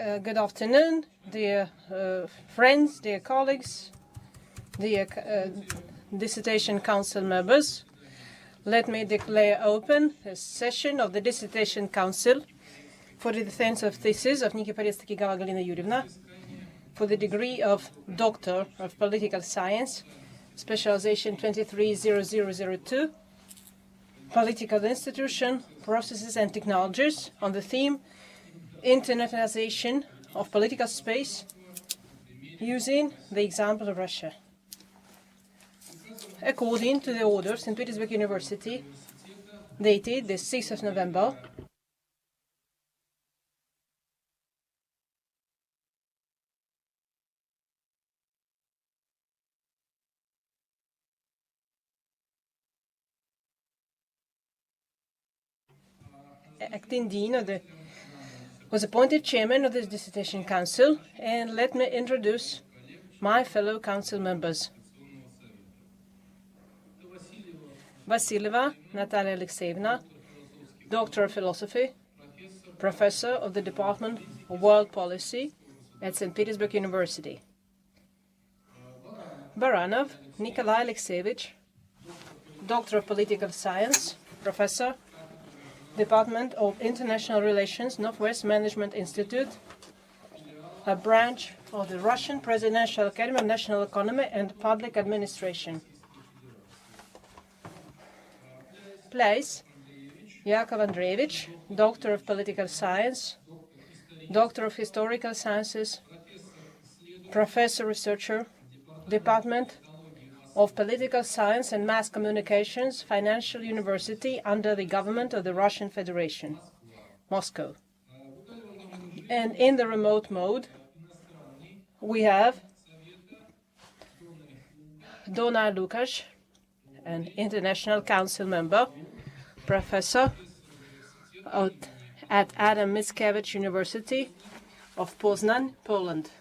Good afternoon, dear friends, dear colleagues, dear Dissertation Council members. Let me declare open a session of the Dissertation Council for the defense of thesis of Nikiporets-Takigawa Galina for the degree of Doctor of Political Science, Specialization 230002, Political Institution, Processes and Technologies, on the theme Internetization of political space using the example of Russia. According to the order, St. Petersburg University, dated the 6th of November, acting dean of the was appointed chairman of the Dissertation Council, and let me introduce my fellow council members. Vasileva Natalia Alexeyevna, Doctor of Philosophy, Professor of the Department of World Policy at St. Petersburg University. Baranov Nikolai Alexeyevich, Doctor of Political Science, Professor, Department of International Relations, Northwest Management Institute, a branch of the Russian Presidential Academy of National Economy and Public Administration. Place Yakov Andreevich, Doctor of Political Science, Doctor of Historical Sciences, Professor Researcher, Department of Political Science and Mass Communications, Financial University under the government of the Russian Federation, Moscow. And in the remote mode, we have Dona Lukash, an international council member, professor at Adam Mickiewicz University of Poznan, Poland.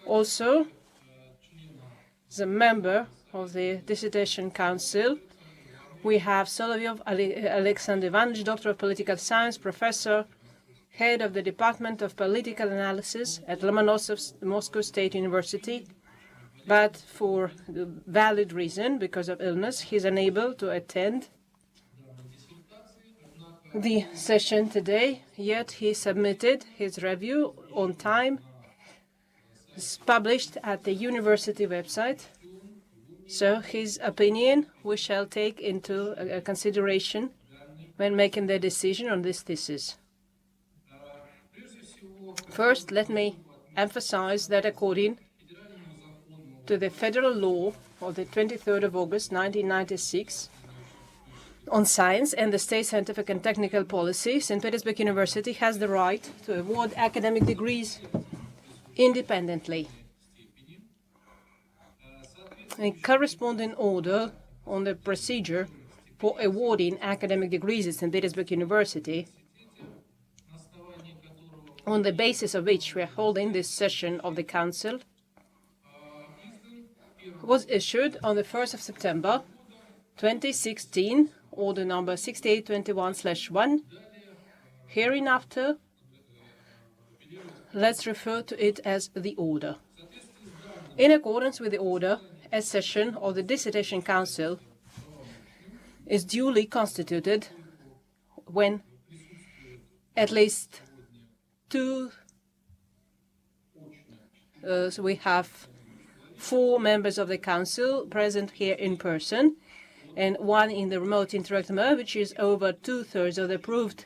Also, the member of the Dissertation Council, we have Solovyov Alexander Ivanovich, Doctor of Political Science, Professor, Head of the Department of Political Analysis at Lomonosov Moscow State University, but for valid reason, because of illness, he is unable to attend the session today, yet he submitted his review on time. It's published at the university website, so his opinion we shall take into consideration when making the decision on this thesis. First, let me emphasize that according to the federal law of the 23rd of August 1996 on science and the state scientific and technical policy, St. Petersburg University has the right to award academic degrees independently. A corresponding order on the procedure for awarding academic degrees at St. Petersburg University, on the basis of which we are holding this session of the Council, was issued on the 1st of September 2016, order number 6821/1. Hereinafter, let's refer to it as the order. In accordance with the order, a session of the Dissertation Council is duly constituted when at least two, so we have 4 members of the Council present here in person, and 1 in the remote interactive mode, which is over 2/3 of the approved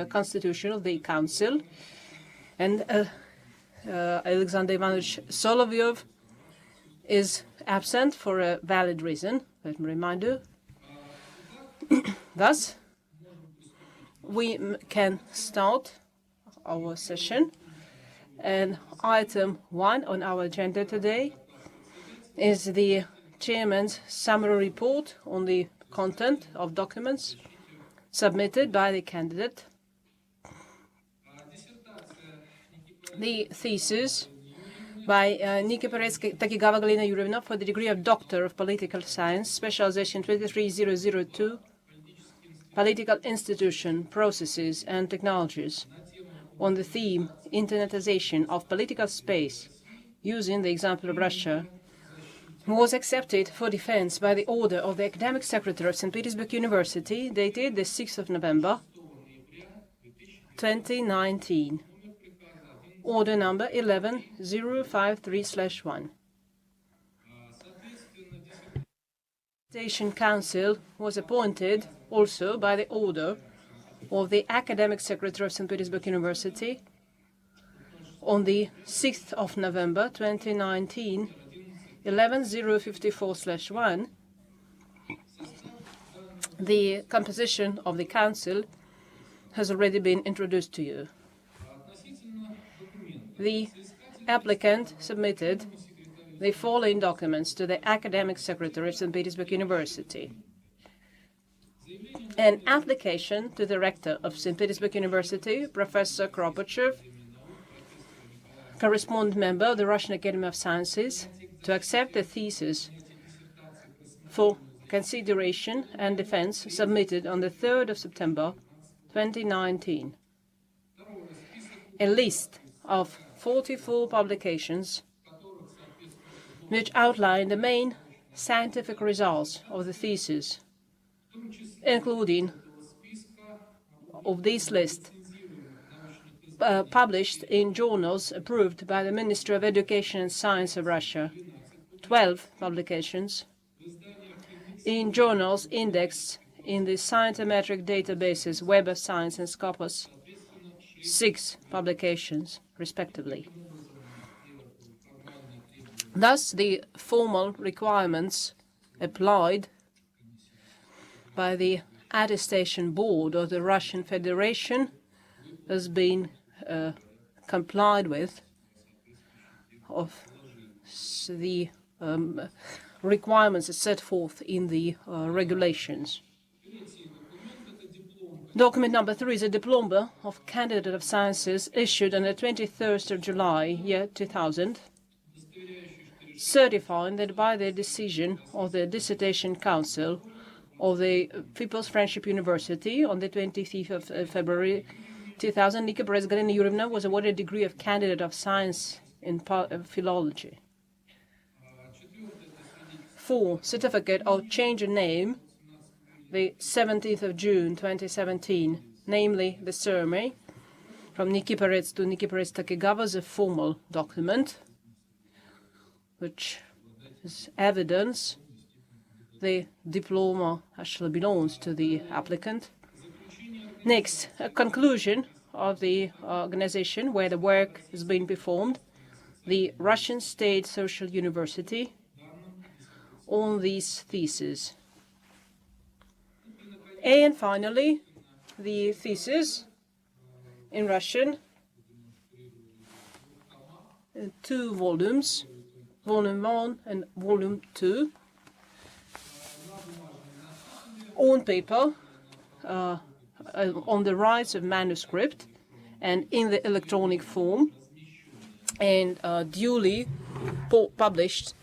constitution of the Council. And Alexander Ivanovich Solovyov is absent for a valid reason, let me remind you. Thus, we can start our session. And item 1 on our agenda today is the chairman's summary report on the content of documents submitted by the candidate. The thesis by Nikiporets-Takigawa Galina for the degree of Doctor of Political Science, Specialization 23002, Political Institution, Processes and Technologies, on the theme Internetization of political space, using the example of Russia, was accepted for defense by the order of the Academic Secretary of St. Petersburg University, dated the 6th of November, 2019. Order number 11053/1. Station Council was appointed also by the order of the Academic Secretary of St. Petersburg University on the 6th of November 2019, 11054/1. The composition of the Council has already been introduced to you. The applicant submitted the following documents to the Academic Secretary of St. Petersburg University. An application to the Rector of St. Petersburg University, Professor Kropochev, correspondent member of the Russian Academy of Sciences, to accept the thesis for consideration and defense submitted on the 3rd of September 2019. A list of 44 publications which outline the main scientific results of the thesis, including of this list published in journals approved by the Ministry of Education and Science of Russia, 12 publications, in journals indexed in the scientometric databases Web of Science and Scopus, 6 publications, respectively. Thus, the formal requirements applied by the Attestation Board of the Russian Federation has been complied with of the requirements set forth in the regulations. Document number 3 is a diploma of candidate of sciences issued on the 23rd of July, year 2000, certifying that by the decision of the Dissertation Council of the People's Friendship University on the 25th of February 2000, Nikiporets-Takigawa Galina was awarded a degree of candidate of science in philology. 4. Certificate of change of name, the 17th of June 2017, namely the surname from Nikiporets to Nikiporets-Takigawa, is a formal document which is evidence the diploma actually belongs to the applicant. Next, a conclusion of the organization where the work has been performed, the Russian State Social University, on these theses. And finally, the thesis in Russian, 2 volumes, Volume 1 and Volume 2, on paper, on the rights of manuscript and in the electronic form, and duly published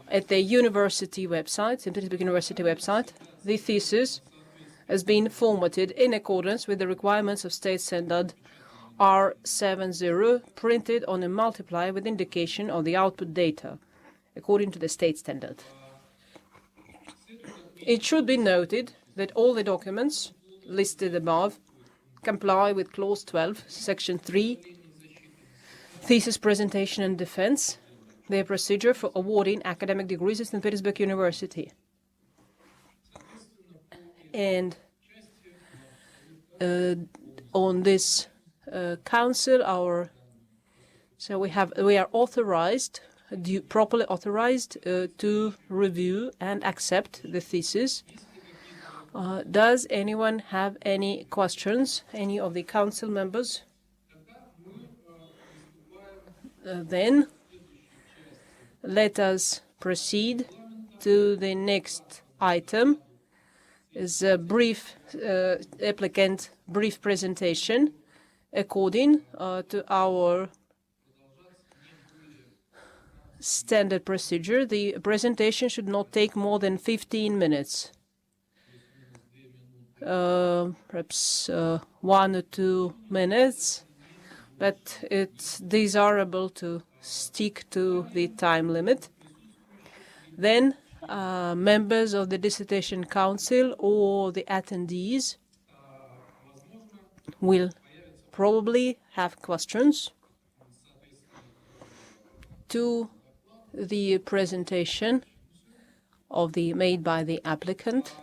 at the university website, St. Petersburg University website. The thesis has been formatted in accordance with the requirements of State Standard R70, printed on a multiplier with indication of the output data, according to the State Standard. It should be noted that all the documents listed above comply with Clause 12, Section 3, Thesis Presentation and Defense, the procedure for awarding academic degrees at St. Petersburg University. And on this council, we are authorized, properly authorized, to review and accept the thesis. Does anyone have any questions? Any of the council members? Then let us proceed to the next item. Is a brief applicant brief presentation according to our standard procedure. The presentation should not take more than 15 minutes. Perhaps 1 or 2 minutes but it's desirable to stick to the time limit. Then members of the dissertation council or the attendees will probably have questions to the presentation made by the applicant.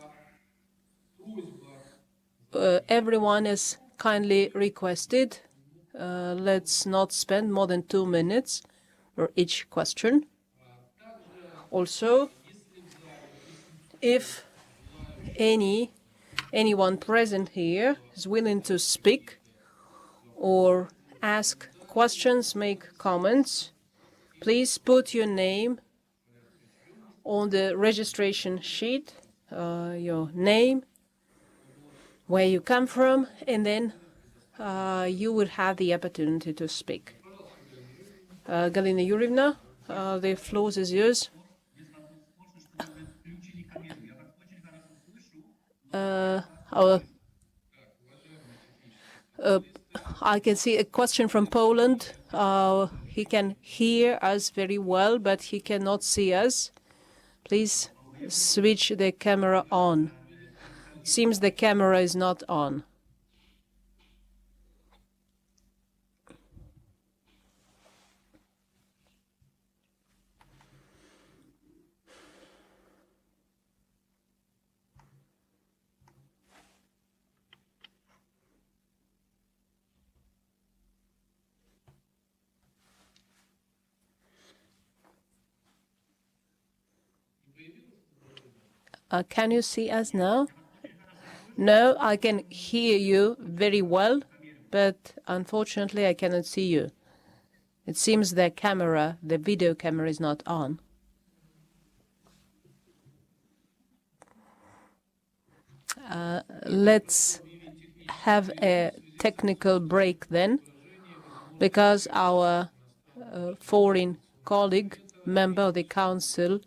Everyone is kindly requested. Let's not spend more than 2 minutes for each question. Also, if anyone present here is willing to speak or ask questions, make comments, please put your name on the registration sheet, your name, where you come from, and then you will have the opportunity to speak. Galina Yurievna, the floor is yours. I can see a question from Poland. He can hear us very well, but he cannot see us. Please switch the camera on. Seems the camera is not on. Can you see us now? No, I can hear you very well, but unfortunately I cannot see you. It seems the video camera is not on. Let's have a technical break then, because our foreign colleague, member of the council,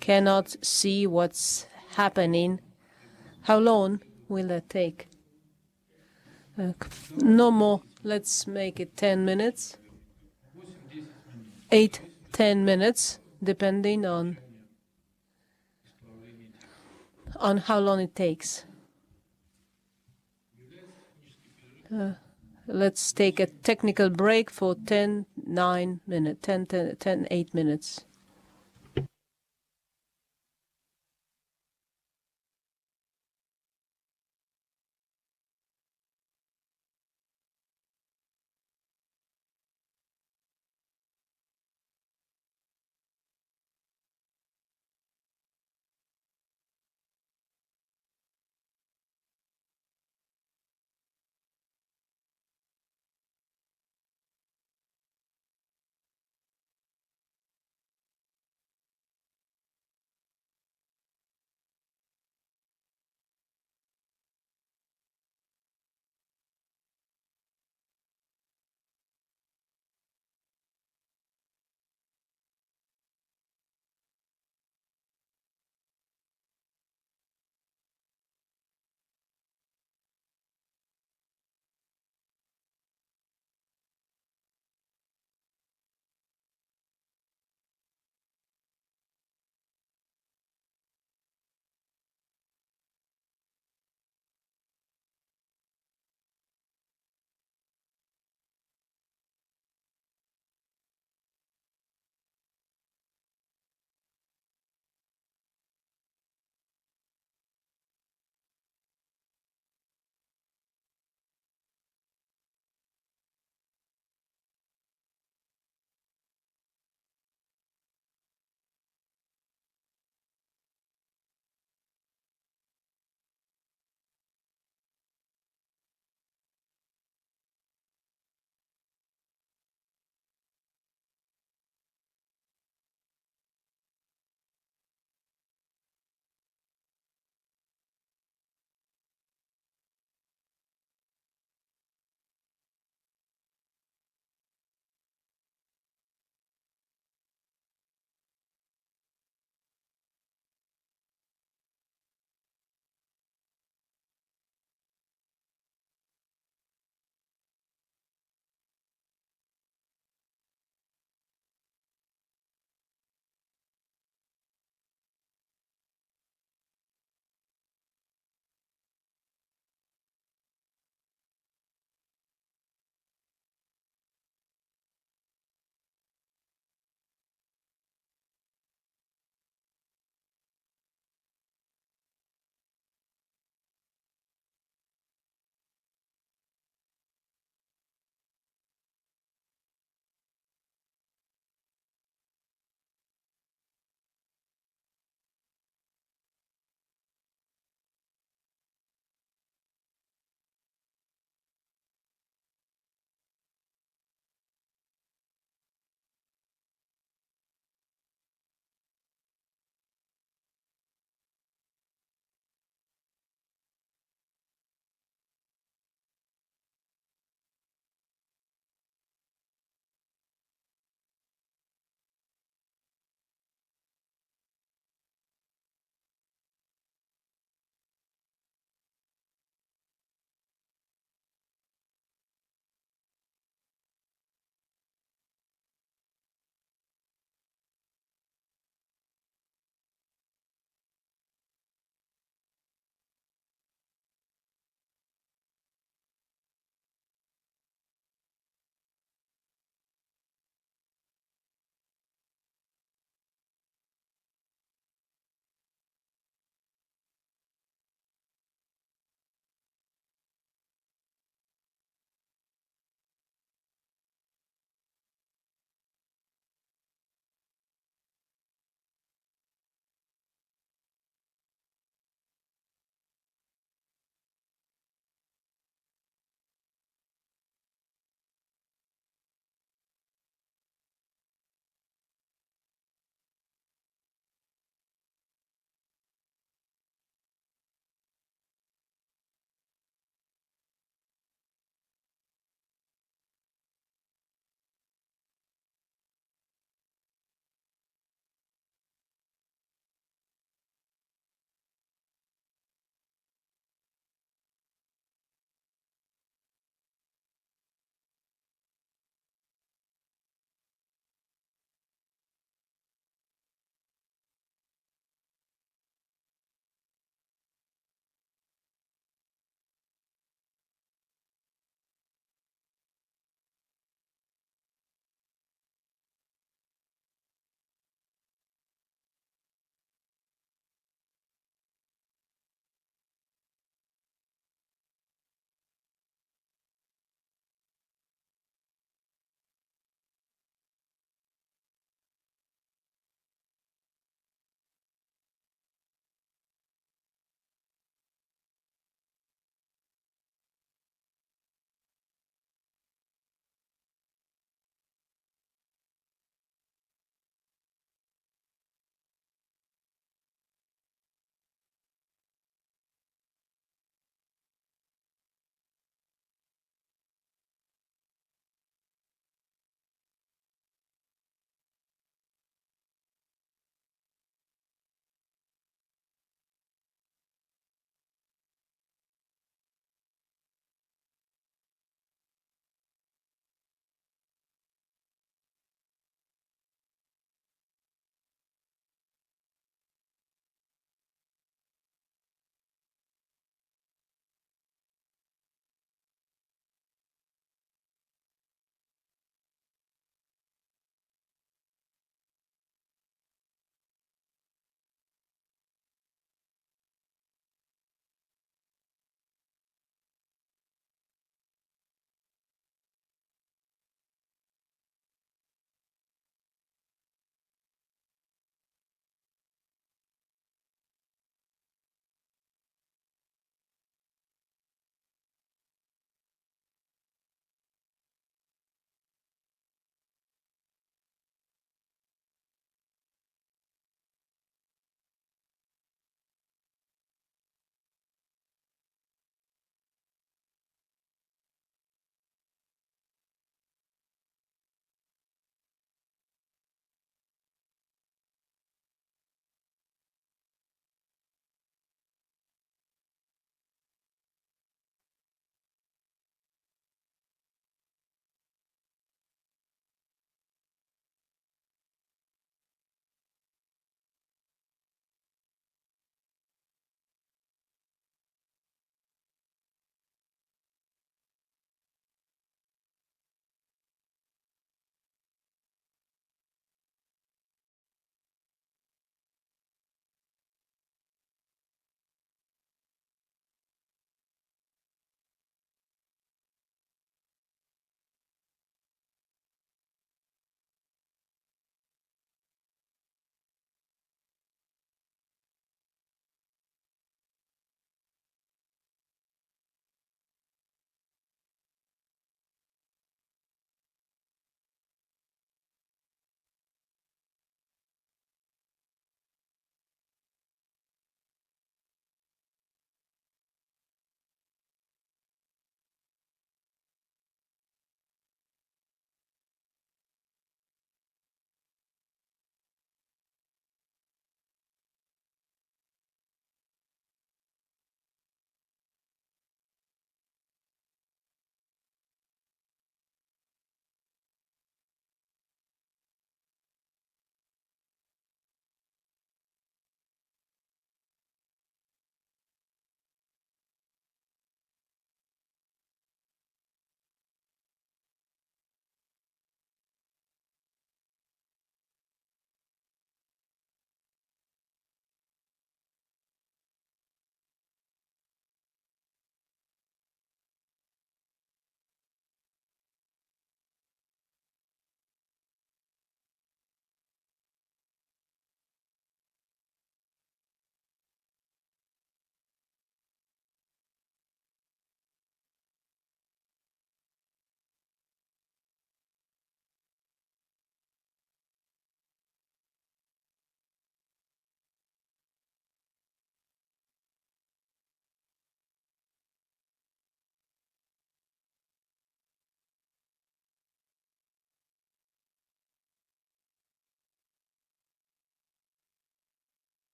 cannot see what's happening. How long will that take? No more. Let's make it 10 minutes. 8-10 minutes, depending on how long it takes. Let's take a technical break for 8 minutes.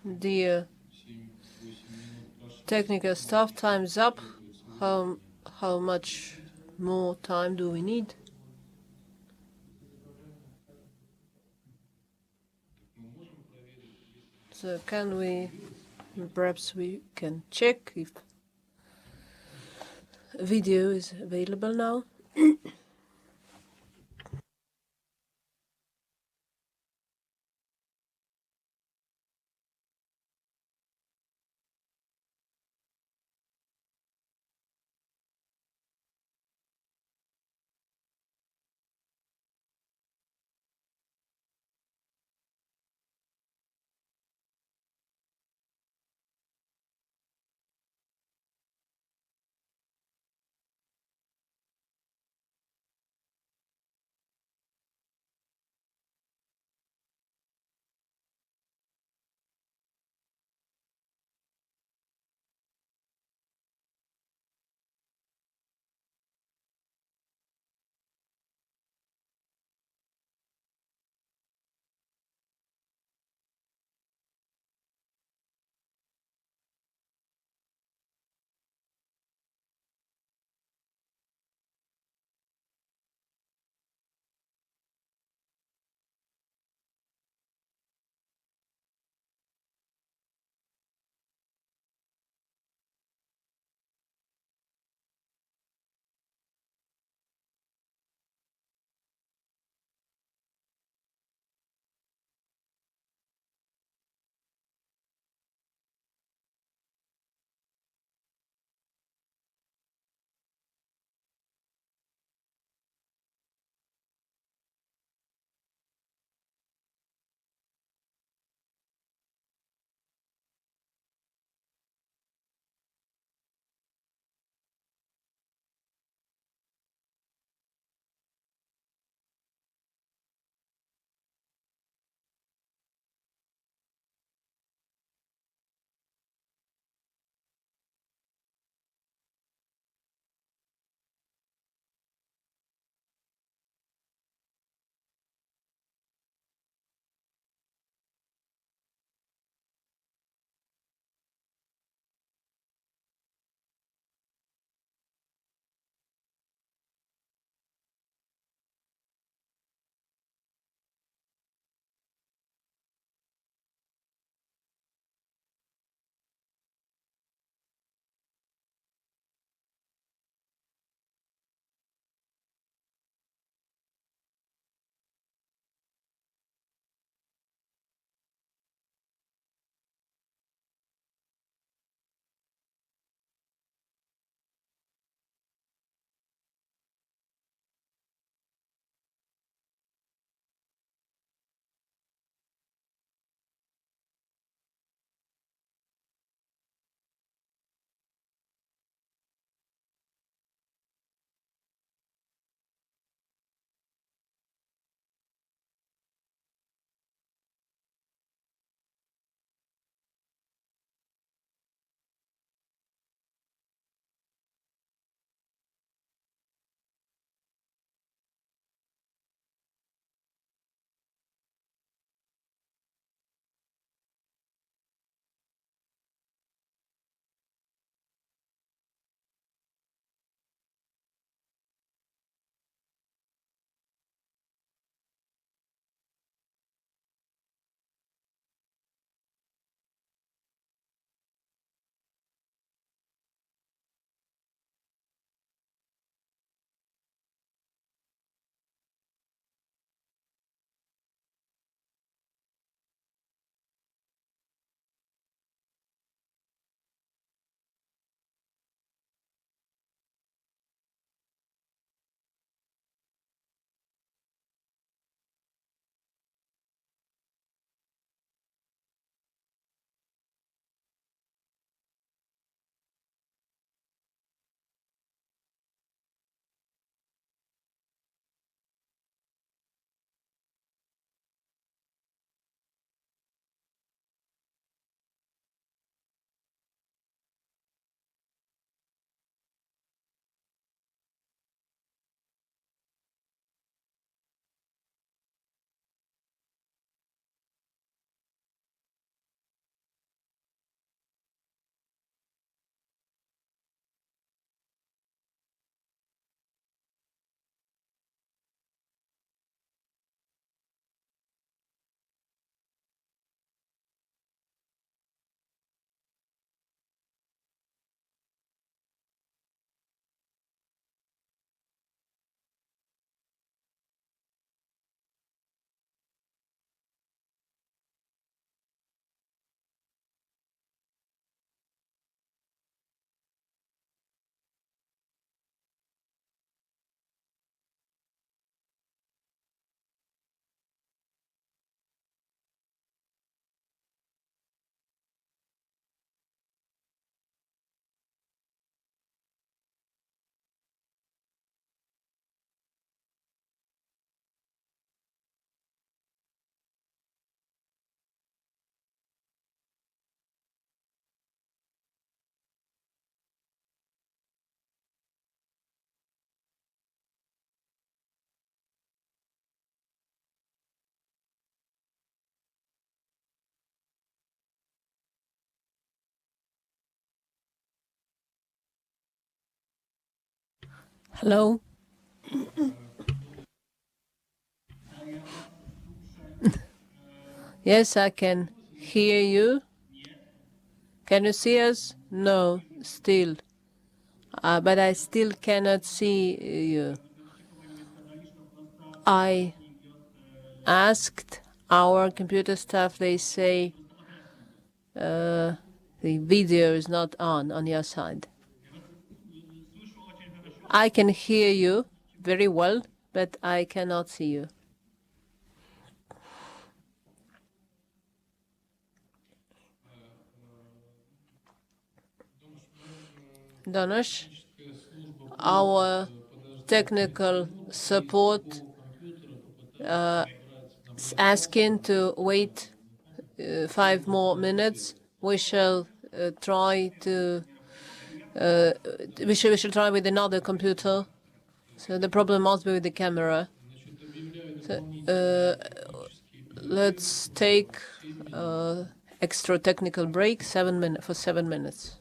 Dear technical staff, time's up. How much more time do we need? So perhaps we can check if video is available now. Hello? Yes, I can hear you. Can you see us? No, still. But I still cannot see you. I asked our computer staff, they say the video is not on your side. I can hear you very well, but I cannot see you. Donosh, our technical support is asking to wait 5 more minutes. We shall try to. We should try with another computer. So the problem must be with the camera. So, let's take extra technical break, 7 minutes for 7 minutes.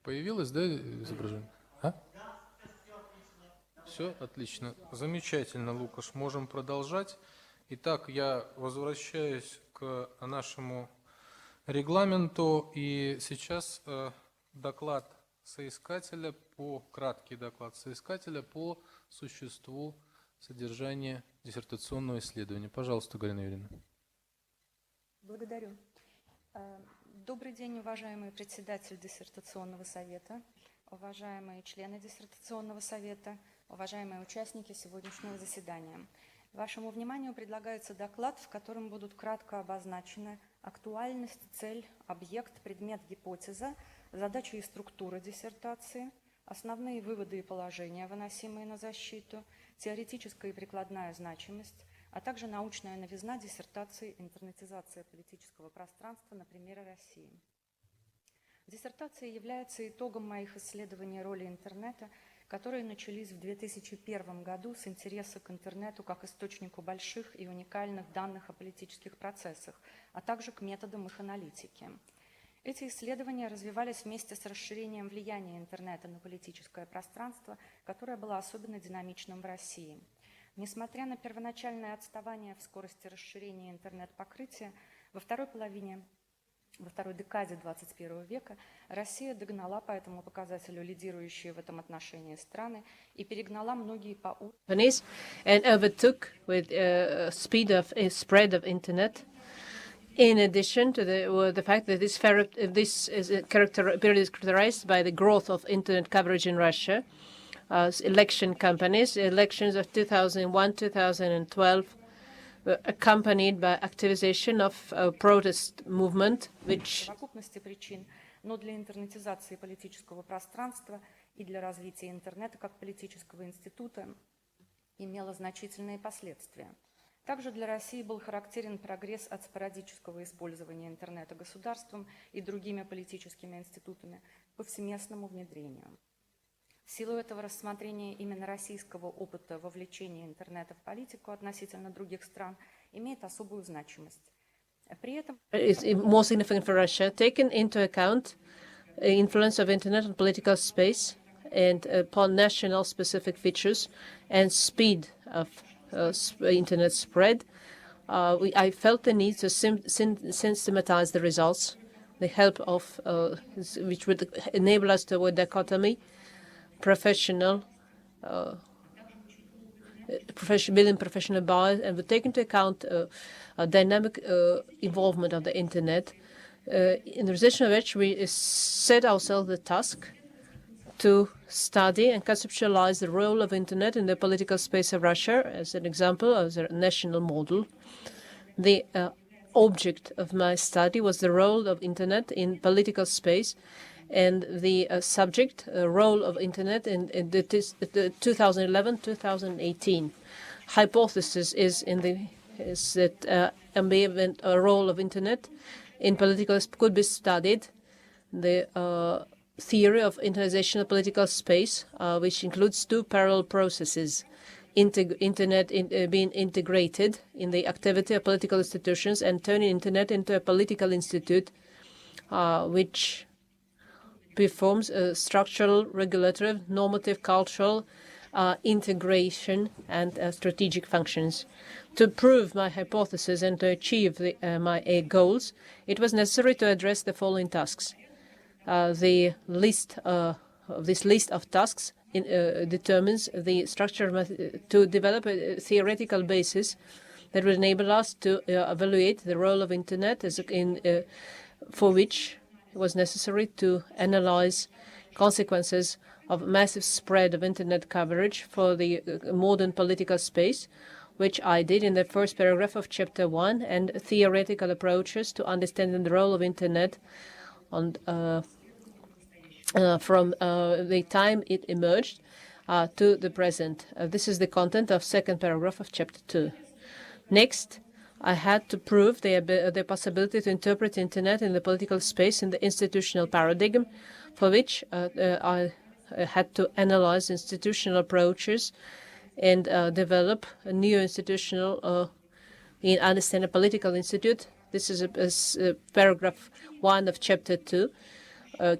Появилось, да, изображение? А? Все, отлично. Замечательно, Лукаш. Можем продолжать. Итак, я возвращаюсь к нашему регламенту. И сейчас краткий доклад соискателя по существу содержания диссертационного исследования. Пожалуйста, Галина Юрьевна. Благодарю. Добрый день, уважаемый председатель диссертационного совета, уважаемые члены диссертационного совета, уважаемые участники сегодняшнего заседания. Вашему вниманию предлагается доклад, в котором будут кратко обозначены актуальность, цель, объект, предмет, гипотеза, задачи и структура диссертации, основные выводы и положения, выносимые на защиту, теоретическая и прикладная значимость, а также научная новизна диссертации «Интернетизация политического пространства на примере России». Диссертация является итогом моих исследований роли интернета, которые начались в 2001 году с интереса к интернету как источнику больших и уникальных данных о политических процессах, а также к методам их аналитики. Эти исследования развивались вместе с расширением влияния интернета на политическое пространство, которое было особенно динамичным в России. Несмотря на первоначальное отставание в скорости расширения интернет-покрытия, во второй декаде 21 века Россия догнала по этому показателю лидирующие в этом отношении страны и перегнала многие по companies and overtook with speed of spread of internet. In addition to the fact that this is period is characterized by the growth of internet coverage in Russia, election campaigns, elections of 2001, 2012. Were accompanied by activization of a protest movement, which совокупности причин, но для интернетизации политического пространства и для развития интернета как политического института имело значительные последствия. Также для России был характерен прогресс от спорадического использования интернета государством и другими политическими институтами к повсеместному внедрению. В силу этого рассмотрения именно российского опыта вовлечения интернета в политику относительно других стран имеет особую значимость. При этом is more significant for Russia, taken into account the influence of internet on political space and upon national specific features and speed of internet spread. I felt the need to systematize the results, the help of which would enable us to avoid dichotomy. Professional bias, and would take into account a dynamic involvement of the internet, in relation of which we set ourselves the task to study and conceptualize the role of internet in the political space of Russia as an example, as a national model. The object of my study was the role of internet in political space, and the subject, role of internet in the 2011-2018. Hypothesis is that ambient role of internet in political could be studied. The theory of internalization of political space, which includes two parallel processes: internet being integrated in the activity of political institutions and turning internet into a political institute, which performs a structural, regulatory, normative, cultural integration and strategic functions. To prove my hypothesis and to achieve my goals, it was necessary to address the following tasks. This list of tasks determines the structure to develop a theoretical basis that would enable us to evaluate the role of internet for which it was necessary to analyze consequences of massive spread of internet coverage for the modern political space, which I did in the first paragraph of Chapter 1, and theoretical approaches to understanding the role of internet from the time it emerged to the present. This is the content of second paragraph of Chapter 2. Next, I had to prove the possibility to interpret internet in the political space in the institutional paradigm, for which I had to analyze institutional approaches and develop a new institutional understand a political institute. This is paragraph 1 of Chapter 2.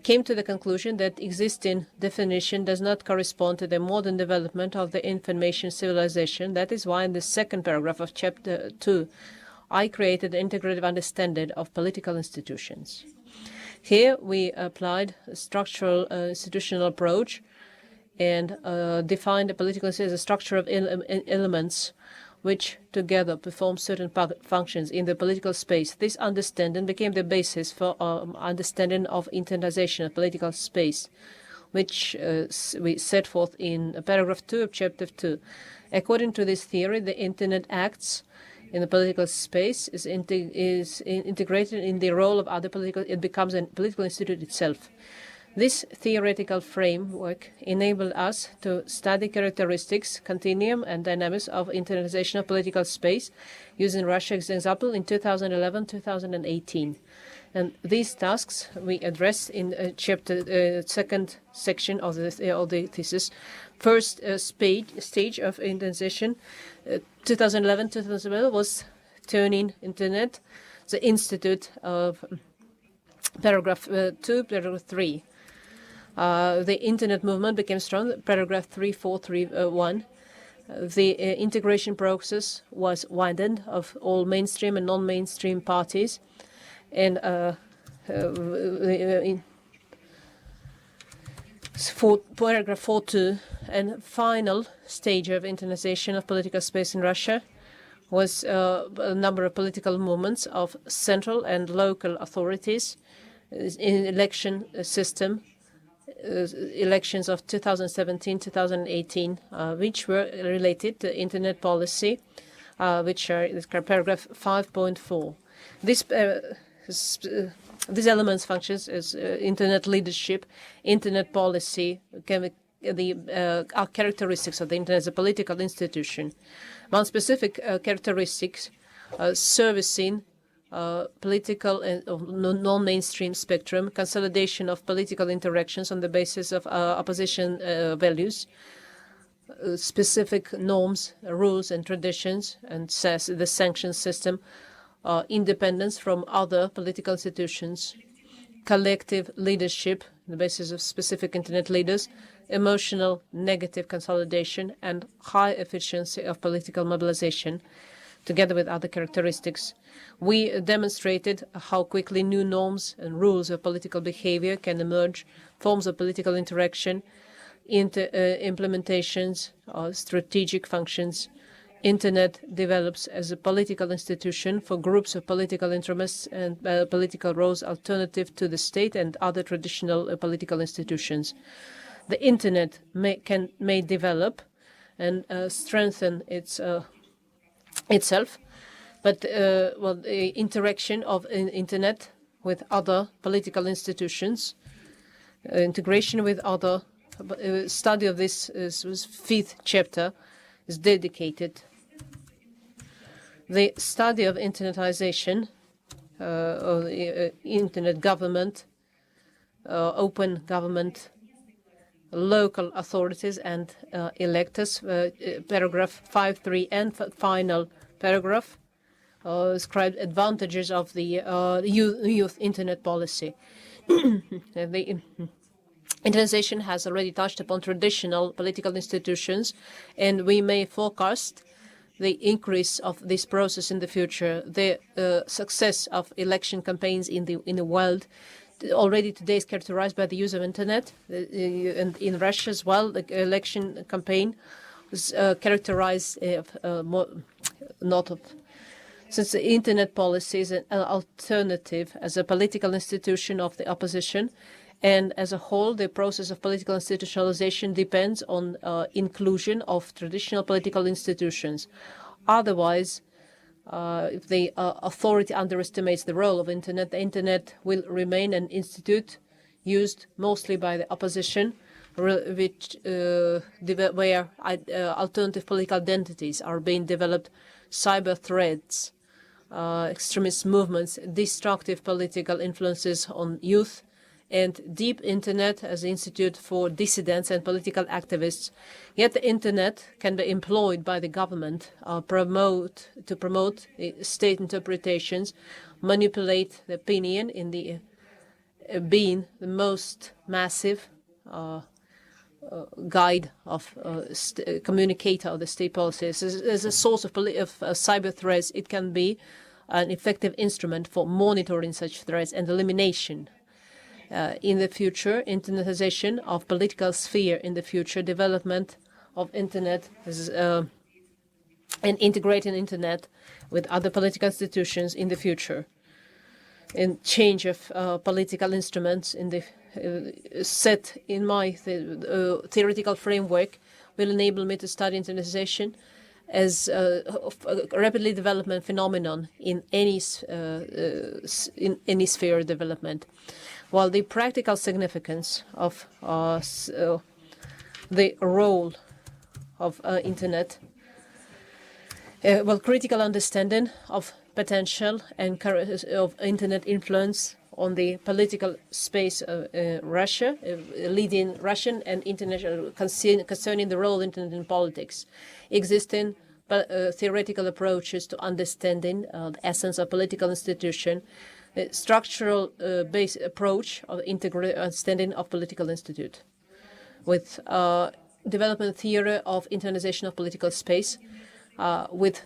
Came to the conclusion that existing definition does not correspond to the modern development of the information civilization. That is why in the second paragraph of Chapter 2, I created an integrative understanding of political institutions. Here we applied a structural institutional approach and defined the political institution as a structure of elements which together perform certain functions in the political space. This understanding became the basis for understanding of internalization of political space, which we set forth in paragraph 2 of Chapter 2. According to this theory, the internet acts in the political space is integrated in the role of other political, it becomes a political institute itself. This theoretical framework enabled us to study characteristics, continuum, and dynamics of internalization of political space, using Russia as an example in 2011-2018. And these tasks we addressed in chapter second section of the thesis. First stage of internalization, 2011-2012, was turning Internet, the institute of paragraph 2, paragraph 3. The Internet movement became strong, paragraph 3431. The integration process was widened of all mainstream and non-mainstream parties. And for paragraph 42, and final stage of internalization of political space in Russia was a number of political movements of central and local authorities in election system, elections of 2017-2018, which were related to Internet policy, which are paragraph 5.4. These elements functions as Internet leadership, Internet policy, are characteristics of the Internet as a political institution. One specific characteristics, servicing political and non-mainstream spectrum, consolidation of political interactions on the basis of opposition values, specific norms, rules, and traditions, and the sanction system, independence from other political institutions, collective leadership on the basis of specific Internet leaders, emotional negative consolidation, and high efficiency of political mobilization, together with other characteristics. We demonstrated how quickly new norms and rules of political behavior can emerge, forms of political interaction, implementations, strategic functions. Internet develops as a political institution for groups of political interests and political roles alternative to the state and other traditional political institutions. The Internet may develop and strengthen itself, but the interaction of Internet with other political institutions, integration with other, study of this was fifth chapter is dedicated. The study of Internetization, of Internet government, open government, local authorities and electors, paragraph 5.3 and final paragraph, described advantages of the youth Internet policy. The Internalization has already touched upon traditional political institutions, and we may forecast the increase of this process in the future. The success of election campaigns in the world already today is characterized by the use of Internet, and in Russia as well, the election campaign was characterized since the Internet policy is an alternative as a political institution of the opposition. And as a whole, the process of political institutionalization depends on inclusion of traditional political institutions. Otherwise, if the authority underestimates the role of Internet, the Internet will remain an institute used mostly by the opposition, where alternative political identities are being developed, cyber threats, extremist movements, destructive political influences on youth, and deep Internet as an institute for dissidents and political activists. Yet the Internet can be employed by the government to promote state interpretations, manipulate the opinion in the being the most massive guide of communicator of the state policies. As a source of cyber threats, it can be an effective instrument for monitoring such threats and elimination. In the future, internetization of political sphere in the future, development of Internet and integrating Internet with other political institutions in the future, and change of political instruments in the set in my theoretical framework will enable me to study internetization as a rapidly developing phenomenon in any sphere of development, while the practical significance of the role of Internet, critical understanding of potential and of Internet influence on the political space of Russia, leading Russian and international concerning the role of Internet in politics, existing theoretical approaches to understanding the essence of political institution, the structural base approach of understanding of political institute, with development theory of internalization of political space, with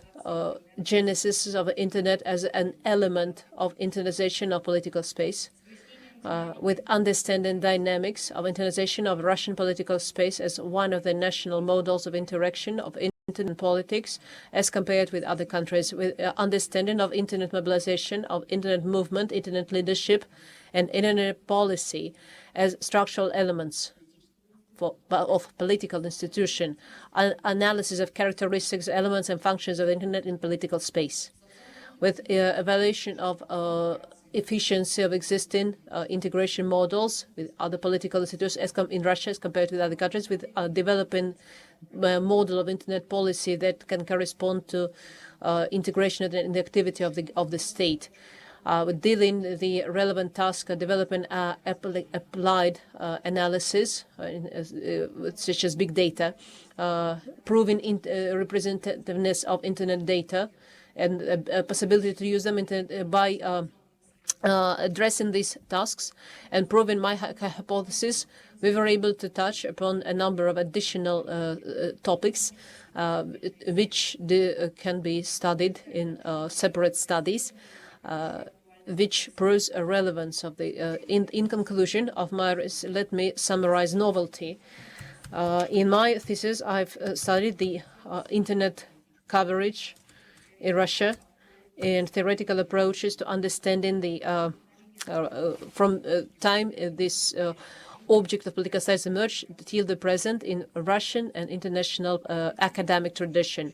genesis of the Internet as an element of internalization of political space, with understanding dynamics of internalization of Russian political space as one of the national models of interaction of Internet politics as compared with other countries, with understanding of Internet mobilization, of Internet movement, Internet leadership, and Internet policy as structural elements of political institution, analysis of characteristics, elements, and functions of the Internet in political space, with evaluation of efficiency of existing integration models with other political institutions in Russia as compared with other countries, with developing a model of Internet policy that can correspond to integration in the activity of the state. With dealing the relevant task of developing applied analysis, such as big data, proving representativeness of Internet data, and a possibility to use them by addressing these tasks and proving my hypothesis, we were able to touch upon a number of additional topics which can be studied in separate studies, which proves a relevance of the. In conclusion of my, let me summarize novelty. In my thesis, I've studied the Internet coverage in Russia and theoretical approaches to understanding the from time this object of political science emerged till the present in Russian and international academic tradition.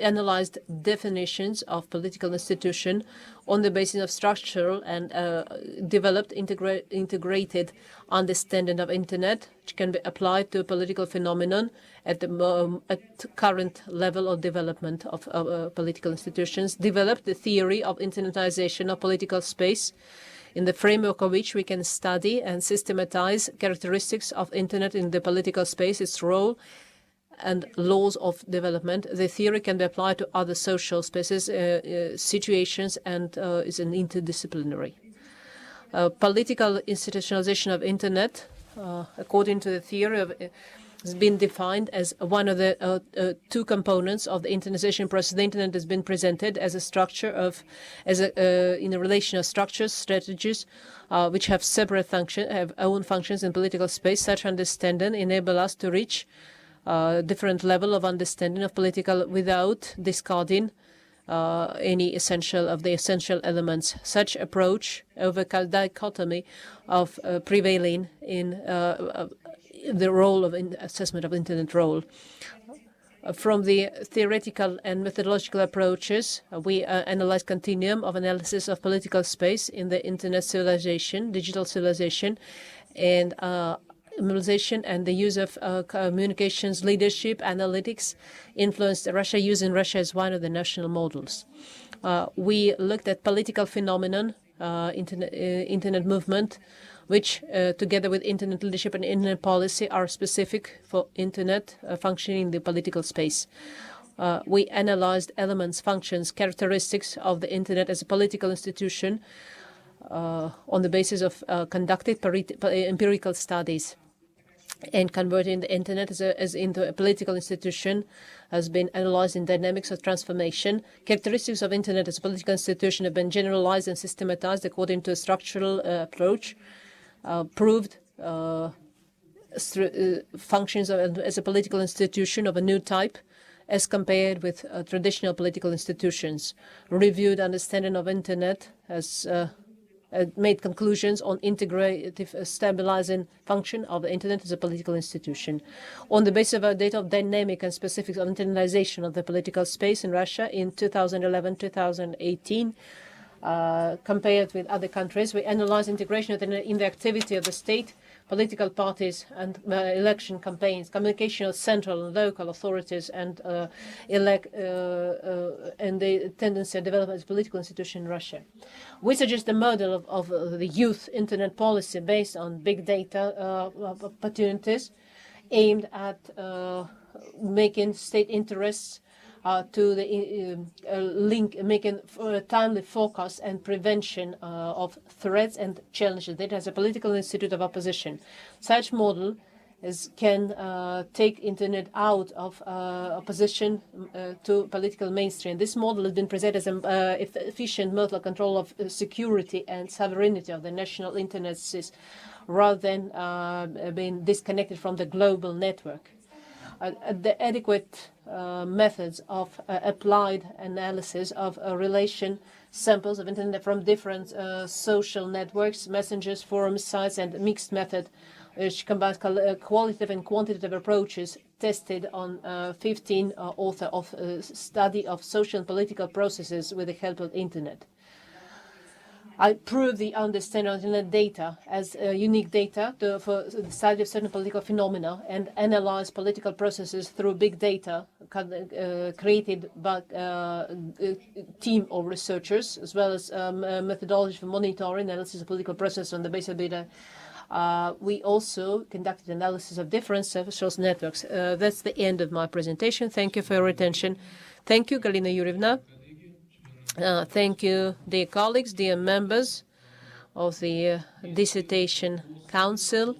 Analyzed definitions of political institution on the basis of structural and developed integrated understanding of Internet, which can be applied to a political phenomenon at the current level of development of political institutions. Developed the theory of internetization of political space, in the framework of which we can study and systematize characteristics of Internet in the political space, its role and laws of development. The theory can be applied to other social spaces, situations, and is an interdisciplinary. Political institutionalization of Internet, according to the theory, has been defined as one of the two components of the internalization process. The Internet has been presented as a structure of, in a relation of structures, strategies, which have separate functions, have own functions in political space. Such understanding enable us to reach different level of understanding of political without discarding any essential of the essential elements. Such approach overcomes dichotomy of prevailing in the role of assessment of Internet role. From the theoretical and methodological approaches, we analyze continuum of analysis of political space in the Internet civilization, digital civilization, and mobilization and the use of communications, leadership, analytics influenced Russia, using Russia as one of the national models. We looked at political phenomenon, Internet movement, which together with Internet leadership and Internet policy are specific for Internet functioning in the political space. We analyzed elements, functions, characteristics of the Internet as a political institution on the basis of conducted empirical studies, and converting the Internet as into a political institution has been analyzed in dynamics of transformation. Characteristics of Internet as a political institution have been generalized and systematized according to a structural approach, proved functions as a political institution of a new type as compared with traditional political institutions. Reviewed understanding of Internet as made conclusions on integrative stabilizing function of the Internet as a political institution. On the basis of our data of dynamic and specifics of internalization of the political space in Russia in 2011-2018, compared with other countries, we analyze integration in the activity of the state, political parties and election campaigns, communication of central and local authorities, and the tendency of development as a political institution in Russia. We suggest a model of the youth internet policy based on big data opportunities aimed at making state interests to the link, making timely forecast and prevention of threats and challenges. That has a political institute of opposition. Such model can take internet out of opposition to political mainstream. This model has been presented as an efficient method of control of security and sovereignty of the national internet system, rather than being disconnected from the global network. The adequate methods of applied analysis of relation samples of internet from different social networks, messengers, forums, sites, and mixed method, which combines qualitative and quantitative approaches tested on 15 author of study of social and political processes with the help of internet. I prove the understanding of internet data as unique data for the study of certain political phenomena and analyze political processes through big data created by a team of researchers, as well as methodology for monitoring analysis of political processes on the basis of data. We also conducted analysis of different social networks. That's the end of my presentation. Thank you for your attention. Thank you, Galina Yurievna. Thank you, dear colleagues, dear members of the Dissertation Council.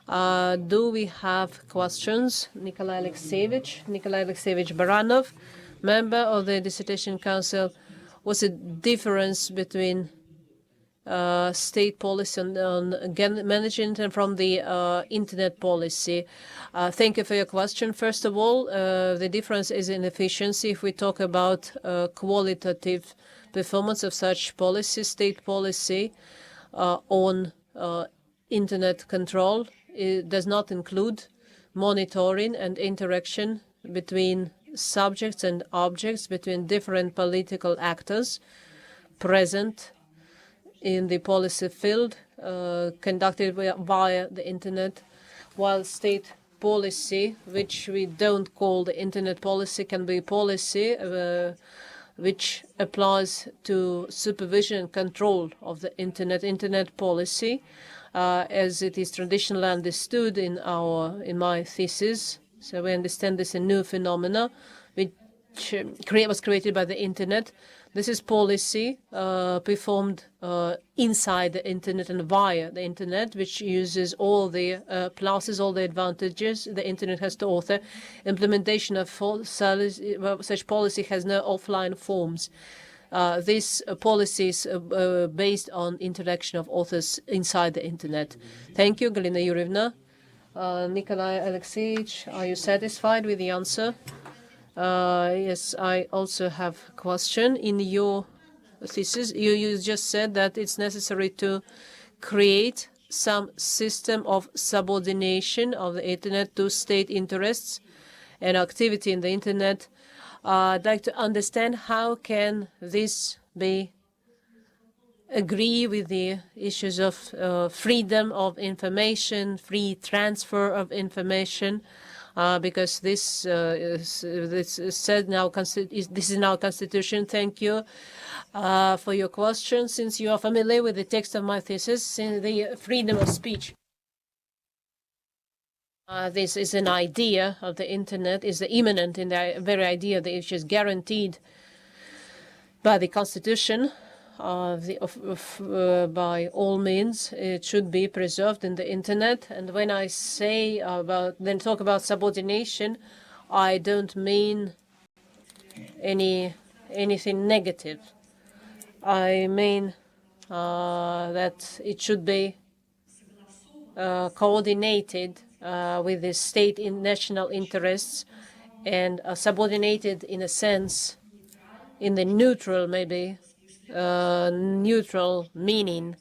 Do we have questions? Nikolai Alexeyevich Baranov, member of the Dissertation Council. What's the difference between state policy on management and from the internet policy? Thank you for your question. First of all, the difference is in efficiency. If we talk about qualitative performance of such policy, state policy on internet control, it does not include monitoring and interaction between subjects and objects, between different political actors present in the policy field, conducted via the internet, while state policy, which we don't call the internet policy, can be policy which applies to supervision and control of the internet policy, as it is traditionally understood in my thesis. So we understand this a new phenomena which was created by the internet. This is policy performed inside the internet and via the internet, which uses all the pluses, all the advantages the internet has to offer. Implementation of such policy has no offline forms. This policy is based on interaction of authors inside the internet. Thank you, Galina Yurievna. Nikolai Alexeyevich, are you satisfied with the answer? Yes, I also have a question. In your thesis, you just said that it's necessary to create some system of subordination of the internet to state interests and activity in the internet. I'd like to understand how can this be agree with the issues of freedom of information, free transfer of information. Because this is said now. This is in our constitution. Thank you for your question. Since you are familiar with the text of my thesis, in the freedom of speech, this is an idea of the internet. Is the immanent in the very idea that it is guaranteed by the constitution. By all means, it should be preserved in the internet. And when I say talk about subordination, I don't mean anything negative. I mean that it should be coordinated with the state in national interests and subordinated in a sense, in the neutral maybe. Neutral meaning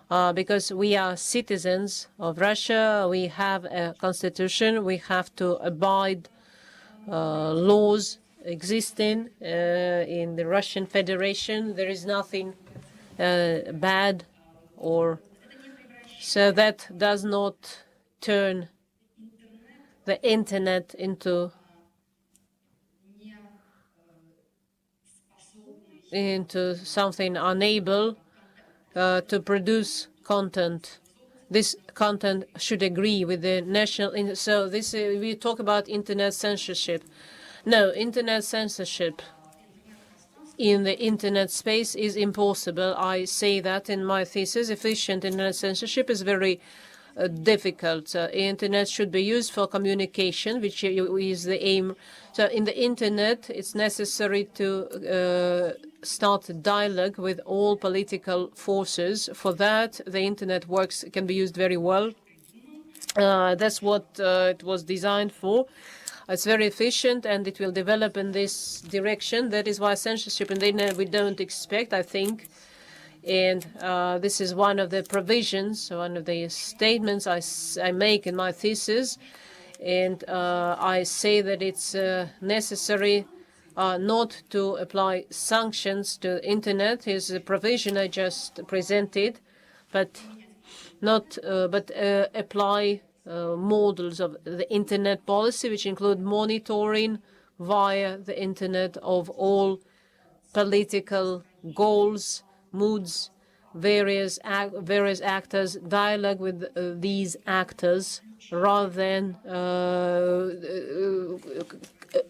because we are citizens of Russia, we have a constitution, we have to abide laws existing in the Russian Federation. There is nothing bad, or so that does not turn the internet into something unable to produce content. This content should agree with the national. So this we talk about internet censorship. No, internet censorship in the internet space is impossible. I say that in my thesis. Efficient internet censorship is very difficult. Internet should be used for communication, which is the aim. So in the internet, it's necessary to start a dialogue with all political forces. For that, the internet can be used very well. That's what it was designed for. It's very efficient, and it will develop in this direction. That is why censorship in the internet we don't expect, I think. And this is one of the provisions, one of the statements I make in my thesis. And I say that it's necessary not to apply sanctions to the internet. Is a provision I just presented, but not apply models of the internet policy, which include monitoring via the internet of all political goals, moods, various actors, dialogue with these actors, rather than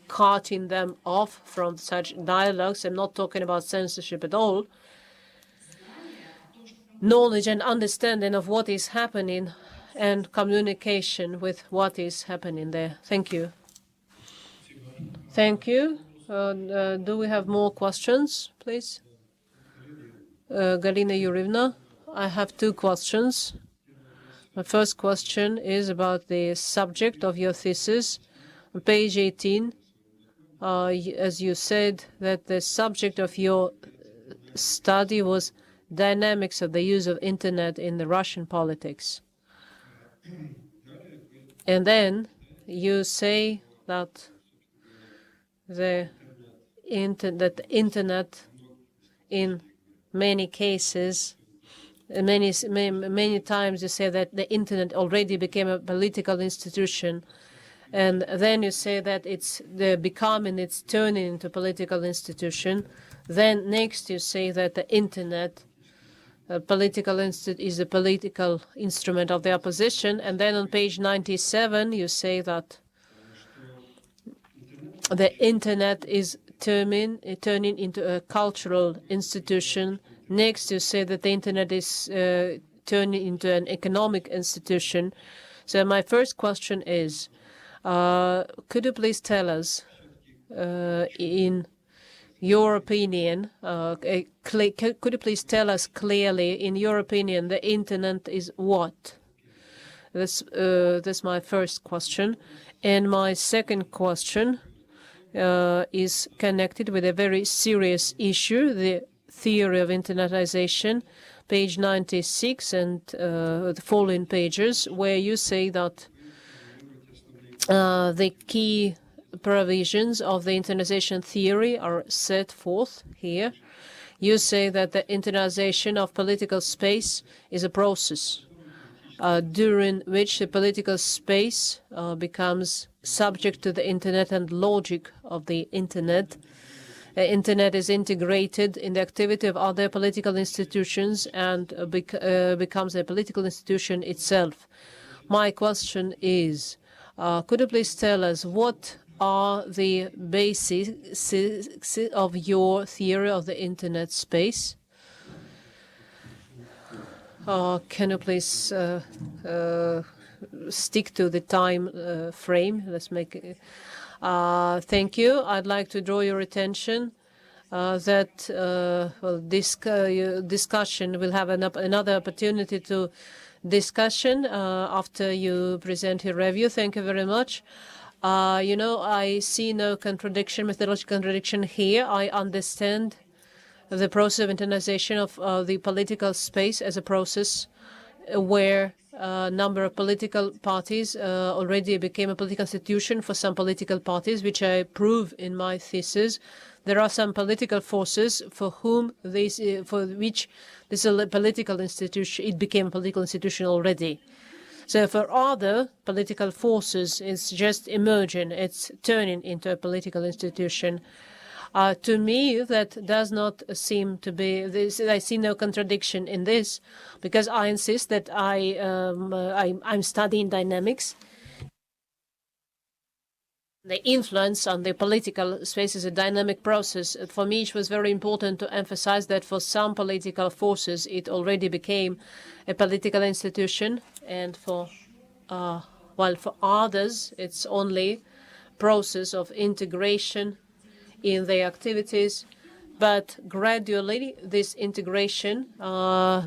cutting them off from such dialogues. I'm not talking about censorship at all. Knowledge and understanding of what is happening and communication with what is happening there. Thank you. Thank you. Do we have more questions, please? Galina Yurievna, I have two questions. My first question is about the subject of your thesis. On page 18, as you said, that the subject of your study was dynamics of the use of internet in the Russian politics. And then you say that the internet in many cases, many times you say that the internet already became a political institution, and then you say that it's turning into a political institution. Then next you say that the internet is a political instrument of the opposition, and then on page 97 you say that the internet is turning into a cultural institution. Next you say that the internet is turning into an economic institution. So my first question is, could you please tell us, in your opinion, could you please tell us clearly, in your opinion, the internet is what? That's my first question. And my second question is connected with a very serious issue, the theory of internetization, page 96 and the following pages, where you say that the key provisions of the internalization theory are set forth here. You say that the internalization of political space is a process during which the political space becomes subject to the internet and logic of the internet. The internet is integrated in the activity of other political institutions and becomes a political institution itself. My question is, could you please tell us what are the bases of your theory of the internet space? Can you please stick to the time frame? Let's make it. Thank you. I'd like to draw your attention that this discussion will have another opportunity to discussion after you present your review. Thank you very much. I see no contradiction, methodological contradiction here. I understand the process of internalization of the political space as a process where a number of political parties already became a political institution for some political parties, which I prove in my thesis. There are some political forces for which this is a political institution. It became a political institution already. So for other political forces, it's just emerging. It's turning into a political institution. To me, that does not seem to be this. I see no contradiction in this, because I insist that I'm studying dynamics. The influence on the political space is a dynamic process. For me, it was very important to emphasize that for some political forces, it already became a political institution, and for others, it's only process of integration in their activities. But gradually, this integration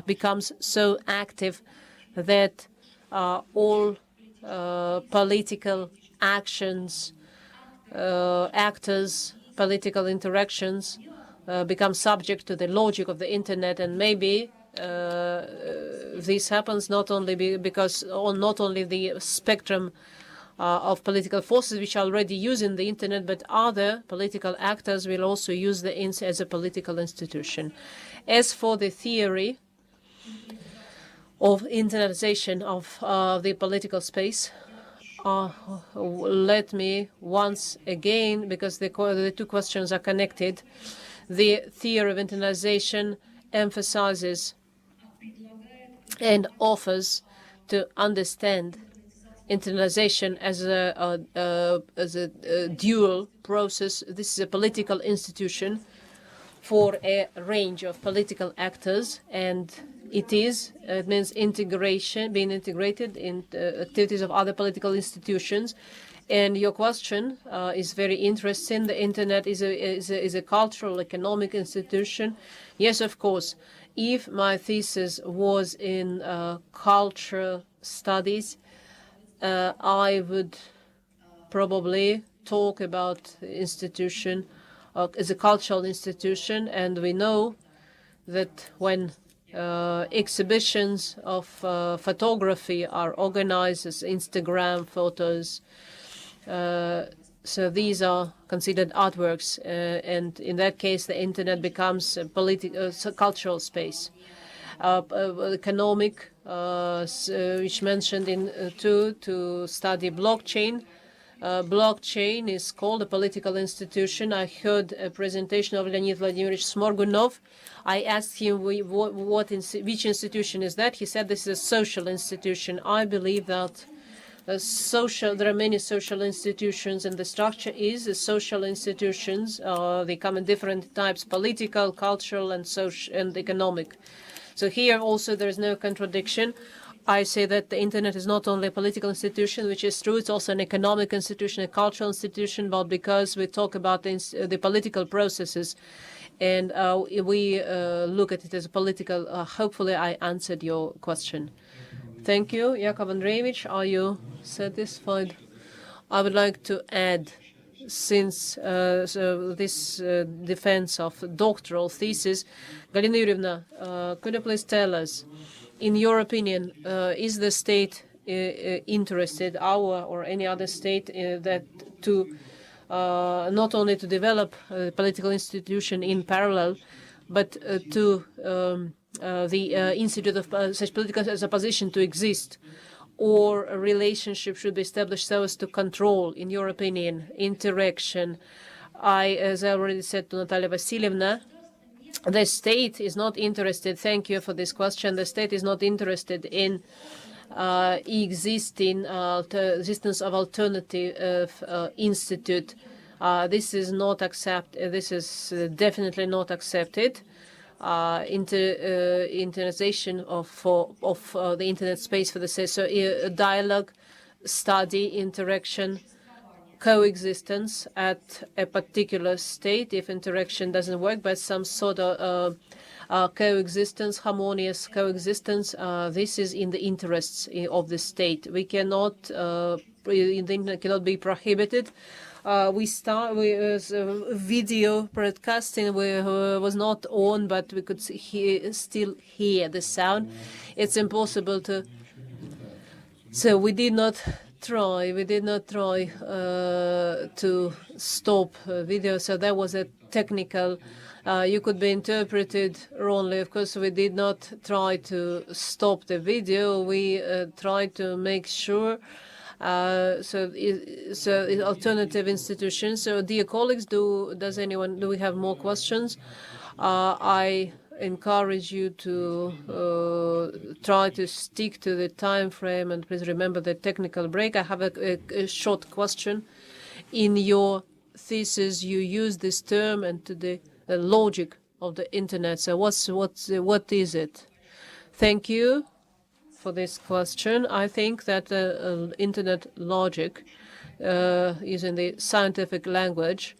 becomes so active that all political actions, actors, political interactions become subject to the logic of the internet. And maybe this happens not only because not only the spectrum of political forces which are already using the internet, but other political actors will also use the internet as a political institution. As for the theory of internalization of the political space, let me once again, because the two questions are connected, the theory of internalization emphasizes and offers to understand internalization as a dual process. This is a political institution for a range of political actors, and it means integration, being integrated in activities of other political institutions. And your question is very interesting. The internet is a cultural, economic institution. Yes, of course. If my thesis was in cultural studies, I would probably talk about institution as a cultural institution, and we know that when exhibitions of photography are organized as Instagram photos, so these are considered artworks, and in that case the internet becomes a cultural space. Economic, which mentioned in to study blockchain. Blockchain is called a political institution. I heard a presentation of Leonid Vladimirovich Smorgunov. I asked him which institution is that. He said this is a social institution. I believe that there are many social institutions, and the structure is social institutions. They come in different types: political, cultural, and social and economic. So here also there is no contradiction. I say that the internet is not only a political institution, which is true, it's also an economic institution, a cultural institution, but because we talk about the political processes and we look at it as a political, hopefully I answered your question. Thank you. Yakov Andreevich, are you satisfied? I would like to add, since this defense of doctoral thesis, Galina Yurievna, could you please tell us, in your opinion, is the state interested, our or any other state, that to not only to develop a political institution in parallel, but to the institute of such political as a position to exist, or a relationship should be established so as to control, in your opinion, interaction? As I already said to Natalia Vasilievna, the state is not interested. Thank you for this question. The state is not interested in existence of alternative institute. This is not accepted. This is definitely not accepted. Internalization of the internet space for the state. So dialogue, study, interaction, coexistence at a particular state. If interaction doesn't work, but some sort of coexistence, harmonious coexistence, this is in the interests of the state. We cannot, the internet cannot be prohibited. video broadcasting was not on, but we could still hear the sound. It's impossible to. So we did not try. To stop video. So that was a technical. You could be interpreted wrongly. Of course, we did not try to stop the video. We tried to make sure. So alternative institutions. So, dear colleagues, do we have more questions? I encourage you to try to stick to the time frame, and please remember the technical break. I have a short question. In your thesis, you use this term and to the logic of the internet. So what is it? Thank you for this question. I think that internet logic is in the scientific language.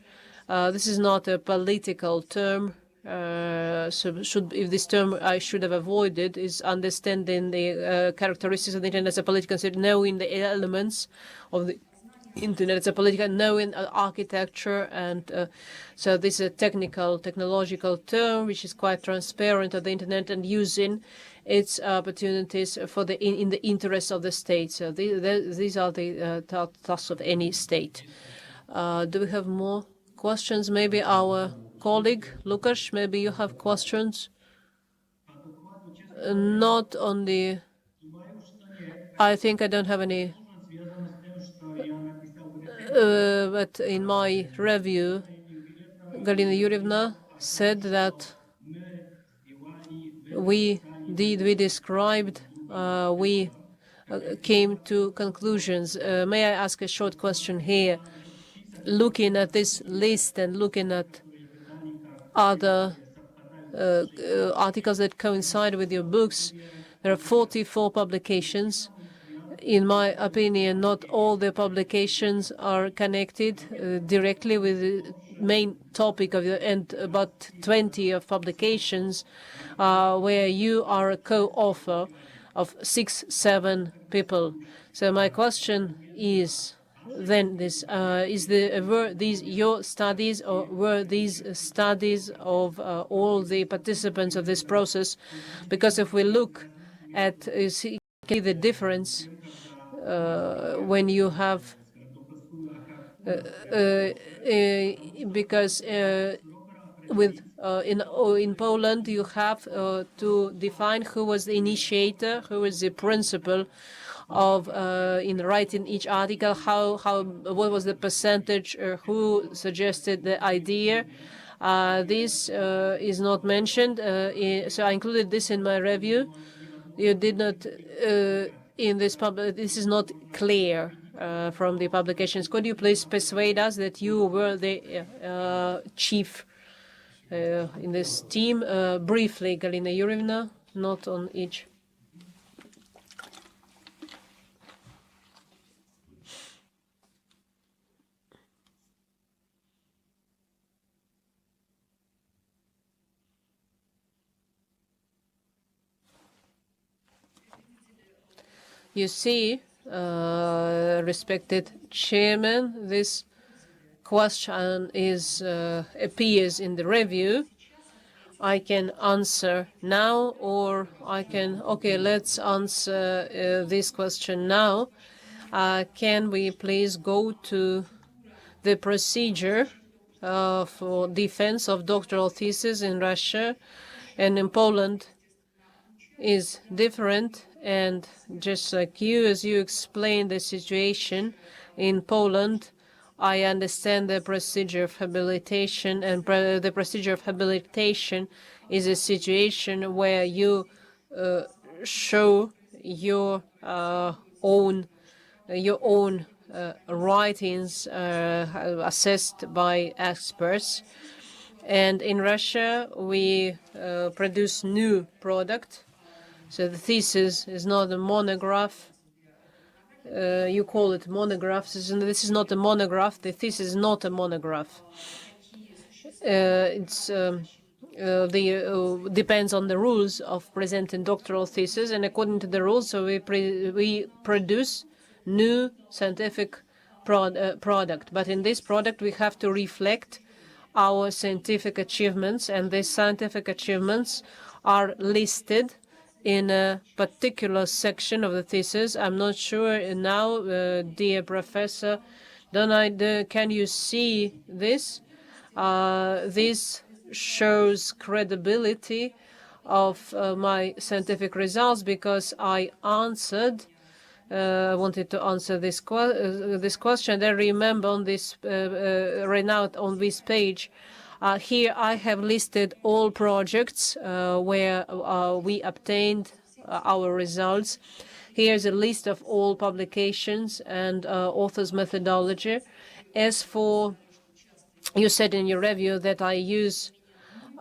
This is not a political term. If this term I should have avoided is understanding the characteristics of the internet as a political concept, knowing the elements of the internet as a political, knowing architecture, and so this is a technological term which is quite transparent of the internet and using its opportunities for in the interest of the state. So these are the tasks of any state. Do we have more questions? Maybe our colleague Lukasz, maybe you have questions. Not on the. I think I don't have any. But in my review, Galina Yurievna said that we described, we came to conclusions. May I ask a short question here? Looking at this list and looking at other articles that coincide with your books, there are 44 publications. In my opinion, not all the publications are connected directly with the main topic of your, and about 20 of publications where you are a co-author of 6-7 people. So my question is then this: were these your studies, or were these studies of all the participants of this process? Because if we look at the difference when you have because in Poland you have to define who was the initiator, who was the principal of in writing each article, what was the percentage, who suggested the idea. This is not mentioned, so I included this in my review. You did not in this this is not clear from the publications. Could you please persuade us that you were the chief in this team? Briefly, Galina Yurievna, not on each. You see, respected chairman, this question is appears in the review. I can answer now, or I can. Okay, let's answer this question now. Can we please go to the procedure for defense of doctoral thesis in Russia and in Poland is different? And just like you, as you explained the situation in Poland, I understand the procedure of habilitation, and the procedure of habilitation is a situation where you show your own writings assessed by experts. And in Russia, we produce new product. So the thesis is not a monograph. You call it monographs. This is not a monograph. The thesis is not a monograph. It's depends on the rules of presenting doctoral thesis, and according to the rules, so we produce new scientific product. But in this product, we have to reflect our scientific achievements, and these scientific achievements are listed in a particular section of the thesis. I'm not sure now, dear Professor, can you see this? This shows credibility of my scientific results because I answered. I wanted to answer this question. I remember on this right now on this page. Here I have listed all projects where we obtained our results. Here's a list of all publications and authors' methodology. As for, you said in your review that I use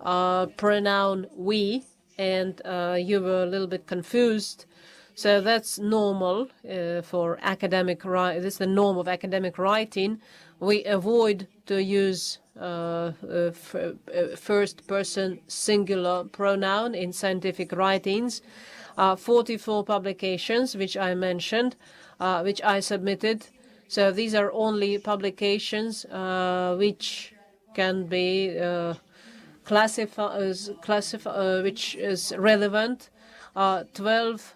pronoun we, and you were a little bit confused. So that's normal for academic writing. This is the norm of academic writing. We avoid to use first-person singular pronoun in scientific writings. 44 publications, which I mentioned, which I submitted. So these are only publications which can be classified, which is relevant. 12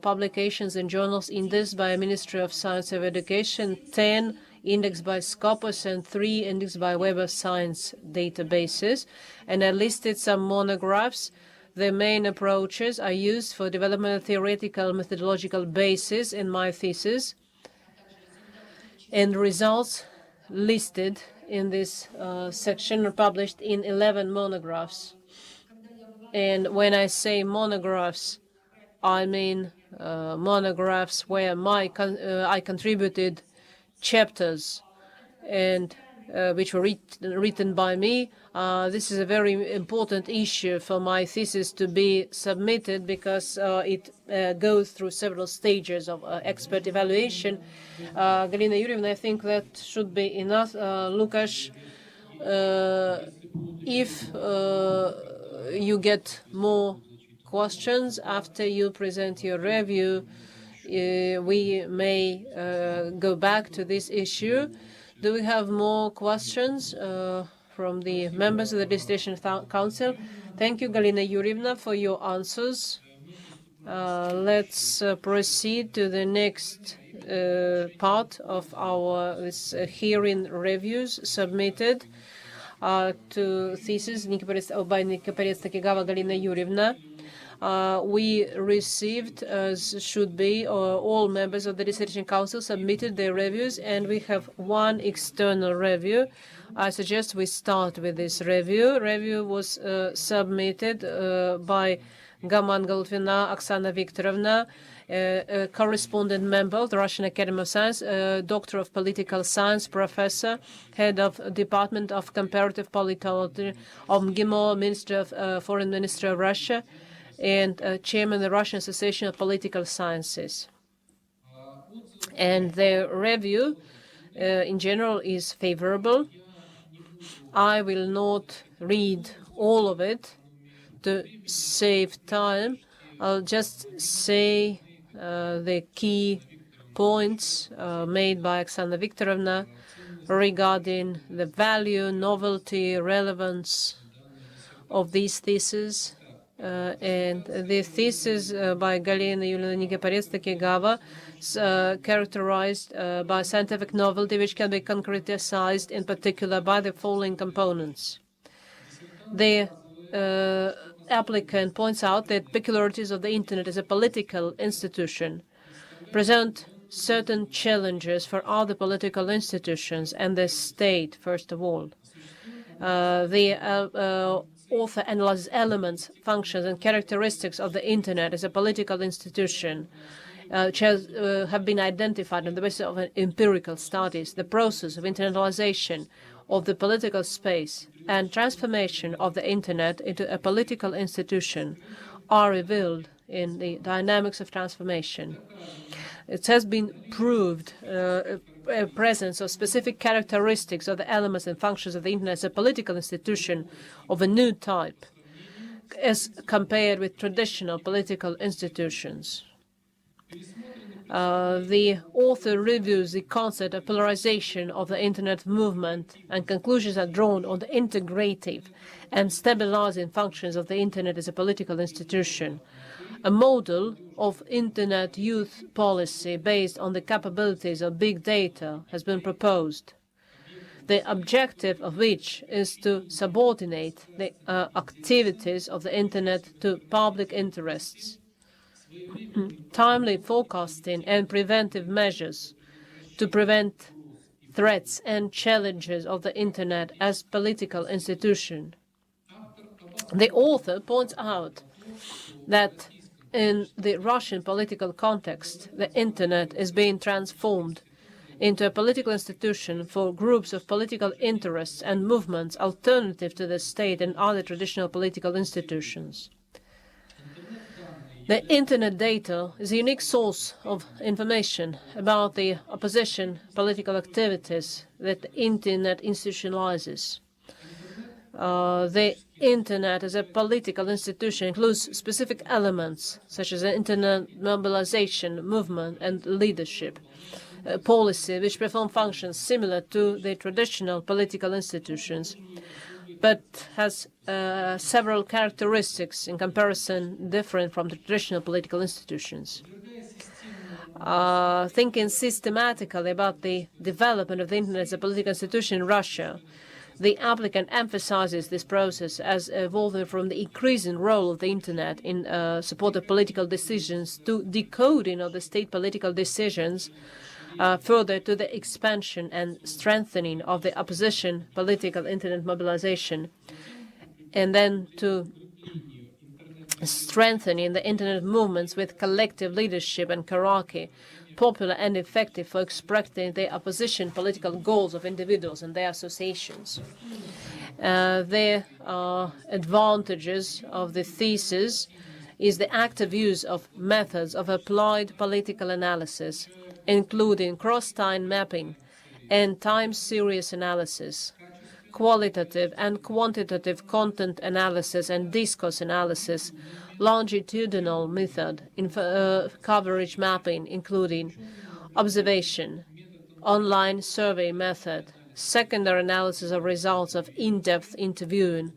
publications in journals indexed by Ministry of Science and Education, 10 indexed by Scopus, and 3 indexed by Web of Science databases. And I listed some monographs. The main approaches I used for development of theoretical methodological basis in my thesis, and results listed in this section are published in 11 monographs. And when I say monographs, I mean monographs where I contributed chapters and which were written by me. This is a very important issue for my thesis to be submitted because it goes through several stages of expert evaluation. Galina Yurievna, I think that should be enough. Lukasz, if you get more questions after you present your review, we may go back to this issue. Do we have more questions from the members of the Dissertation Council? Thank you, Galina Yurievna, for your answers. Let's proceed to the next part of our hearing reviews submitted to thesis by Nikiporets-Takigawa Galina Yurievna. We received, as should be, all members of the Dissertation Council submitted their reviews, and we have one external review. I suggest we start with this review. Review was submitted by Gaman Golfina Oksana Viktorovna, a correspondent member of the Russian Academy of Science, Doctor of Political Science, Professor, Head of Department of Comparative Politology of MGIMO, Minister of Foreign Ministry of Russia, and Chairman of the Russian Association of Political Sciences. And their review, in general, is favorable. I will not read all of it to save time. I'll just say the key points made by Oksana Viktorovna regarding the value, novelty, relevance of these theses. And the thesis by Galina Yuliana Nikiporets-Takigawa characterized by scientific novelty, which can be concretized in particular by the following components. The applicant points out that peculiarities of the Internet as a political institution present certain challenges for other political institutions and the state, first of all. The author analyzes elements, functions, and characteristics of the Internet as a political institution, which have been identified on the basis of empirical studies. The process of internalization of the political space and transformation of the Internet into a political institution are revealed in the dynamics of transformation. It has been proved a presence of specific characteristics of the elements and functions of the Internet as a political institution of a new type as compared with traditional political institutions. The author reviews the concept of polarization of the Internet movement, and conclusions are drawn on the integrative and stabilizing functions of the Internet as a political institution. A model of Internet youth policy based on the capabilities of big data has been proposed, the objective of which is to subordinate the activities of the Internet to public interests. Timely forecasting and preventive measures to prevent threats and challenges of the Internet as political institution. The author points out that in the Russian political context, the Internet is being transformed into a political institution for groups of political interests and movements alternative to the state and other traditional political institutions. The Internet data is a unique source of information about the opposition political activities that the Internet institutionalizes. The Internet as a political institution includes specific elements such as the Internet mobilization movement and leadership policy, which perform functions similar to the traditional political institutions, but has several characteristics in comparison different from the traditional political institutions. Thinking systematically about the development of the Internet as a political institution in Russia, the applicant emphasizes this process as evolving from the increasing role of the Internet in support of political decisions to decoding of the state political decisions, further to the expansion and strengthening of the opposition political Internet mobilization, and then to strengthening the Internet movements with collective leadership and hierarchy, popular and effective for expressing the opposition political goals of individuals and their associations. The advantages of the thesis is the active use of methods of applied political analysis, including cross-time mapping and time series analysis, qualitative and quantitative content analysis and discourse analysis, longitudinal method, coverage mapping, including observation, online survey method, secondary analysis of results of in-depth interviewing,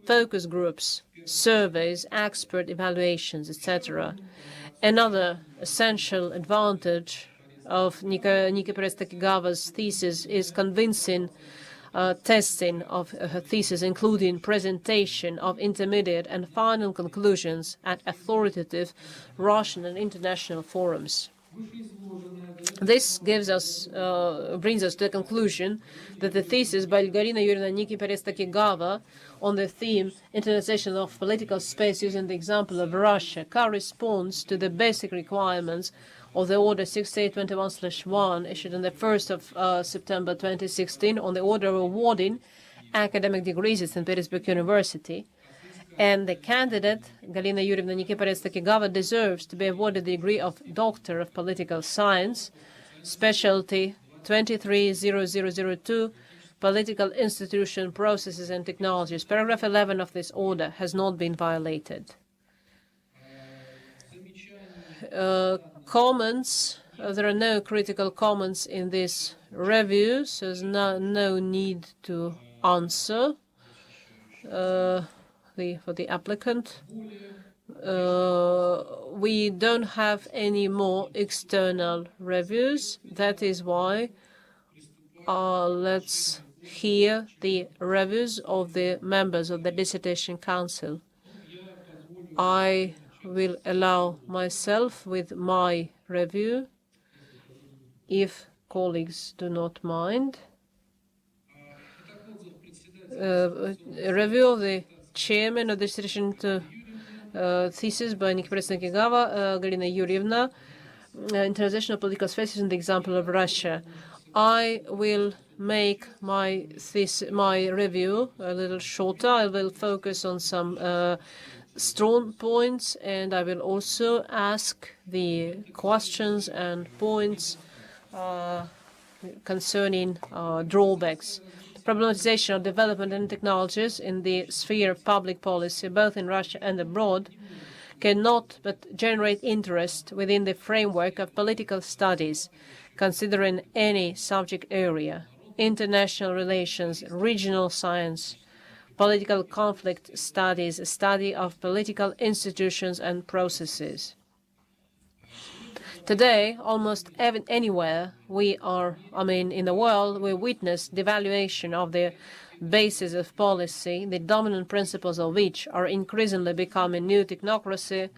focus groups, surveys, expert evaluations, etc. Another essential advantage of Nikiporets-Takigawa's thesis is convincing testing of her thesis, including presentation of intermediate and final conclusions at authoritative Russian and international forums. This brings us to the conclusion that the thesis by Galina Yurina Nikiporets-Takigawa on the theme Internalization of political space using the example of Russia corresponds to the basic requirements of the Order 6821/1 issued on the 1st of September 2016 on the order of awarding academic degrees at St. Petersburg University. And the candidate, Galina Yurievna Nikiporets-Takigawa, deserves to be awarded the degree of Doctor of Political Science, specialty 230002, Political Institution, Processes and Technologies. Paragraph 11 of this order has not been violated. Comments. There are no critical comments in this review, so there's no need to answer for the applicant. We don't have any more external reviews. That is why let's hear the reviews of the members of the Dissertation Council. I will allow myself with my review, if colleagues do not mind. A review of the chairman of the Dissertation thesis by Nikiporets-Takigawa, Galina Yurievna, Internalization of political spaces and the example of Russia. I will make my review a little shorter. I will focus on some strong points, and I will also ask the questions and points concerning drawbacks. Problematization of development and technologies in the sphere of public policy, both in Russia and abroad, cannot but generate interest within the framework of political studies, considering any subject area, international relations, regional science, political conflict studies, a study of political institutions and processes. Today, almost anywhere in the world, we witness devaluation of the basis of policy, the dominant principles of which are increasingly becoming new technocracy,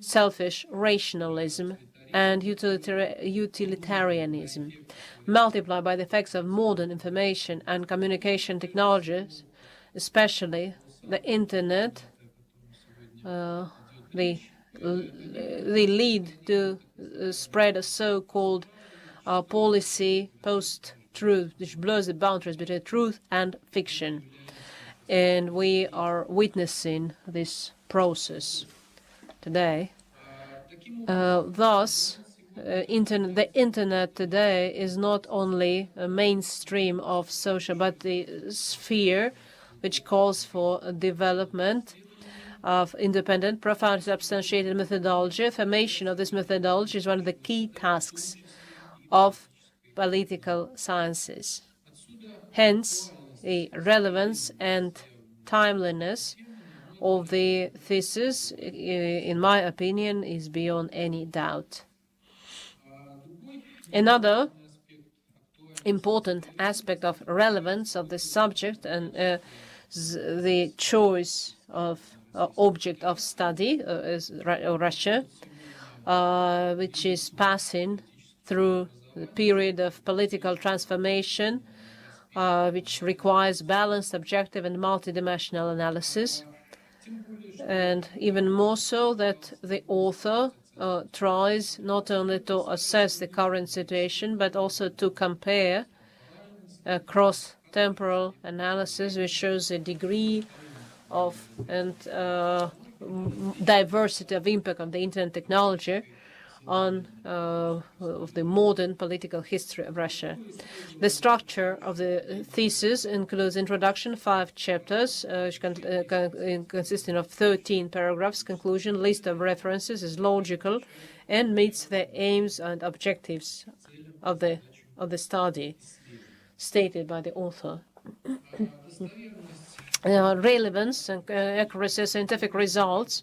selfish rationalism, and utilitarianism, multiplied by the effects of modern information and communication technologies, especially the Internet. They lead to spread a so-called policy post-truth, which blurs the boundaries between truth and fiction. And we are witnessing this process today. Thus, the Internet today is not only a mainstream of social, but the sphere which calls for a development of independent, profoundly substantiated methodology. Affirmation of this methodology is one of the key tasks of political sciences. Hence, the relevance and timeliness of the thesis, in my opinion, is beyond any doubt. Another important aspect of relevance of the subject and the choice of object of study is Russia, which is passing through the period of political transformation, which requires balanced, objective, and multidimensional analysis. And even more so that the author tries not only to assess the current situation, but also to compare cross-temporal analysis, which shows a degree of and diversity of impact of the Internet technology on of the modern political history of Russia. The structure of the thesis includes introduction, 5 chapters, consisting of 13 paragraphs. Conclusion, list of references is logical and meets the aims and objectives of the study stated by the author. Relevance and accuracy of scientific results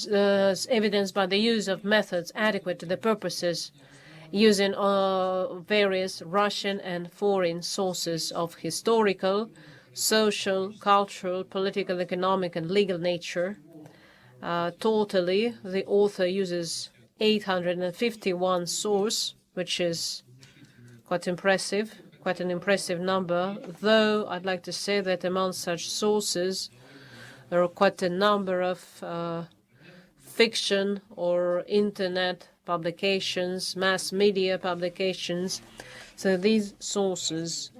evidenced by the use of methods adequate to the purposes, using various Russian and foreign sources of historical, social, cultural, political, economic, and legal nature. Totally, the author uses 851 sources, which is quite impressive, quite an impressive number, though I'd like to say that among such sources there are quite a number of fiction or Internet publications, mass media publications. So these sources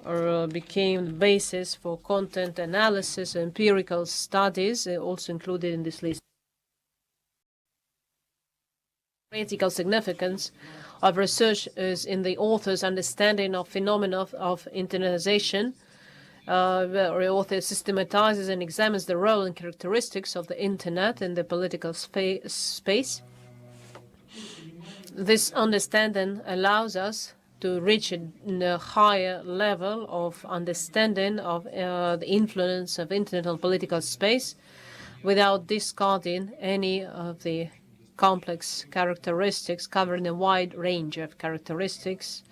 became the basis for content analysis, empirical studies, also included in this list. Critical significance of research is in the author's understanding of phenomena of internalization, where the author systematizes and examines the role and characteristics of the Internet in the political space. This understanding allows us to reach a higher level of understanding of the influence of Internet on political space without discarding any of the complex characteristics, covering a wide range of characteristics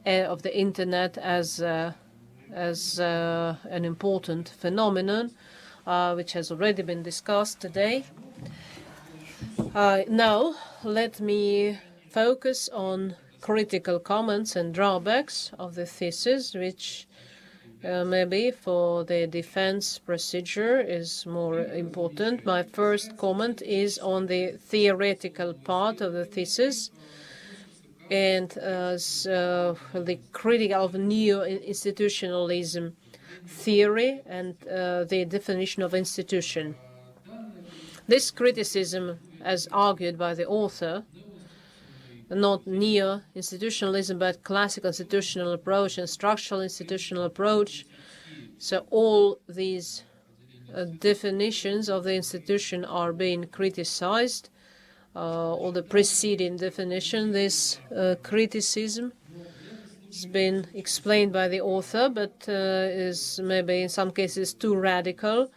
of the Internet as an important phenomenon, which has already been discussed today. Now, let me focus on critical comments and drawbacks of the thesis, which maybe for the defense procedure is more important. My first comment is on the theoretical part of the thesis and the critical of neo-institutionalism theory and the definition of institution. This criticism, as argued by the author, not neo-institutionalism, but classical institutional approach and structural institutional approach. So all these definitions of the institution are being criticized, or the preceding definition. This criticism has been explained by the author, but is maybe in some cases too radical.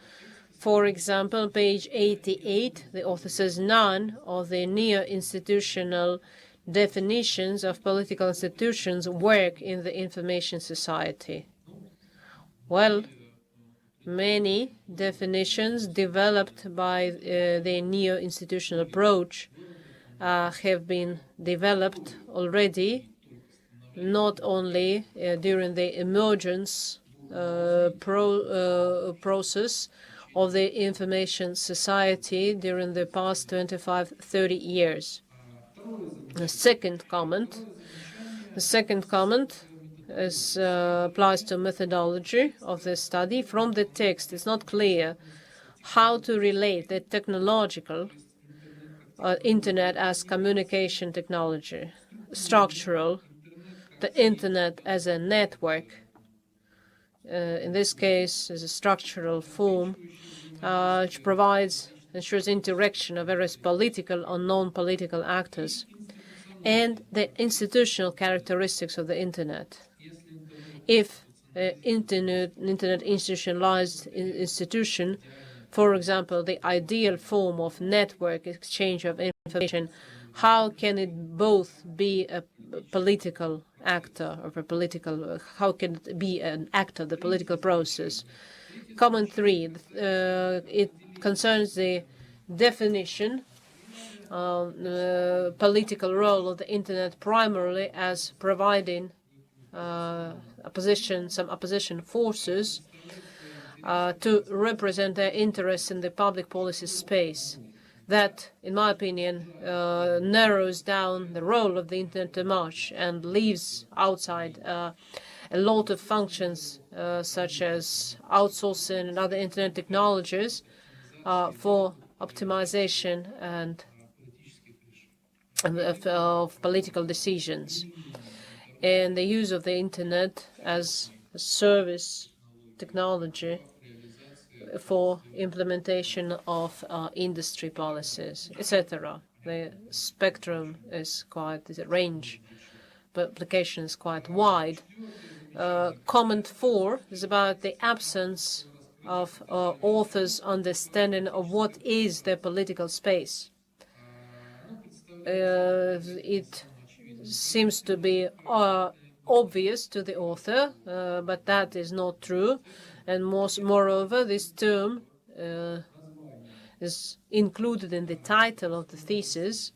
For example, page 88, the author says none of the neo-institutional definitions of political institutions work in the information society. Well, many definitions developed by the neo-institutional approach have been developed already, not only during the emergence process of the information society during the past 25-30 years. The second comment applies to methodology of the study. From the text, it's not clear how to relate the technological Internet as communication technology, structural, the Internet as a network, in this case, as a structural form, which ensures interaction of various political or non-political actors, and the institutional characteristics of the Internet. If Internet institutionalized institution, for example, the ideal form of network exchange of information, how can it both be a political actor of a political, how can it be an actor of the political process? Comment 3, it concerns the definition of the political role of the Internet primarily as providing some opposition forces to represent their interests in the public policy space. That, in my opinion, narrows down the role of the Internet too much and leaves outside a lot of functions such as outsourcing and other Internet technologies for optimization and of political decisions. And the use of the Internet as a service technology for implementation of industry policies, etc. The spectrum is quite, the range of application is quite wide. Comment 4 is about the absence of authors' understanding of what is the political space. It seems to be obvious to the author, but that is not true. And moreover, this term is included in the title of the thesis.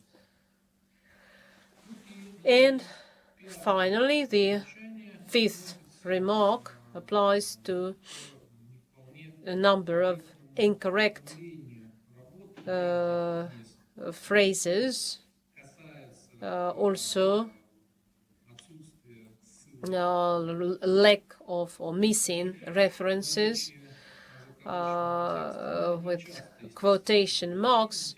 And finally, the fifth remark applies to a number of incorrect phrases, also lack of or missing references with quotation marks.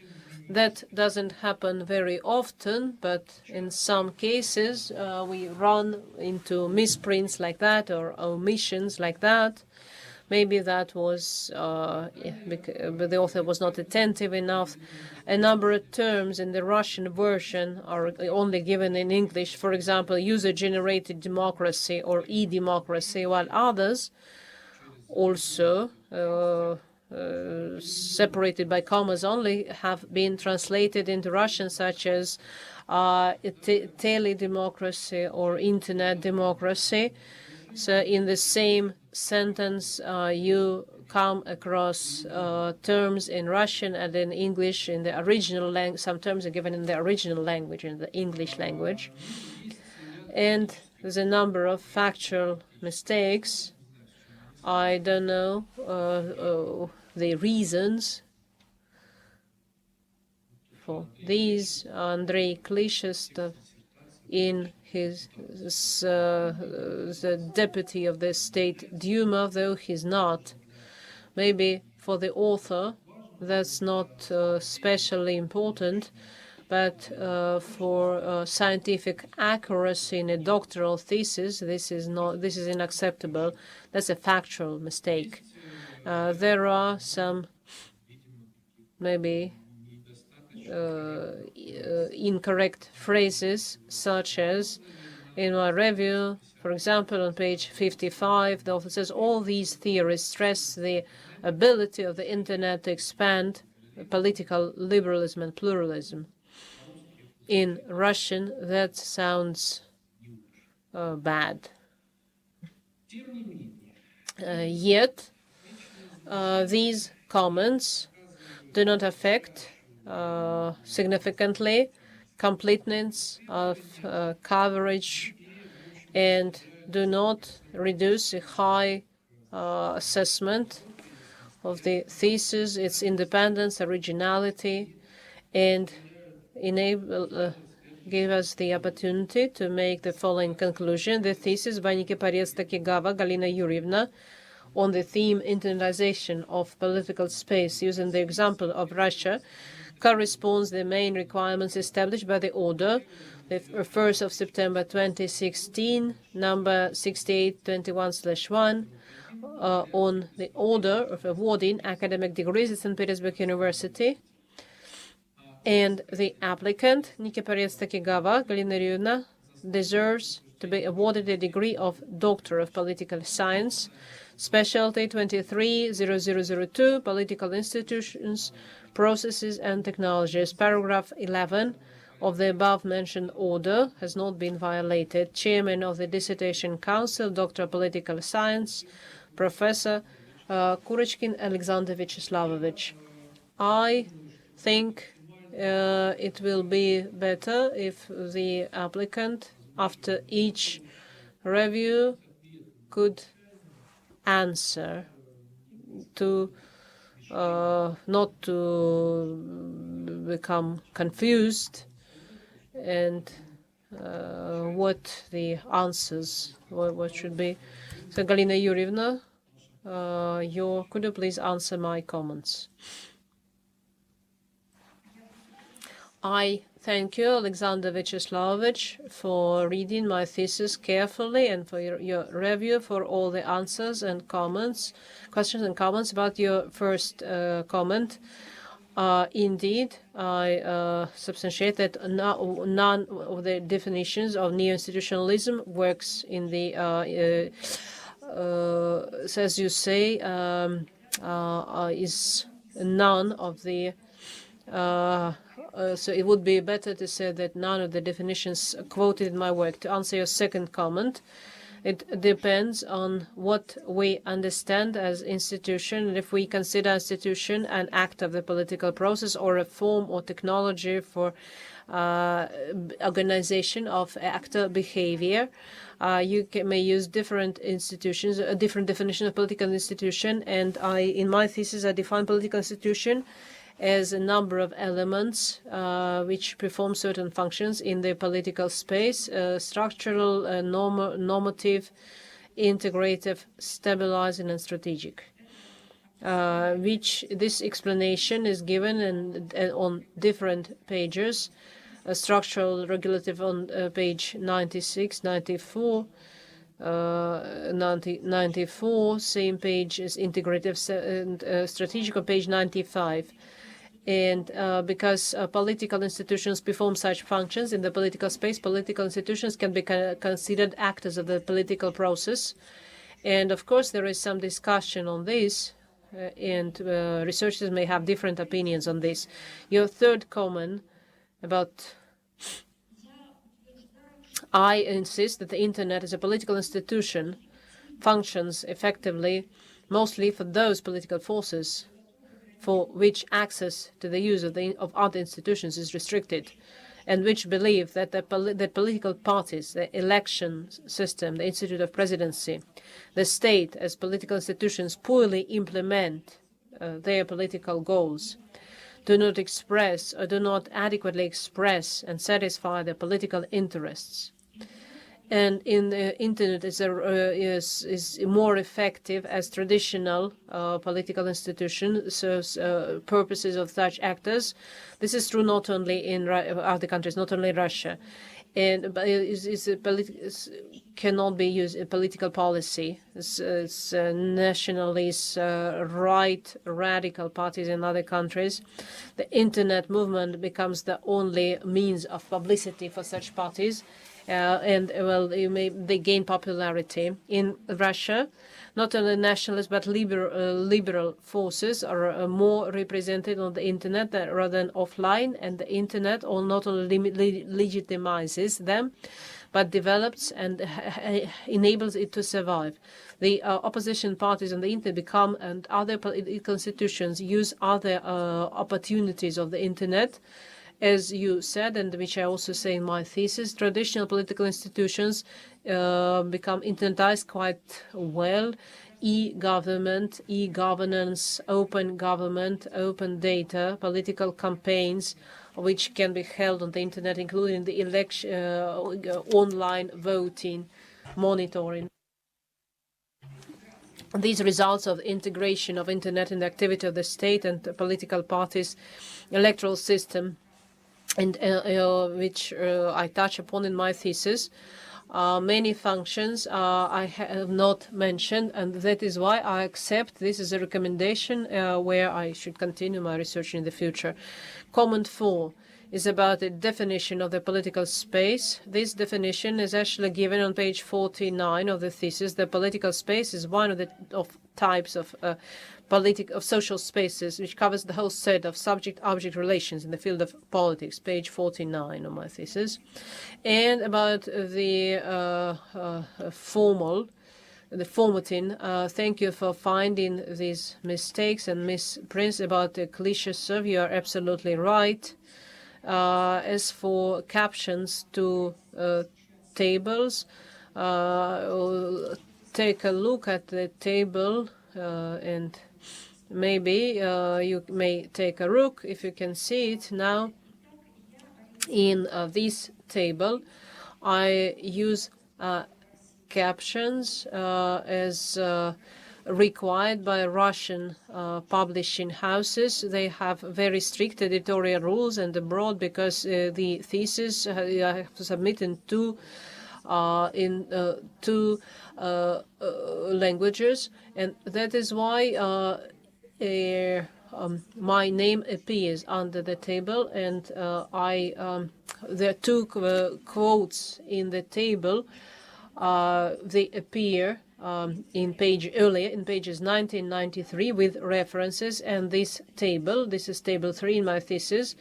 That doesn't happen very often, but in some cases we run into misprints like that or omissions like that. Maybe that was but the author was not attentive enough. A number of terms in the Russian version are only given in English. For example, user-generated democracy or e-democracy, while others also separated by commas only have been translated into Russian, such as tele-democracy or internet democracy. So in the same sentence, you come across terms in Russian and in English in the original language. Some terms are given in the original language, in the English language. And there's a number of factual mistakes. I don't know the reasons for these. Andrei Klishestov, in his the deputy of the State Duma, though he's not. Maybe for the author that's not especially important, but for scientific accuracy in a doctoral thesis, this is unacceptable. That's a factual mistake. There are some maybe incorrect phrases, such as in my review, for example, on page 55, the author says all these theories stress the ability of the Internet to expand political liberalism and pluralism. In Russian, that sounds bad. Yet, these comments do not affect significantly completeness of coverage and do not reduce a high assessment of the thesis, its independence, originality, and give us the opportunity to make the following conclusion. The thesis by Nikiporets-Takigawa Galina on the theme Internalization of political space using the example of Russia corresponds the main requirements established by the order, the 1st of September 2016, number 6821/1, on the order of awarding academic degrees at St. Petersburg University. And the applicant, Nikiporets-Takigawa Galina, deserves to be awarded the degree of Doctor of Political Science, Specialty 230002, Political Institutions, Processes and Technologies. Paragraph 11 of the above-mentioned order has not been violated. Chairman of the Dissertation Council, Doctor of Political Science, Professor Kurechkin Alexander Vyacheslavovic. I think it will be better if the applicant, after each review, could answer to not to become confused and what the answers, what should be. So, Galina Yurievna, could you please answer my comments? I thank you, Alexander Vyacheslavovic, for reading my thesis carefully and for your review, for all the answers and comments, questions and comments. About your first comment, indeed, I substantiate that none of the definitions of neo-institutionalism works in the, as you say, is none of the so it would be better to say that none of the definitions quoted in my work. To answer your second comment, it depends on what we understand as institution, and if we consider institution an act of the political process or a form or technology for organization of actor behavior. You may use different institutions, a different definition of political institution, and in my thesis, I define political institution as a number of elements which perform certain functions in the political space: structural, normative, integrative, stabilizing, and strategic. Which this explanation is given on different pages. Structural, regulative on page 96, 94. 94, same page as integrative and strategic on page 95. And because political institutions perform such functions in the political space, political institutions can be considered actors of the political process. And of course, there is some discussion on this, and researchers may have different opinions on this. Your third comment about I insist that the Internet as a political institution functions effectively mostly for those political forces for which access to the use of other institutions is restricted, and which believe that that political parties, the election system, the institute of presidency, the state as political institutions poorly implement their political goals, do not express or do not adequately express and satisfy their political interests. And in the internet is more effective as traditional political institution serves purposes of such actors. This is true not only in other countries, not only Russia, and but cannot be used in political policy. It's nationalist, right, radical parties in other countries. The internet movement becomes the only means of publicity for such parties. They gain popularity. In Russia, not only nationalist but liberal forces are more represented on the internet rather than offline, and the internet not only legitimizes them, but develops and enables it to survive. The opposition parties on the internet become, and other political institutions use other opportunities of the internet. As you said, and which I also say in my thesis, traditional political institutions become internetized quite well. E-government, e-governance, open government, open data, political campaigns, which can be held on the internet, including the election, online voting, monitoring. These results of integration of internet in the activity of the state and the political parties' electoral system, and which I touch upon in my thesis. Many functions I have not mentioned, and that is why I accept this as a recommendation where I should continue my research in the future. Comment 4 is about the definition of the political space. This definition is actually given on page 49 of the thesis. The political space is one of the types of social spaces, which covers the whole set of subject-object relations in the field of politics, page 49 of my thesis. And about the formatting, thank you for finding these mistakes and misprints about the cliché serve. You are absolutely right. As for captions to tables, take a look at the table and maybe you may take a look if you can see it now. In this table, I use captions as required by Russian publishing houses. They have very strict editorial rules and abroad, because the thesis I have to submit in two languages, and that is why my name appears under the table, and there are two quotes in the table. They appear in pages 1993 with references, and this is table 3 in my thesis.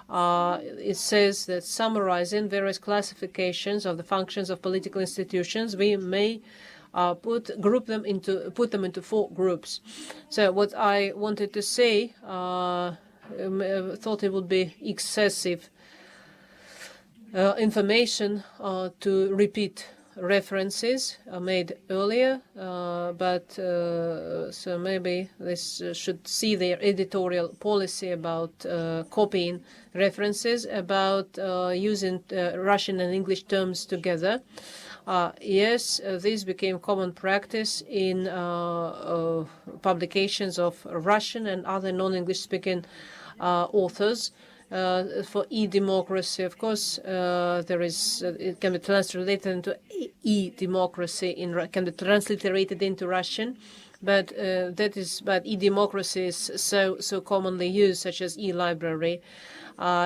It says that summarizing various classifications of the functions of political institutions, we may put them into 4 groups. So what I wanted to say, thought it would be excessive information to repeat references made earlier, but so maybe this should see their editorial policy about copying references, about using Russian and English terms together. Yes, this became common practice in publications of Russian and other non-English speaking authors. For e-democracy, of course, it can be translated into e-democracy, can be transliterated into Russian, but e-democracy is so commonly used, such as e-library,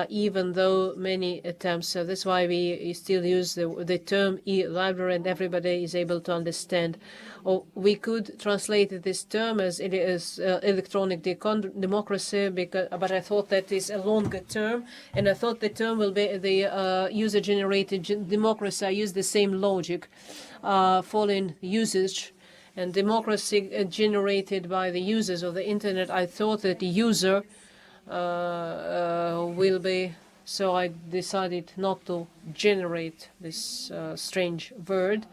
even though many attempts. So that's why we still use the term e-library, and everybody is able to understand. Or we could translate this term as it is electronic democracy, but I thought that is a longer term, and I thought the term will be the user-generated democracy. I use the same logic, following usage, and democracy generated by the users of the internet. I thought that the user will be, so I decided not to generate this strange word.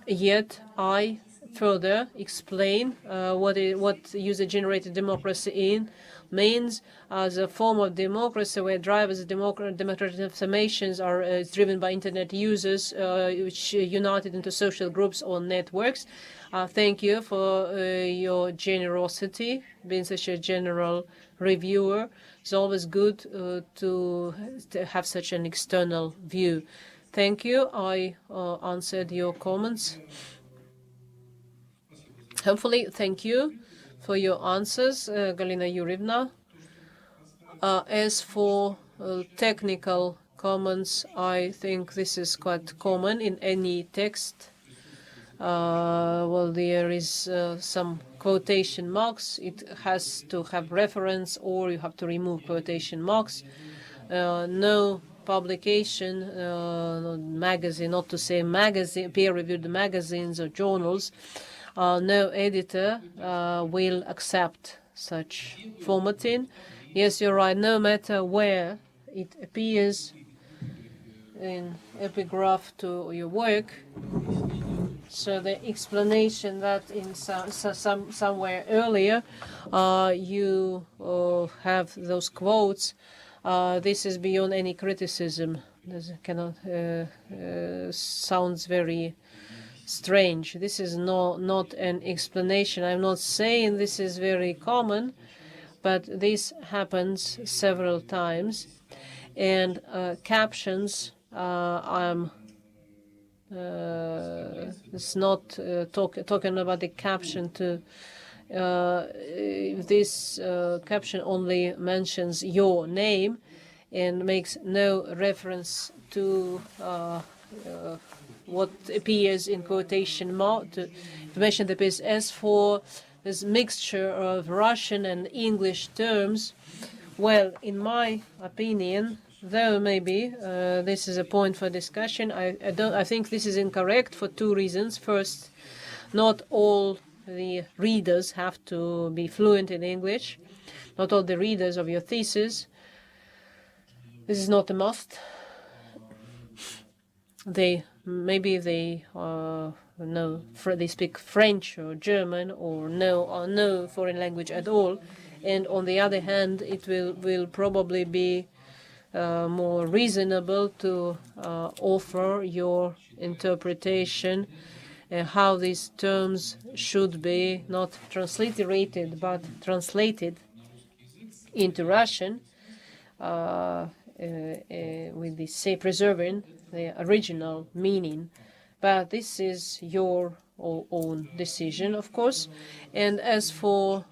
Yet I further explain what user-generated democracy is. means as a form of democracy where drivers of democratic transformations are driven by Internet users, which united into social groups or networks. Thank you for your generosity, being such a general reviewer. It's always good to have such an external view. Thank you. I answered your comments. Hopefully, thank you for your answers, Galina Yurievna. As for technical comments, I think this is quite common in any text. Well, there is some quotation marks. It has to have reference, or you have to remove quotation marks. No publication, magazine, not to say magazine, peer-reviewed magazines or journals, no editor will accept such formatting. Yes, you're right. No matter where it appears in epigraph to your work, so the explanation that in somewhere earlier you have those quotes, this is beyond any criticism. This cannot sounds very strange. This is not an explanation. I'm not saying this is very common, but this happens several times. And captions, it's not talking about the caption to this caption only mentions your name and makes no reference to what appears in quotation mark, to information that appears. As for this mixture of Russian and English terms, well, in my opinion, though maybe this is a point for discussion, I think this is incorrect for two reasons. First, not all the readers have to be fluent in English. Not all the readers of your thesis. This is not a must. Maybe they they speak French or German or no foreign language at all. And on the other hand, it will probably be more reasonable to offer your interpretation how these terms should be not transliterated but translated into Russian with the say preserving the original meaning. But this is your own decision, of course. And as for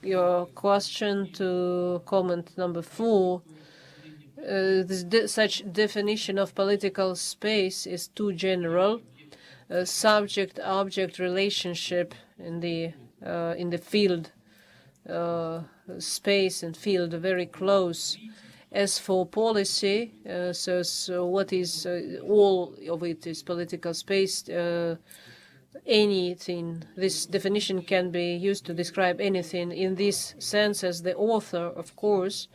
your question to comment number 4, such definition of political space is too general. Subject-object relationship in the field, space and field are very close. As for policy, so what is all of it is political space. Anything, this definition can be used to describe anything. In this sense, as the author, of course,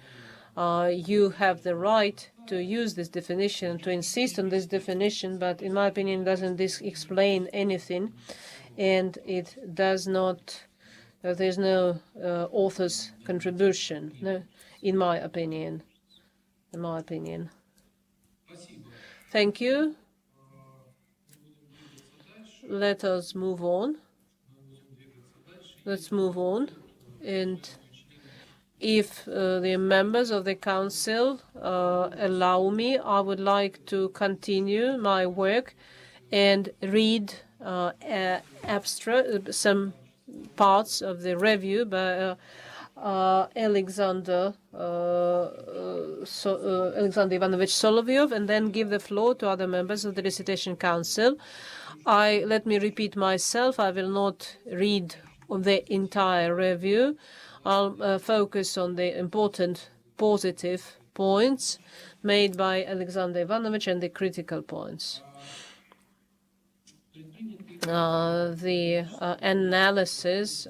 you have the right to use this definition, to insist on this definition, but in my opinion, doesn't this explain anything, and it does not, there's no author's contribution, no, in my opinion. Thank you. Let us move on. Let's move on. And if the members of the council allow me, I would like to continue my work and read some parts of the review by Alexander Ivanovich Solovyov, and then give the floor to other members of the Recitation Council. Let me repeat myself. I will not read the entire review. I'll focus on the important positive points made by Alexander Ivanovich and the critical points. the analysis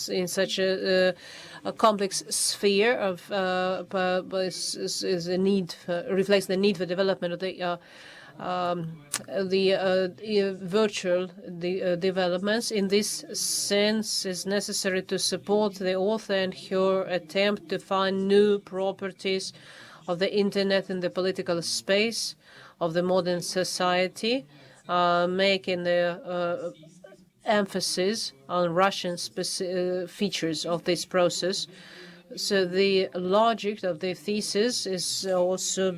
in such a complex sphere of is a need reflects the need for development of the virtual developments. In this sense, is necessary to support the author and her attempt to find new properties of the Internet in the political space of the modern society, making the emphasis on Russian features of this process. So the logic of the thesis is also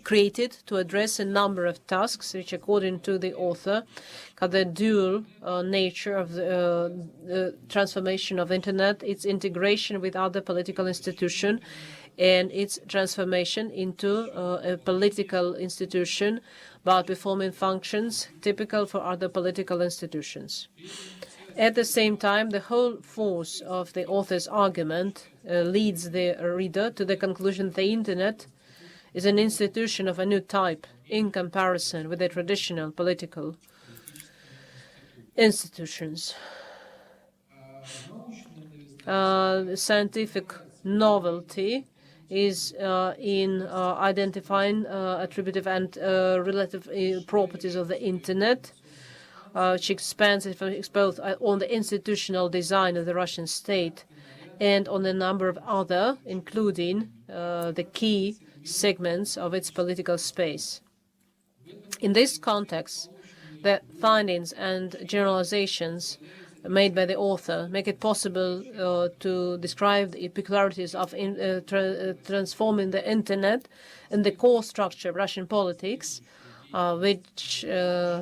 created to address a number of tasks which, according to the author, have the dual nature of the transformation of Internet, its integration with other political institutions, and its transformation into a political institution by performing functions typical for other political institutions. At the same time, the whole force of the author's argument leads the reader to the conclusion that the Internet is an institution of a new type in comparison with the traditional political institutions. Scientific novelty is in identifying attributive and relative properties of the Internet, which expands both on the institutional design of the Russian state and on a number of other, including the key segments of its political space. In this context, the findings and generalizations made by the author make it possible to describe the peculiarities of transforming the Internet and the core structure of Russian politics, which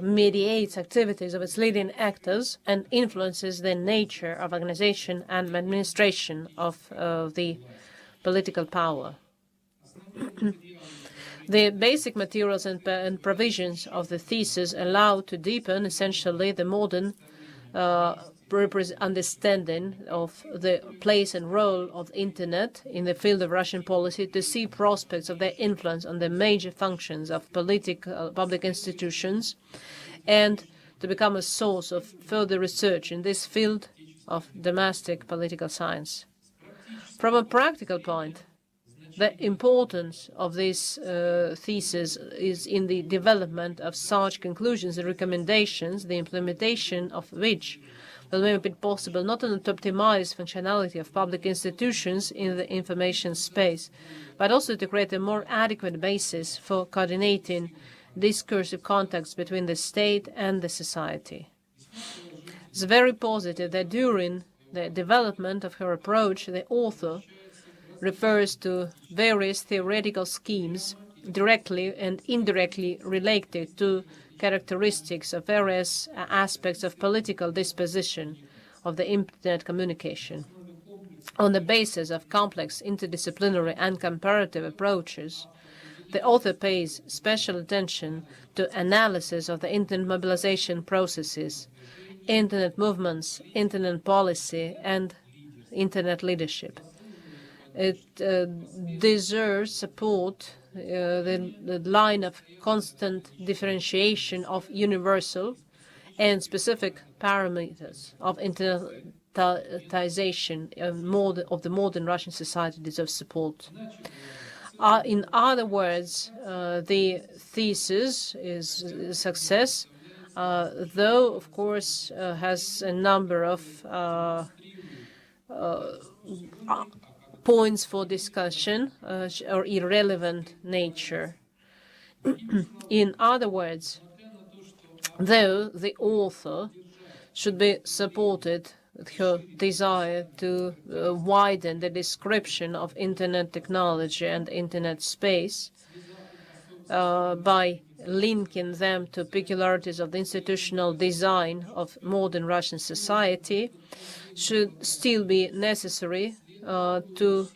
mediates activities of its leading actors and influences the nature of organization and administration of the political power. The basic materials and provisions of the thesis allow to deepen essentially the modern understanding of the place and role of the Internet in the field of Russian policy, to see prospects of their influence on the major functions of public institutions, and to become a source of further research in this field of domestic political science. From a practical point, the importance of this thesis is in the development of such conclusions and recommendations, the implementation of which will make it possible not only to optimize functionality of public institutions in the information space, but also to create a more adequate basis for coordinating discursive contacts between the state and the society. It's very positive that during the development of her approach, the author refers to various theoretical schemes directly and indirectly related to characteristics of various aspects of political disposition of the Internet communication. On the basis of complex interdisciplinary and comparative approaches, the author pays special attention to analysis of the Internet mobilization processes, Internet movements, Internet policy, and Internet leadership. It deserves support the line of constant differentiation of universal and specific parameters of internetization of the modern Russian society deserves support. In other words, the thesis is a success, though, of course, has a number of points for discussion or irrelevant nature. In other words, though the author should be supported with her desire to widen the description of Internet technology and Internet space by linking them to peculiarities of the institutional design of modern Russian society, should still be necessary to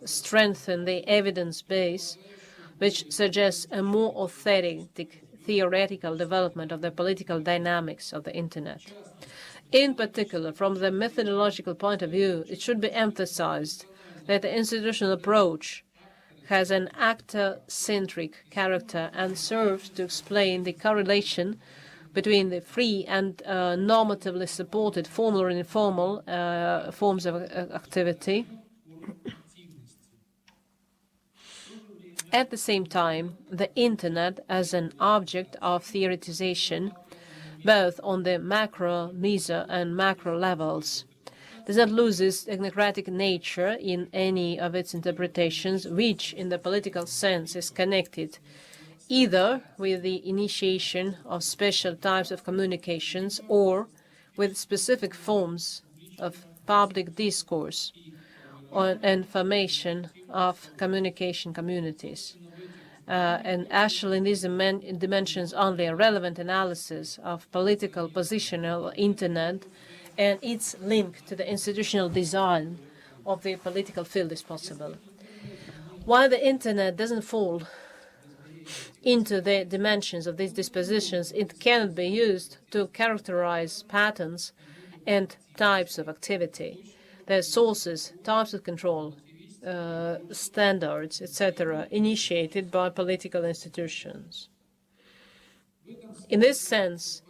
strengthen the evidence base, which suggests a more authentic theoretical development of the political dynamics of the Internet. In particular, from the methodological point of view, it should be emphasized that the institutional approach has an actor-centric character and serves to explain the correlation between the free and normatively supported formal or informal forms of activity. At the same time, the Internet as an object of theoretization, both on the macro, meso, and macro levels, does not lose its technocratic nature in any of its interpretations, which, in the political sense, is connected either with the initiation of special types of communications or with specific forms of public discourse and formation of communication communities. And actually, in these dimensions, only a relevant analysis of political position of Internet and its link to the institutional design of the political field is possible. While the Internet doesn't fall into the dimensions of these dispositions, it can be used to characterize patterns and types of activity, their sources, types of control, standards, etc., initiated by political institutions. In this sense,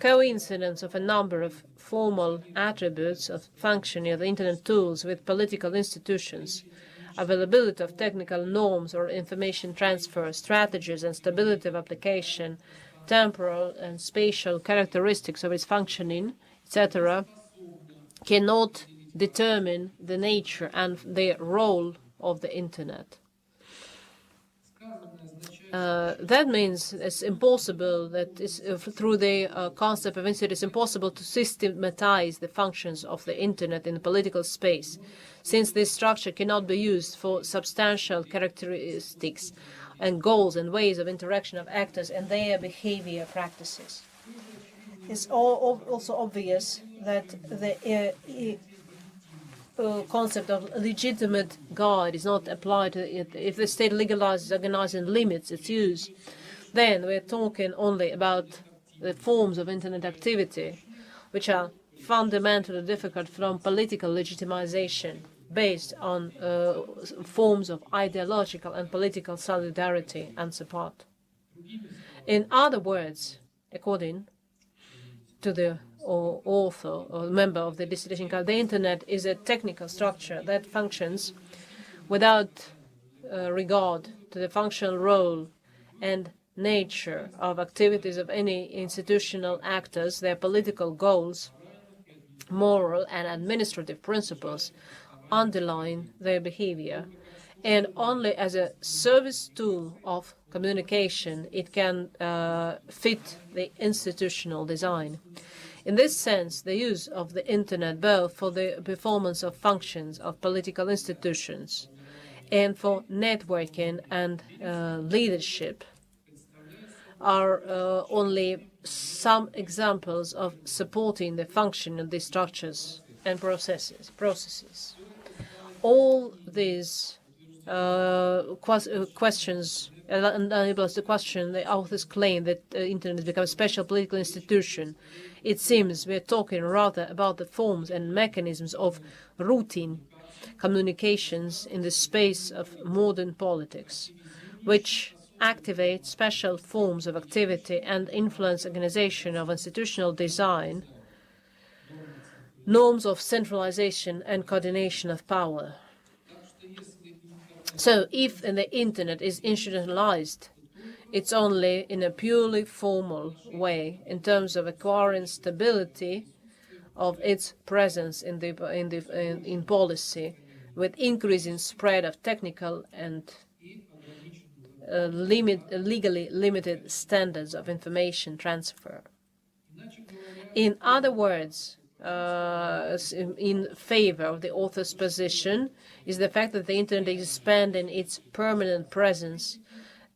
coincidence of a number of formal attributes of functioning of the Internet tools with political institutions, availability of technical norms or information transfer strategies, and stability of application, temporal and spatial characteristics of its functioning, etc., cannot determine the nature and the role of the Internet. That means it's impossible that through the concept of Internet, it's impossible to systematize the functions of the Internet in the political space, since this structure cannot be used for substantial characteristics and goals and ways of interaction of actors and their behavior practices. It's also obvious that the concept of legitimate guide is not applied to it. If the state legalizes, organizes, and limits its use, then we're talking only about the forms of Internet activity, which are fundamentally different from political legitimization based on forms of ideological and political solidarity and support. In other words, according to the author or member of the dissertation, the Internet is a technical structure that functions without regard to the functional role and nature of activities of any institutional actors, their political goals, moral and administrative principles underline their behavior, and only as a service tool of communication it can fit the institutional design. In this sense, the use of the Internet both for the performance of functions of political institutions and for networking and leadership are only some examples of supporting the function of these structures and processes. All these questions enable us to question the author's claim that the Internet has become a special political institution. It seems we are talking rather about the forms and mechanisms of routine communications in the space of modern politics, which activate special forms of activity and influence organization of institutional design, norms of centralization and coordination of power. So if the Internet is institutionalized, it's only in a purely formal way in terms of acquiring stability of its presence in policy, with increasing spread of technical and legally limited standards of information transfer. In other words, in favor of the author's position is the fact that the Internet is expanding its permanent presence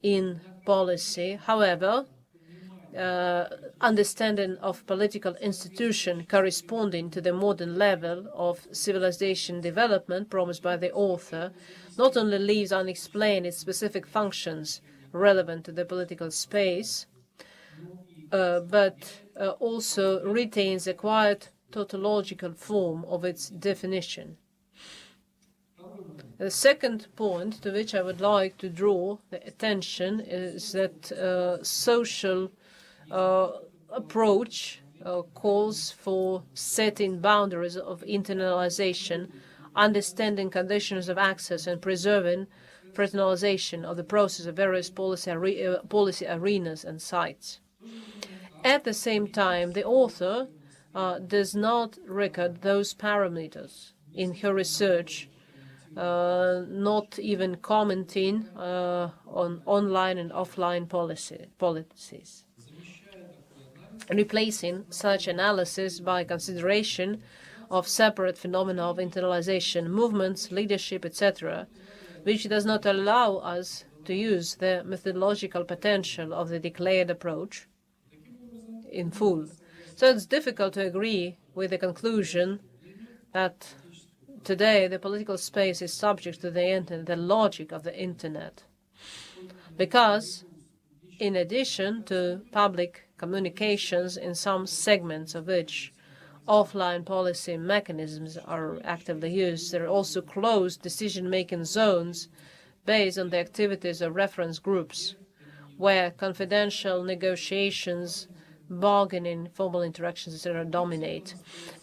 in policy. However, understanding of political institution corresponding to the modern level of civilization development promised by the author not only leaves unexplained its specific functions relevant to the political space, but also retains a quiet tautological form of its definition. The second point to which I would like to draw the attention is that social approach calls for setting boundaries of internalization, understanding conditions of access, and preserving personalization of the process of various policy arenas and sites. At the same time, the author does not record those parameters in her research, not even commenting on online and offline policies, replacing such analysis by consideration of separate phenomena of internalization, movements, leadership, etc., which does not allow us to use the methodological potential of the declared approach in full. So it's difficult to agree with the conclusion that today the political space is subject to the logic of the Internet, because in addition to public communications, in some segments of which offline policy mechanisms are actively used, there are also closed decision-making zones based on the activities of reference groups, where confidential negotiations, bargaining, formal interactions, etc. dominate.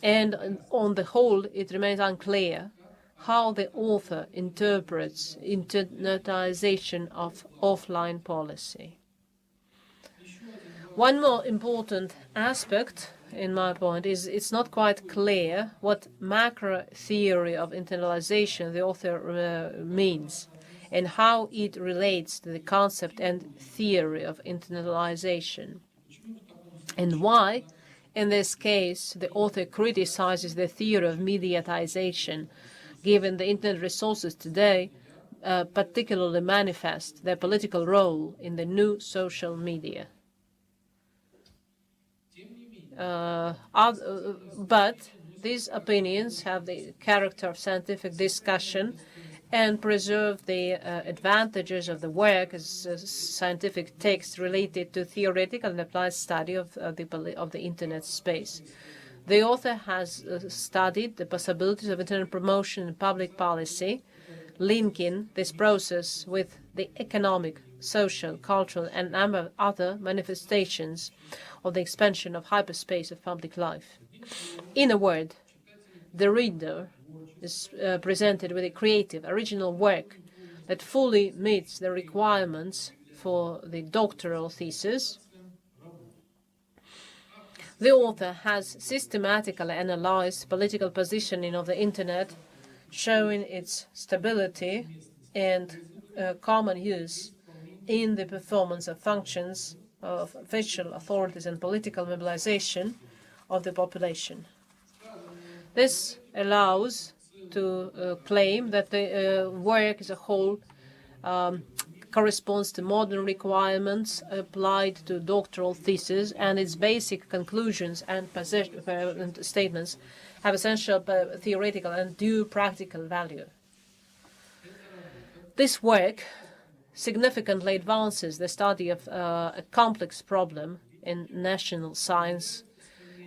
And on the whole, it remains unclear how the author interprets internetization of offline policy. One more important aspect, in my point, is it's not quite clear what macro theory of internalization the author means and how it relates to the concept and theory of internalization, and why, in this case, the author criticizes the theory of mediatization, given the Internet resources today particularly manifest their political role in the new social media. But these opinions have the character of scientific discussion and preserve the advantages of the work as a scientific text related to theoretical and applied study of the Internet space. The author has studied the possibilities of Internet promotion and public policy, linking this process with the economic, social, cultural, and number of other manifestations of the expansion of hyperspace of public life. In a word, the reader is presented with a creative, original work that fully meets the requirements for the doctoral thesis. The author has systematically analyzed political positioning of the Internet, showing its stability and common use in the performance of functions of official authorities and political mobilization of the population. This allows to claim that the work as a whole corresponds to modern requirements applied to doctoral thesis, and its basic conclusions and statements have essential theoretical and due practical value. This work significantly advances the study of a complex problem in national science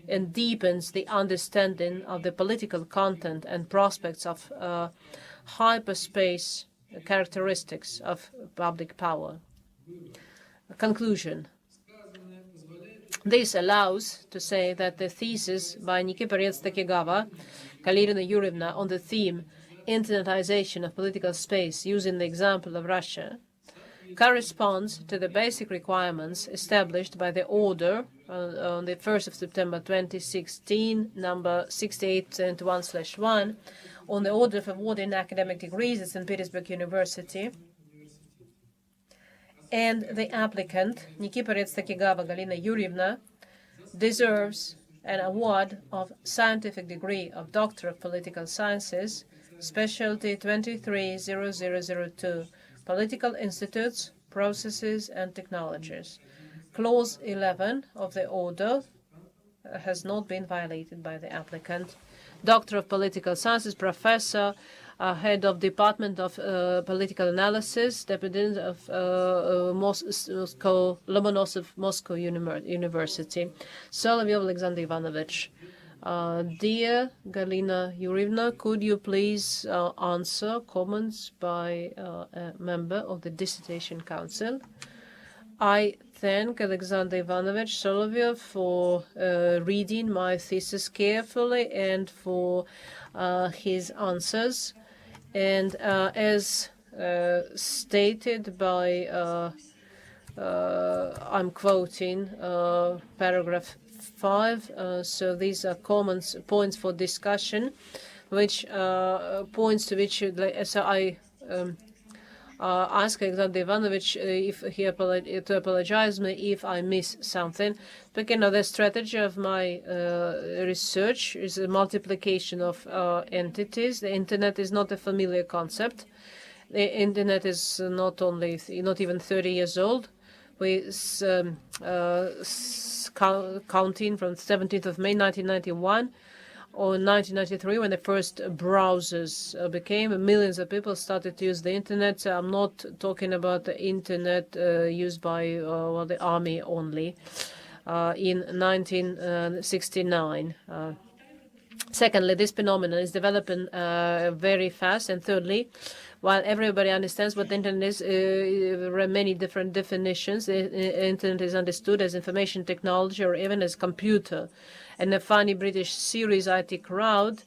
and deepens the understanding of the political content and prospects of hyperspace characteristics of public power. Conclusion. This allows to say that the thesis by Nikiporets-Takigawa Galina on the theme Internetization of political space using the example of Russia corresponds to the basic requirements established by the order on the 1st of September 2016, number 6871/1, on the order of awarding academic degrees at St. Petersburg University. And the applicant, Nikiporets-Takigawa Galina, deserves an award of scientific degree of Doctor of Political Sciences, specialty 230002, Political Institutes, Processes and Technologies. Clause 11 of the order has not been violated by the applicant. Doctor of Political Sciences, Professor, Head of Department of Political Analysis, Deputy of Lomonosov Moscow University. Solovyov Alexander Ivanovich. Dear Galina Yurievna, could you please answer comments by a member of the Dissertation Council? I thank Alexander Ivanovich Solovyov for reading my thesis carefully and for his answers. And as stated by, I'm quoting paragraph 5, so these are common points for discussion, which points to which, so I ask Alexander Ivanovich if he to apologize me if I miss something. Speaking of the strategy of my research is a multiplication of entities. The internet is not a familiar concept. The internet is not even 30 years old. We counting from 17th of May 1991 or 1993 when the first browsers became, millions of people started to use the internet. So I'm not talking about the internet used by the army only in 1969. Secondly, this phenomenon is developing very fast. And thirdly, while everybody understands what the internet is, there are many different definitions. The internet is understood as information technology or even as computer. And a funny British series, IT Crowd,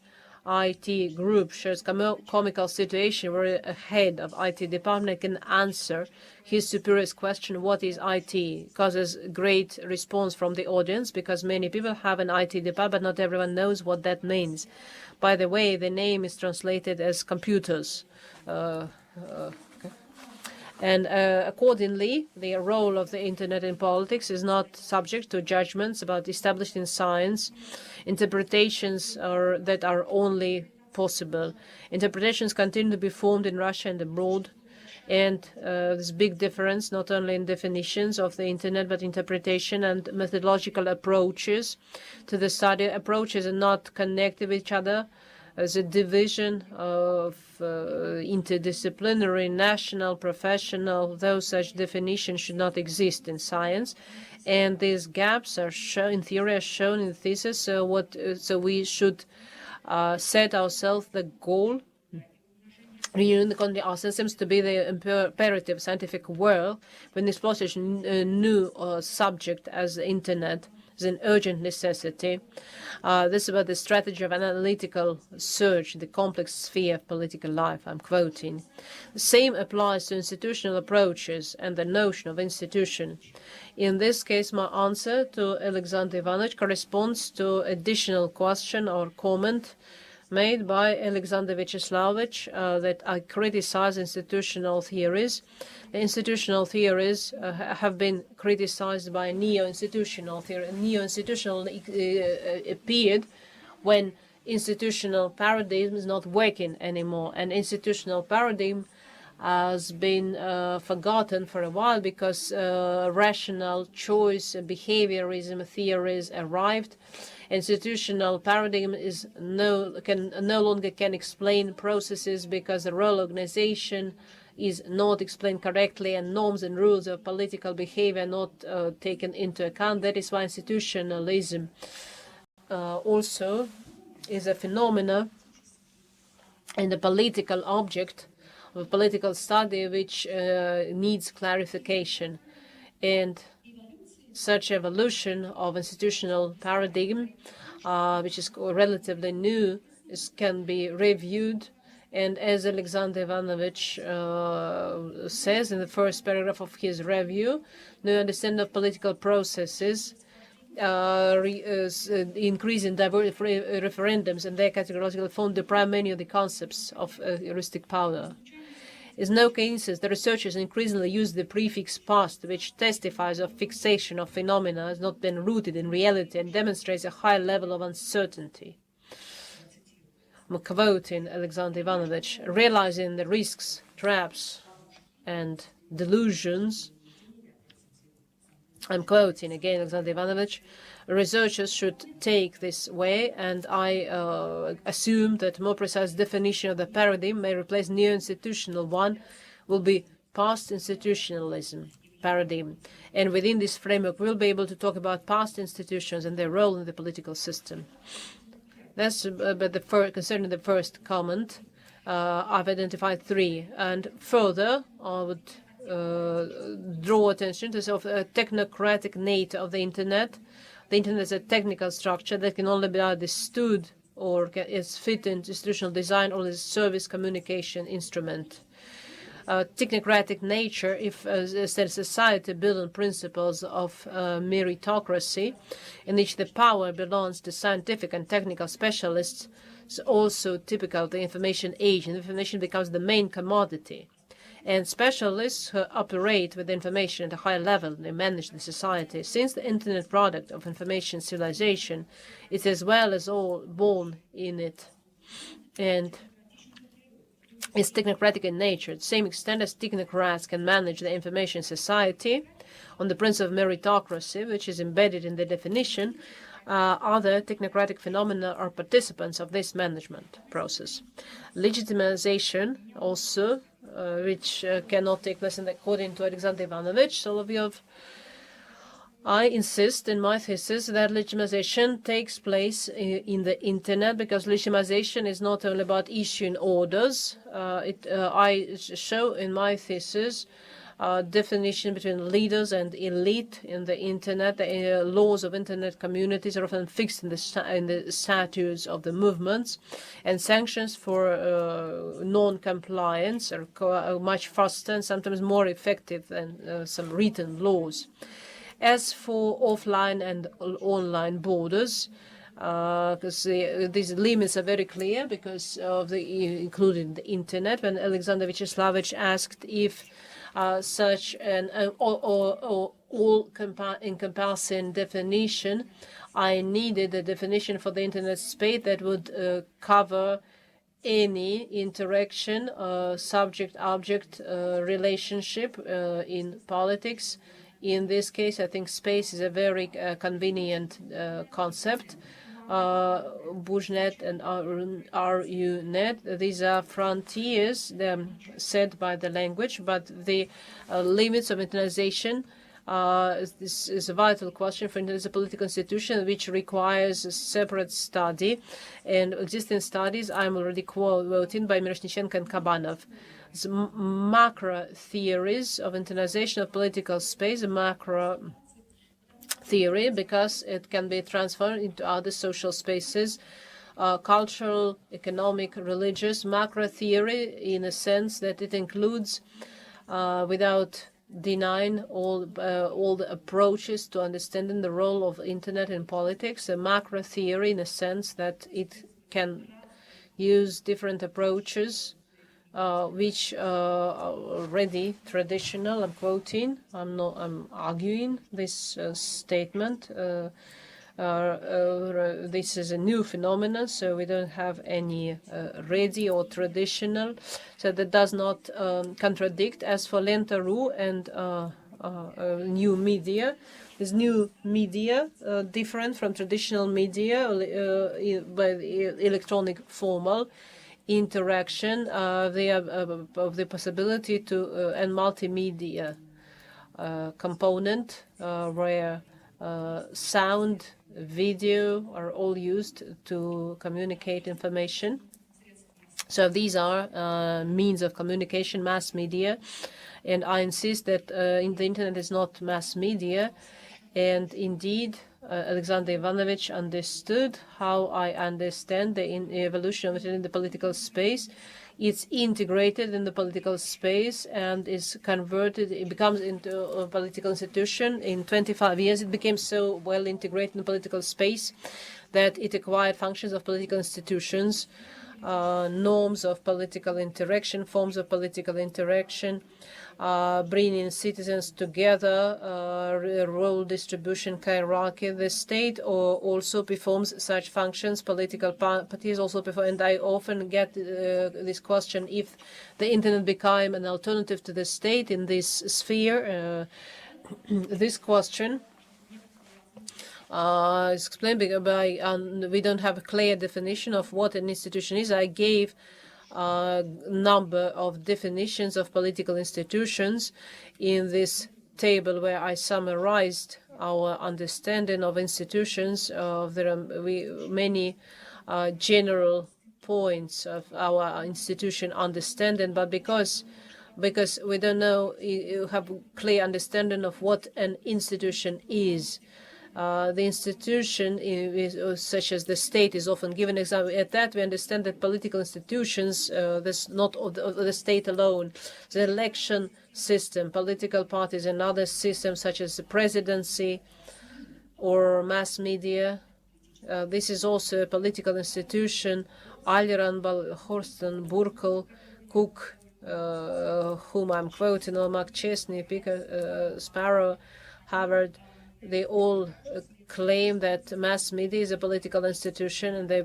IT group, shows comical situation where a head of IT department can answer his superior's question, what is IT? Causes great response from the audience because many people have an IT department, but not everyone knows what that means. By the way, the name is translated as computers. And accordingly, the role of the internet in politics is not subject to judgments about established in science, interpretations that are only possible. Interpretations continue to be formed in Russia and abroad, and there's big difference not only in definitions of the internet, but interpretation and methodological approaches to the study. Approaches are not connected with each other. As a division of interdisciplinary, national, professional, those such definitions should not exist in science, and these gaps are shown in theory, are shown in the thesis. So we should set ourselves the goal. Our systems to be the imperative scientific world when exploits a new subject as the internet is an urgent necessity. This is about the strategy of analytical search, the complex sphere of political life, I'm quoting. The same applies to institutional approaches and the notion of institution. In this case, my answer to Alexander Ivanovich corresponds to additional question or comment made by Alexander Vyacheslamovich that I criticize institutional theories. The institutional theories have been criticized by neo-institutional theory. Neo-institutional appeared when institutional paradigm is not working anymore, and institutional paradigm has been forgotten for a while because rational choice behaviorism theories arrived. Institutional paradigm is no longer can explain processes because the role of organization is not explained correctly, and norms and rules of political behavior not taken into account. That is why institutionalism also is a phenomena and a political object of political study which needs clarification. And such evolution of institutional paradigm, which is relatively new, can be reviewed. And as Alexander Ivanovich says in the first paragraph of his review, the understanding of political processes, increase in diverse referendums and their categorical form deprive many of the concepts of heuristic power. It's no coincidence that researchers increasingly use the prefix past, which testifies of fixation of phenomena has not been rooted in reality and demonstrates a high level of uncertainty. I'm quoting Alexander Ivanovich, realizing the risks, traps, and delusions. I'm quoting again Alexander Ivanovich. Researchers should take this way, and I assume that more precise definition of the paradigm may replace neo-institutional one, will be past-institutionalism paradigm. And within this framework, we'll be able to talk about past institutions and their role in the political system. That's concerning the first comment. I've identified three. And further, I would draw attention to sort of technocratic nature of the Internet. The Internet is a technical structure that can only be understood or is fit into institutional design or as a service communication instrument. Technocratic nature, if a society built on principles of meritocracy, in which the power belongs to scientific and technical specialists, is also typical of the information age, and information becomes the main commodity. And specialists who operate with information at a high level, they manage the society. Since the Internet product of information civilization is as well as all born in it, and is technocratic in nature, to the same extent as technocrats can manage the information society on the principle of meritocracy, which is embedded in the definition. Other technocratic phenomena are participants of this management process. Legitimization also, which cannot take place according to Alexander Ivanovich Solovyov. I insist in my thesis that legitimization takes place in the Internet, because legitimization is not only about issuing orders. I show in my thesis definition between leaders and elite in the Internet. The laws of Internet communities are often fixed in the statutes of the movements, and sanctions for non-compliance are much faster and sometimes more effective than some written laws. As for offline and online borders, because these limits are very clear because of including the Internet. When Alexander Vyacheslavyich asked if such an all-encompassing definition, I needed a definition for the Internet space that would cover any interaction, subject-object relationship in politics. In this case, I think space is a very convenient concept. Bujnet and RUNet, these are frontiers set by the language, but the limits of internalization, this is a vital question for Internet as a political institution, which requires a separate study. And existing studies I'm already quoting by Miroshnichenko and Kabanov. Macro theories of internalization of political space, a macro theory because it can be transformed into other social spaces, cultural, economic, religious. Macro theory in a sense that it includes, without denying all the approaches to understanding the role of Internet in politics. A macro theory in a sense that it can use different approaches which are already traditional. I'm quoting. I'm arguing this statement. This is a new phenomenon, so we don't have any ready or traditional. So that does not contradict. As for Lenta.ru and new media, is new media different from traditional media by electronic formal interaction, of the possibility to and multimedia component where sound, video are all used to communicate information. So these are means of communication, mass media, and I insist that the Internet is not mass media. And indeed, Alexander Ivanovich understood how I understand the evolution within the political space. It's integrated in the political space and is converted. It becomes into a political institution. In 25 years, it became so well integrated in the political space that it acquired functions of political institutions, norms of political interaction, forms of political interaction, bringing citizens together, role distribution hierarchy. The state also performs such functions. Political parties also perform, and I often get this question: if the Internet became an alternative to the state in this sphere, this question is explained by we don't have a clear definition of what an institution is. I gave number of definitions of political institutions in this table where I summarized our understanding of institutions. There are many general points of our institution understanding, but because because we don't know, you have a clear understanding of what an institution is. The institution such as the state is often given example. At that, we understand that political institutions, that's not of the state alone. The election system, political parties, and other systems such as the presidency or mass media. This is also a political institution. Aliran, Horsten, Burkel, Cook, whom I'm quoting, Mark Chesney, Picker, Sparrow, Harvard, they all claim that mass media is a political institution, and they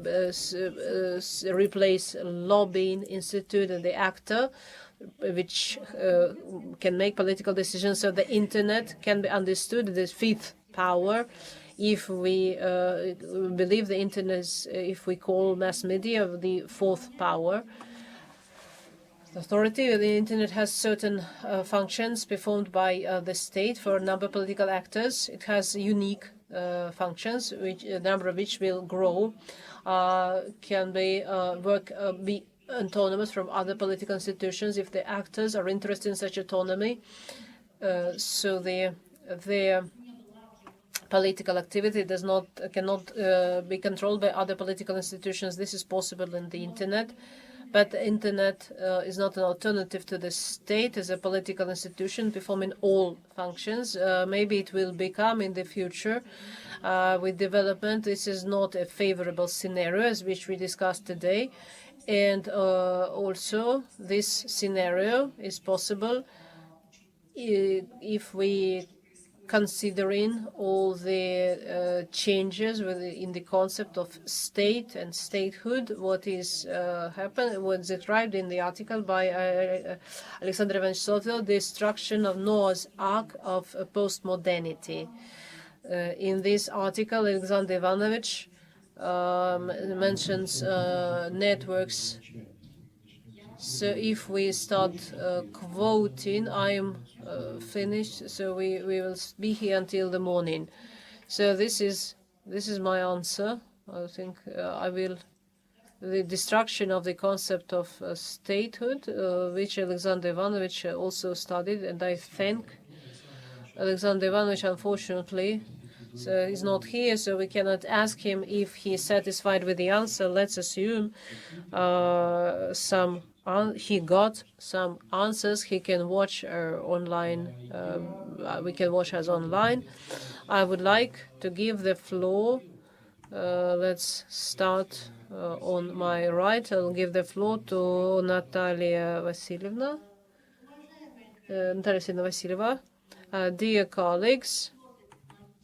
replace lobbying institute and the actor, which can make political decisions. So the internet can be understood as fifth power. If we believe the internet is, if we call mass media the fourth power. Authority. The internet has certain functions performed by the state for a number of political actors. It has unique functions, which a number of which will grow, can be be autonomous from other political institutions if the actors are interested in such autonomy. So their political activity cannot be controlled by other political institutions. This is possible in the internet. But the internet is not an alternative to the state as a political institution performing all functions. Maybe it will become in the future with development. This is not a favorable scenario as which we discussed today. And also this scenario is possible if we considering all the changes in the concept of state and statehood, what is what's described in the article by Alexander Ivanovich Sotil, the destruction of Noah's Ark of postmodernity. In this article, Alexander Ivanovich mentions networks. So if we start quoting, I'm finished. So we will be here until the morning. So this is my answer. I think I will the destruction of the concept of statehood, which Alexander Ivanovich also studied, and I thank Alexander Ivanovich. Unfortunately, so he's not here, so we cannot ask him if he is satisfied with the answer. Let's assume he got some answers. He can watch online. We can watch us online. I would like to give the floor. Let's start on my right. I'll give the floor to Natalia Vasilyevna. Natalia Vasilyeva. Dear colleagues,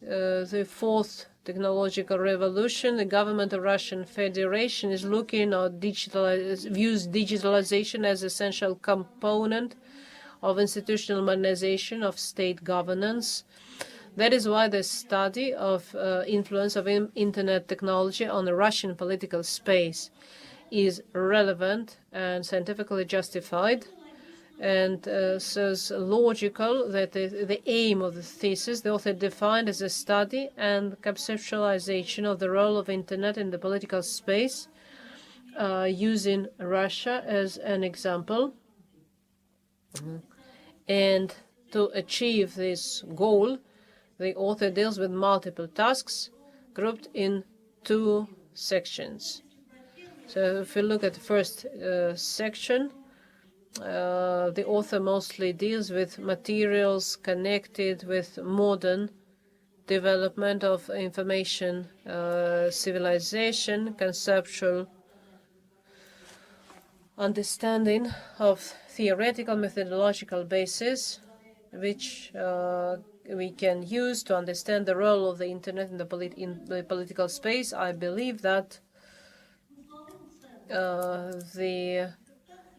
the fourth technological revolution, the government of Russian Federation is looking at views digitalization as essential component of institutional modernization of state governance. That is why the study of influence of internet technology on the Russian political space is relevant and scientifically justified. And so it's logical that the aim of the thesis, the author defined as a study and conceptualization of the role of internet in the political space, using Russia as an example. And to achieve this goal, the author deals with multiple tasks grouped in two sections. So if we look at the first section, the author mostly deals with materials connected with modern development of information civilization, conceptual understanding of theoretical methodological basis, which we can use to understand the role of the internet in the political space. I believe that the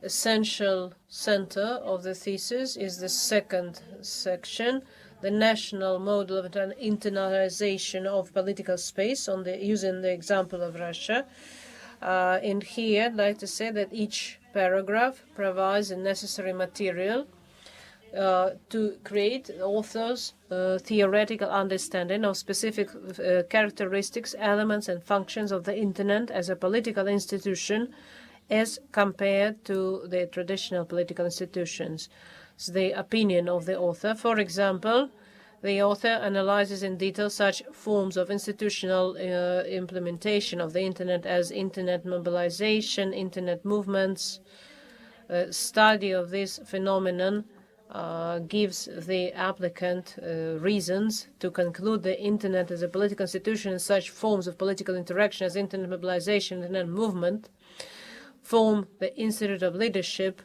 essential center of the thesis is the second section, the national model of an internalization of political space using the example of Russia. And here I'd like to say that each paragraph provides the necessary material to create the author's theoretical understanding of specific characteristics, elements, and functions of the internet as a political institution as compared to the traditional political institutions. It's the opinion of the author. For example, the author analyzes in detail such forms of institutional implementation of the Internet as Internet mobilization, Internet movements. Study of this phenomenon gives the applicant reasons to conclude the Internet as a political institution and such forms of political interaction as Internet mobilization, Internet movement form the institute of leadership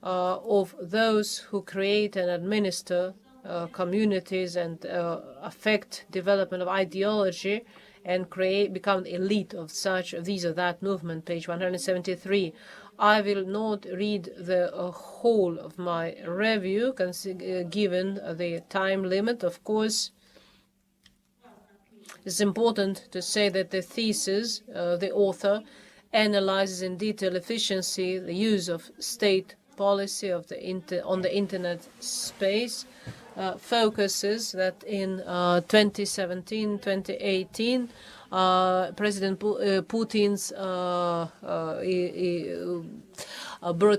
of those who create and administer communities and affect development of ideology and become the elite of such these or that movement, page 173. I will not read the whole of my review, given the time limit. Of course, it's important to say that the thesis, the author, analyzes in detail efficiency, the use of state policy of on the Internet space, focuses that in 2017-2018, President Putin's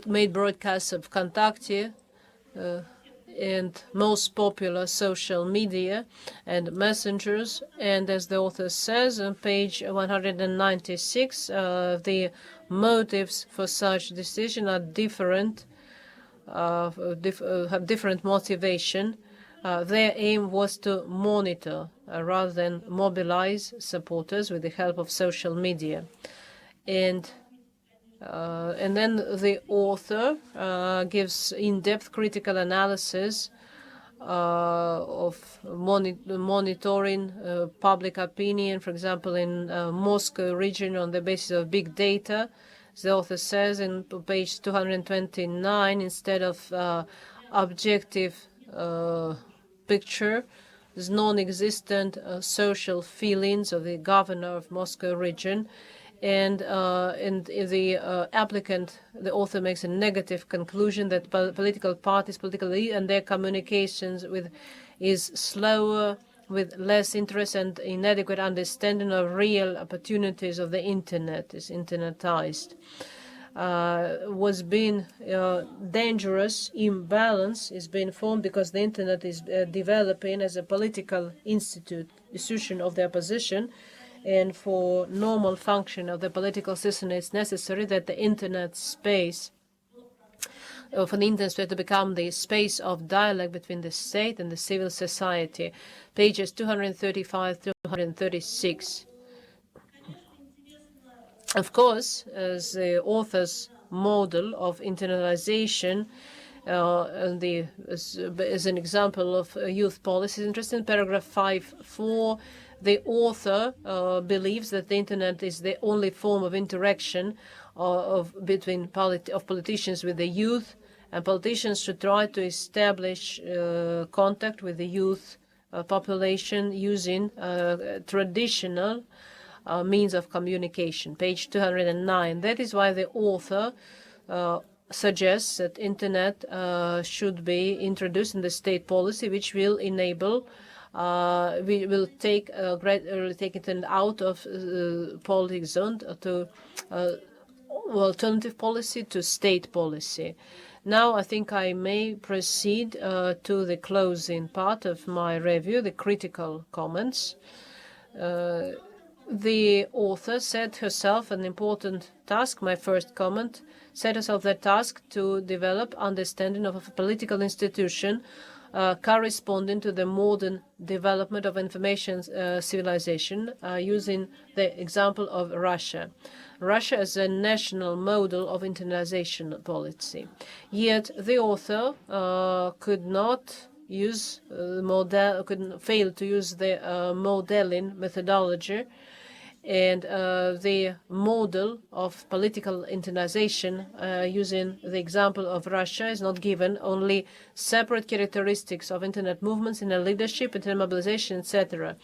made broadcasts of Kontakte and most popular social media and messengers. And as the author says on page 196, the motives for such decision are different, have different motivation. Their aim was to monitor rather than mobilize supporters with the help of social media. And then the author gives in-depth critical analysis of monitoring public opinion, for example, in Moscow region on the basis of big data. The author says in page 229, instead of objective picture, there's non-existent social feelings of the governor of Moscow region, and the applicant, the author makes a negative conclusion that political parties, politically, and their communications is slower, with less interest and inadequate understanding of real opportunities of the Internet, is internetized. Was being dangerous imbalance is being formed because the Internet is developing as a political institution of the opposition, and for normal function of the political system it's necessary that the Internet space, for the Internet space to become the space of dialogue between the state and the civil society, pages 235 to 236. Of course, as the author's model of internalization, as an example of youth policy is interesting, paragraph 5.4, the author believes that the Internet is the only form of interaction of politicians with the youth, and politicians should try to establish contact with the youth population using traditional means of communication, page 209. That is why the author suggests that Internet should be introduced in the state policy, which will enable, we will take it out of politics zone to alternative policy to state policy. Now I think I may proceed to the closing part of my review, the critical comments. The author set herself an important task, my first comment, set herself the task to develop understanding of a political institution corresponding to the modern development of information civilization, using the example of Russia. Russia as a national model of internalization policy. Yet the author could not use could fail to use the modeling methodology, and the model of political internalization using the example of Russia is not given, only separate characteristics of Internet movements, Internet leadership, Internet mobilization, etc.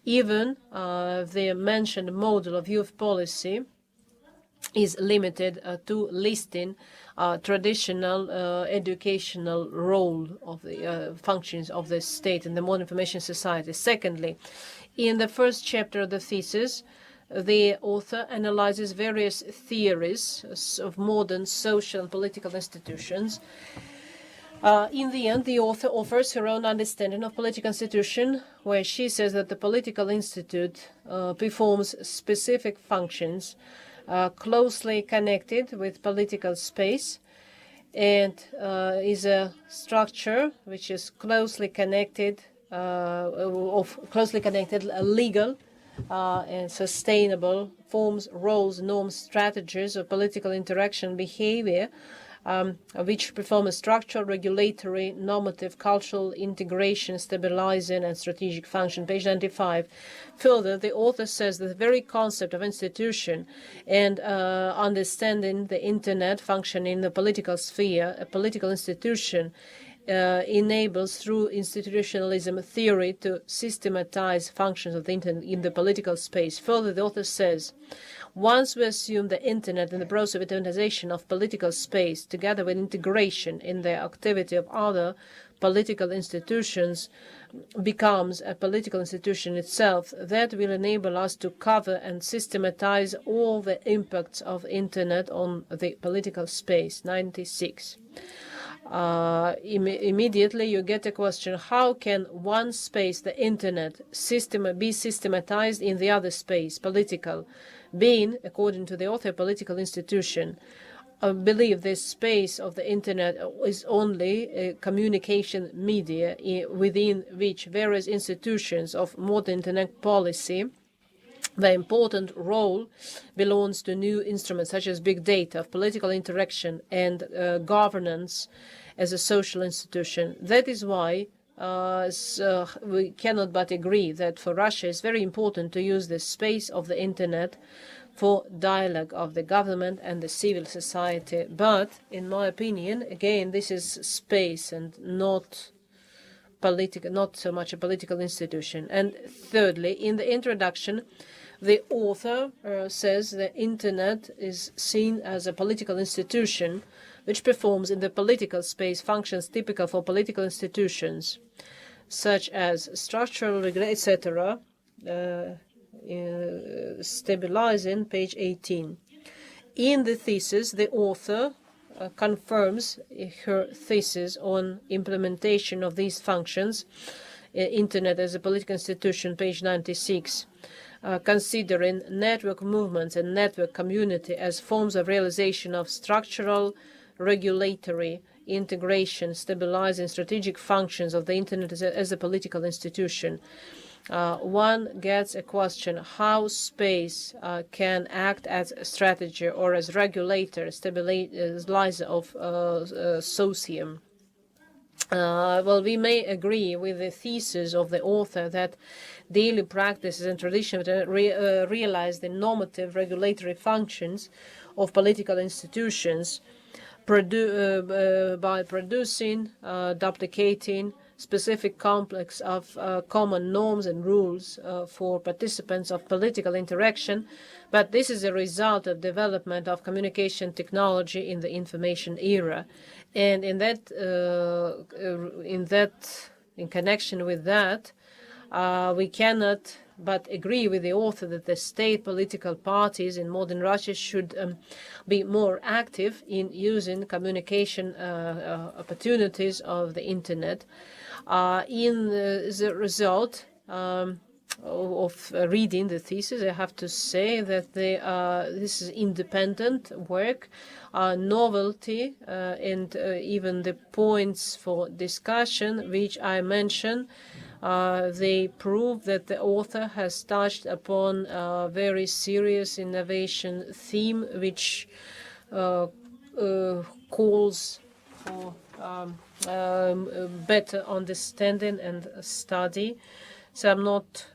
Even the mentioned model of youth policy is limited to listing traditional educational role of the functions of the state in the modern information society. Secondly, in the first chapter of the thesis, the author analyzes various theories of modern social and political institutions. In the end, the author offers her own understanding of political institution, where she says that the political institute performs specific functions closely connected with political space, and is a structure which is closely connected, legal and sustainable forms, roles, norms, strategies of political interaction behavior, which perform a structural, regulatory, normative, cultural, integration, stabilizing, and strategic function. Page 95. Further, the author says that the very concept of institution and understanding the Internet function in the political sphere, a political institution, enables through institutionalism theory to systematize functions of the Internet in the political space. Further, the author says, once we assume the Internet and the process of internetization of political space, together with integration in the activity of other political institutions, becomes a political institution itself, that will enable us to cover and systematize all the impacts of Internet on the political space. 96. Immediately you get a question, how can one space, the Internet, be systematized in the other space, political, being, according to the author, a political institution? I believe this space of the Internet is only a communication media within which various institutions of modern Internet policy, the important role belongs to new instruments such as big data, political interaction, and governance as a social institution. That is why we cannot but agree that for Russia it's very important to use the space of the Internet for dialogue of the government and the civil society. But, in my opinion, again, this is space and not so much a political institution. And thirdly, in the introduction, the author says the Internet is seen as a political institution which performs in the political space functions typical for political institutions, such as structural regulation, etc., stabilizing, page 18. In the thesis, the author confirms her thesis on implementation of these functions, Internet as a political institution, page 96, considering network movements and network community as forms of realization of structural, regulatory, integration, stabilizing strategic functions of the Internet as a political institution. One gets a question, how space can act as a strategy or as regulator, stabilizer of socium. Well, we may agree with the thesis of the author that daily practices and tradition realize the normative regulatory functions of political institutions by producing, duplicating specific complex of common norms and rules for participants of political interaction, but this is a result of development of communication technology in the information era. And in connection with that, we cannot but agree with the author that the state political parties in modern Russia should be more active in using communication opportunities of the Internet. In the result of reading the thesis, I have to say that this is independent work, novelty, and even the points for discussion which I mentioned, they prove that the author has touched upon a very serious innovation theme which calls for better understanding and study. So I'm not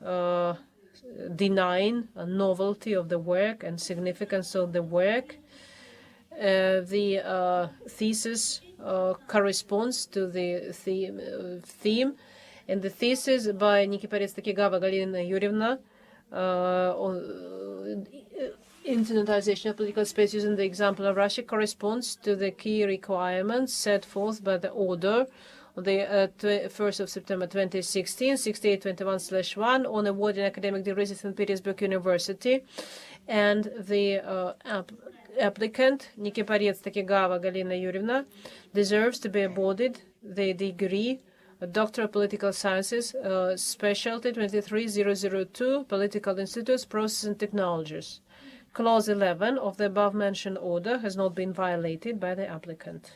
denying a novelty of the work and significance of the work. The thesis corresponds to the theme, and the thesis by Nikiporets-Takigawa Galina Yurievna on internetization of political space using the example of Russia corresponds to the key requirements set forth by the order on the 1st of September 2016, 6821/1 on awarding academic degrees at St. Petersburg University. And the applicant, Nikiporets-Takigawa Galina Yurievna, deserves to be awarded the degree Doctor of Political Sciences, Specialty 23002, Political Institutes, Process and Technologies. Clause 11 of the above-mentioned order has not been violated by the applicant.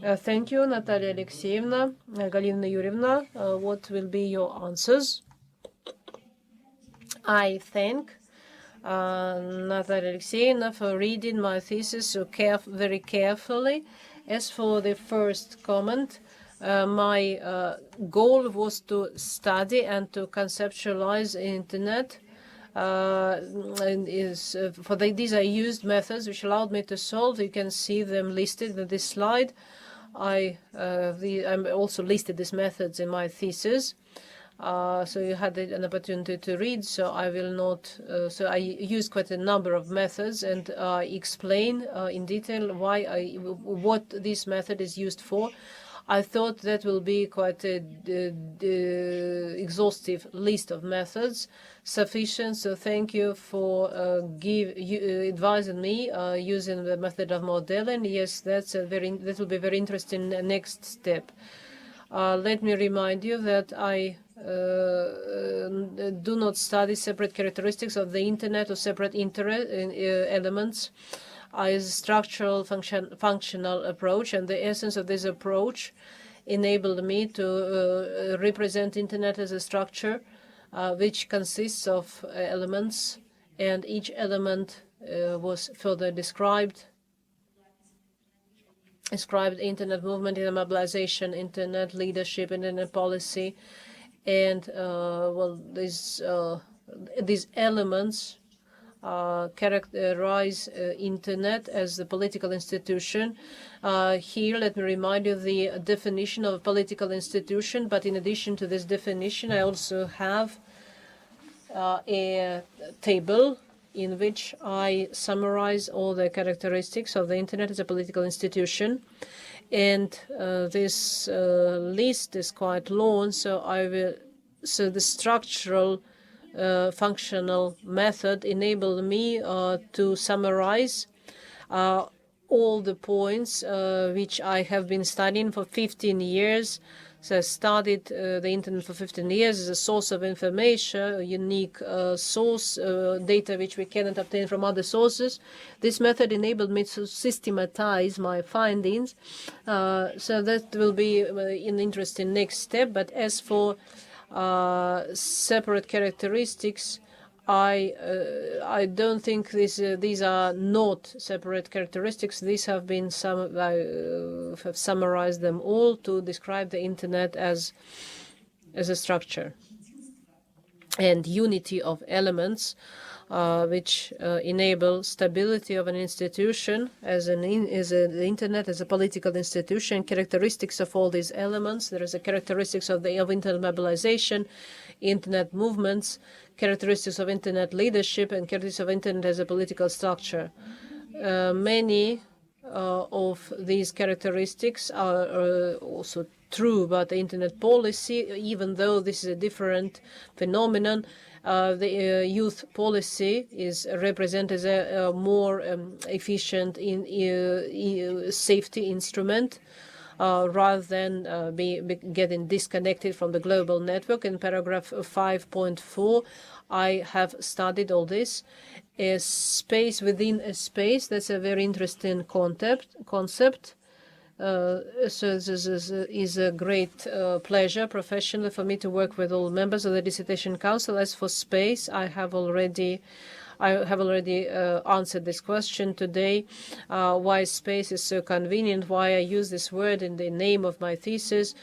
Thank you, Natalia Alexeyevna. Galina Yurievna, what will be your answers? I thank Natalia Alexeyevna for reading my thesis so very carefully. As for the first comment, my goal was to study and to conceptualize Internet. These I used methods which allowed me to solve. You can see them listed in this slide. I also listed these methods in my thesis. So you had an opportunity to read, so I will not. So I used quite a number of methods, and I explain in detail what this method is used for. I thought that will be quite a exhaustive list of methods, sufficient. So thank you for advising me using the method of modeling. Yes, that will be very interesting next step. Let me remind you that I do not study separate characteristics of the Internet or separate elements as a structural functional approach, and the essence of this approach enabled me to represent Internet as a structure which consists of elements, and each element was further described Internet movement, Internet mobilization, Internet leadership, Internet policy, and these elements characterize Internet as the political institution. Here, let me remind you the definition of a political institution. But in addition to this definition, I also have a table in which I summarize all the characteristics of the Internet as a political institution. And this list is quite long, so the structural functional method enabled me to summarize all the points which I have been studying for 15 years. So I studied the Internet for 15 years as a source of information, a unique source, data which we cannot obtain from other sources. This method enabled me to systematize my findings. So that will be an interesting next step. But as for separate characteristics, I don't think these are not separate characteristics. These have been have summarized them all to describe the Internet as a structure and unity of elements which enable stability of an institution the Internet as a political institution. Characteristics of all these elements. There is a characteristics of Internet mobilization, Internet movements, characteristics of Internet leadership, and characteristics of Internet as a political structure. Many of these characteristics are also true about the Internet policy, even though this is a different phenomenon. The youth policy is represented as a more efficient safety instrument rather than getting disconnected from the global network. In paragraph 5.4, I have studied all this. A space within a space, that's a very interesting concept. So this is a great pleasure professionally for me to work with all members of the Dissertation Council. As for space, I have already answered this question today. Why space is so convenient? Why I use this word in the name of my thesis?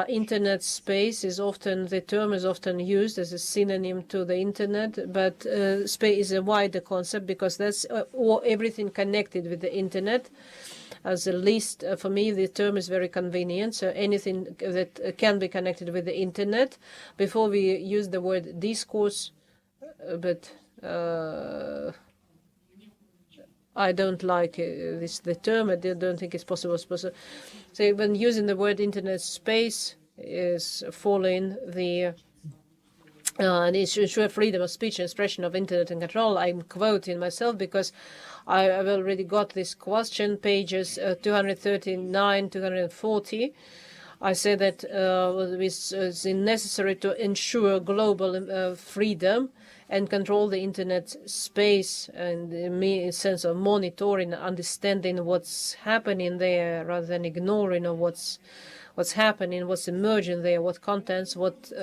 Internet space is the term is often used as a synonym to the Internet, but space is a wider concept because that's everything connected with the Internet. As a list, for me, the term is very convenient. So anything that can be connected with the Internet. Before we use the word discourse, but I don't like the term. I don't think it's possible. So when using the word internet space is following the and it should ensure freedom of speech and expression of internet and control. I'm quoting myself because I've already got this question, pages 239, 240. I say that it's necessary to ensure global freedom and control the internet space, and in the sense of monitoring, understanding what's happening there rather than ignoring of what's happening, what's emerging there, what contents, what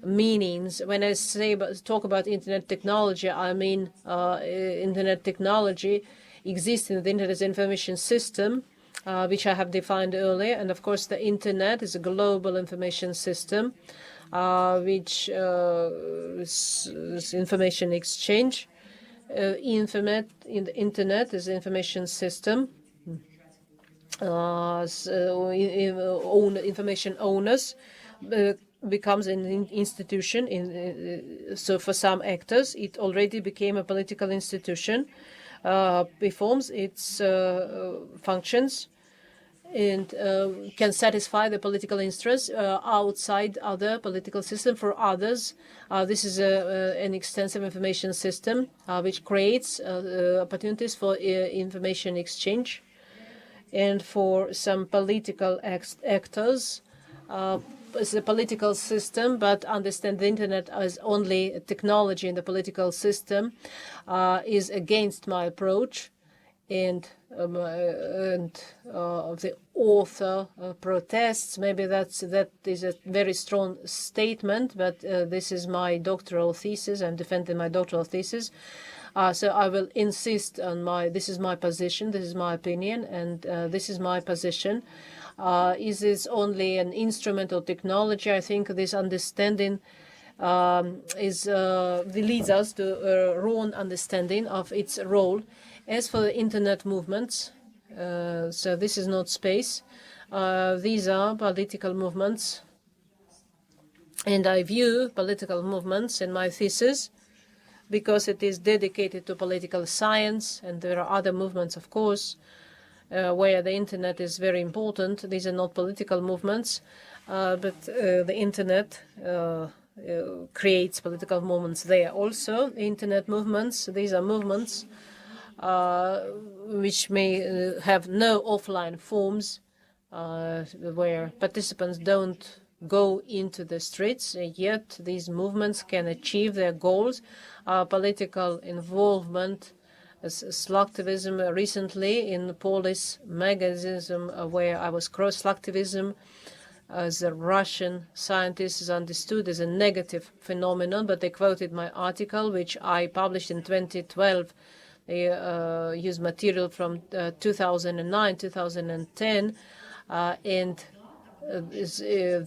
meanings. When I talk about internet technology, I mean internet technology exists in the internet information system, which I have defined earlier. And of course, the internet is a global information system, which is information exchange. Internet is an information system. Information owners becomes an institution. So for some actors, it already became a political institution, performs its functions, and can satisfy the political interests outside other political system. For others, this is an extensive information system which creates opportunities for information exchange. And for some political actors, it's a political system, but understand the internet as only a technology in the political system is against my approach. And the author protests. Maybe that is a very strong statement, but this is my doctoral thesis. I'm defending my doctoral thesis. So I will insist on this is my position, this is my opinion, and this is my position. Is this only an instrumental technology? I think this understanding leads us to a wrong understanding of its role. As for the internet movements, so this is not space. These are political movements, and I view political movements in my thesis because it is dedicated to political science, and there are other movements, of course, where the internet is very important. These are not political movements, but the internet creates political movements there. Also, internet movements, these are movements which may have no offline forms, where participants don't go into the streets, yet these movements can achieve their goals. Political involvement, slacktivism recently in Polish magazine, where I was slacktivism as a Russian scientist is understood as a negative phenomenon, but they quoted my article, which I published in 2012. They used material from 2009, 2010, and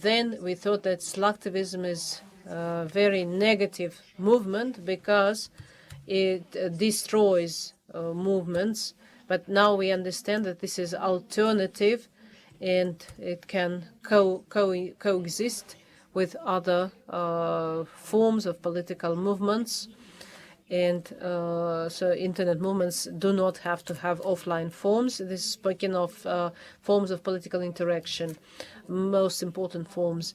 then we thought that slacktivism is a very negative movement because it destroys movements. But now we understand that this is alternative, and it can coexist with other forms of political movements. And so internet movements do not have to have offline forms. This is speaking of forms of political interaction, most important forms.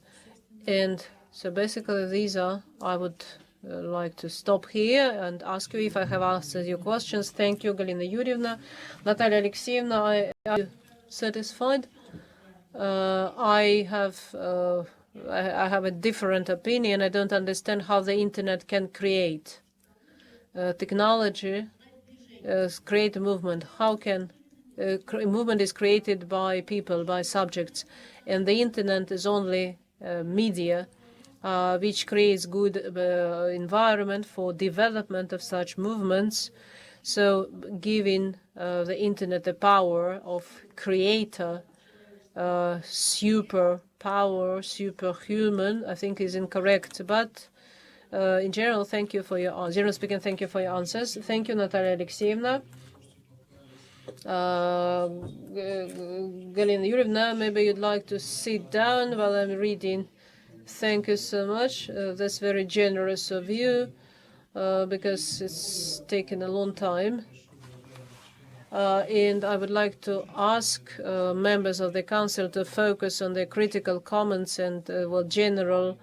And so basically these are, I would like to stop here and ask you if I have answered your questions. Thank you, Galina Yurievna. Natalia Alexeyevna, are you satisfied? I have a different opinion. I don't understand how the internet can create technology, create a movement. How can a movement is created by people, by subjects, and the internet is only media which creates good environment for development of such movements. So giving the internet the power of creator, superpower, superhuman, I think is incorrect. But in general, thank you for your general speaking. Thank you for your answers. Thank you, Natalia Alexeyevna. Galina Yurievna, maybe you'd like to sit down while I'm reading. Thank you so much. That's very generous of you, because it's taken a long time. and I would like to ask members of the Council to focus on the critical comments and general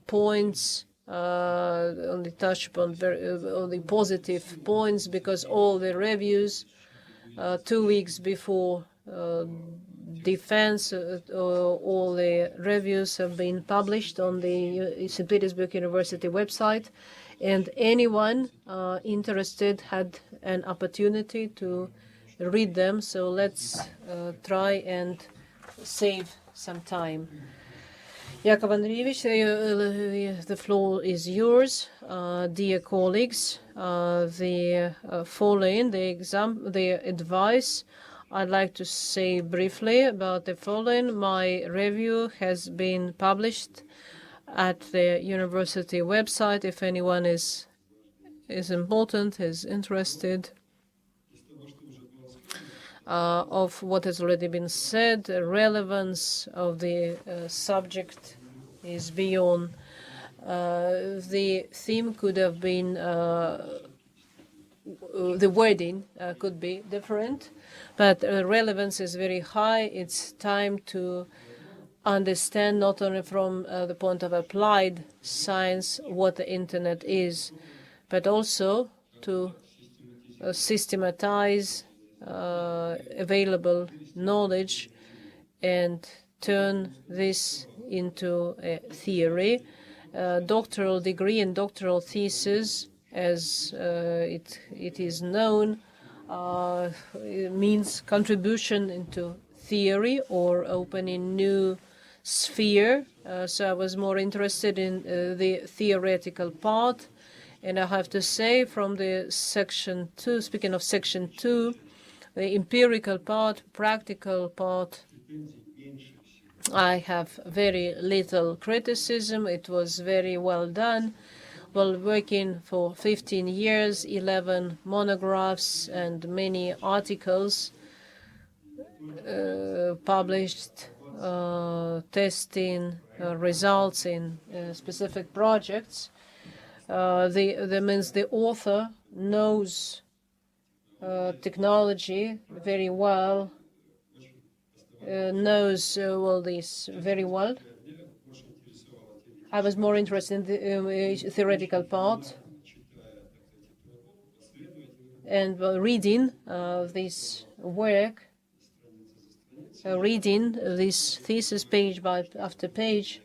points, only touch upon on the positive points, because all the reviews 2 weeks before defense, all the reviews have been published on the St. Petersburg University website, and anyone interested had an opportunity to read them. So let's try and save some time. Yakov Andreevich, the floor is yours. Dear colleagues, the following, the advice, I'd like to say briefly about the following. My review has been published at the university website. If anyone is important, is interested of what has already been said, the relevance of the subject is beyond. The theme could have been, the wording could be different, but relevance is very high. It's time to understand not only from the point of applied science what the Internet is, but also to systematize available knowledge and turn this into a theory. Doctoral degree and doctoral thesis, as it is known, means contribution into theory or opening new sphere. So I was more interested in the theoretical part. And I have to say, from the section 2, speaking of section 2, the empirical part, practical part, I have very little criticism. It was very well done. While working for 15 years, 11 monographs and many articles published, testing results in specific projects. That means the author knows technology very well, knows all this very well. I was more interested in the theoretical part, and reading this work, reading this thesis page after page,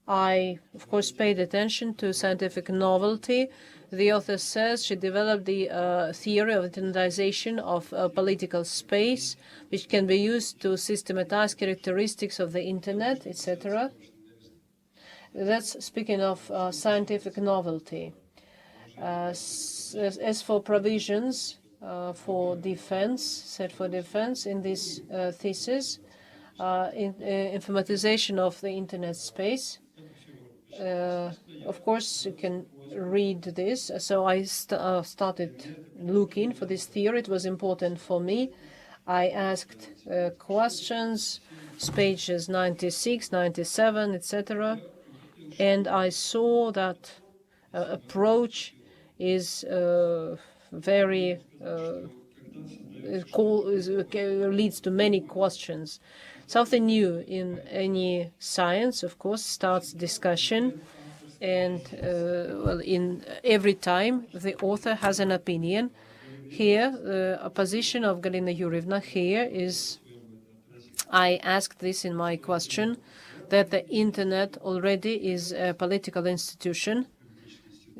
I, of course, paid attention to scientific novelty. The author says she developed the theory of internalization of political space, which can be used to systematize characteristics of the Internet, etc. That's speaking of scientific novelty. As for provisions for defense, set for defense in this thesis, informatization of the Internet space. Of course, you can read this. So I started looking for this theory. It was important for me. I asked questions, pages 96, 97, etc. And I saw that approach is very leads to many questions. Something new in any science, of course, starts discussion, and in every time the author has an opinion. Here, the position of Galina Yurievna here is, I asked this in my question, that the Internet already is a political institution,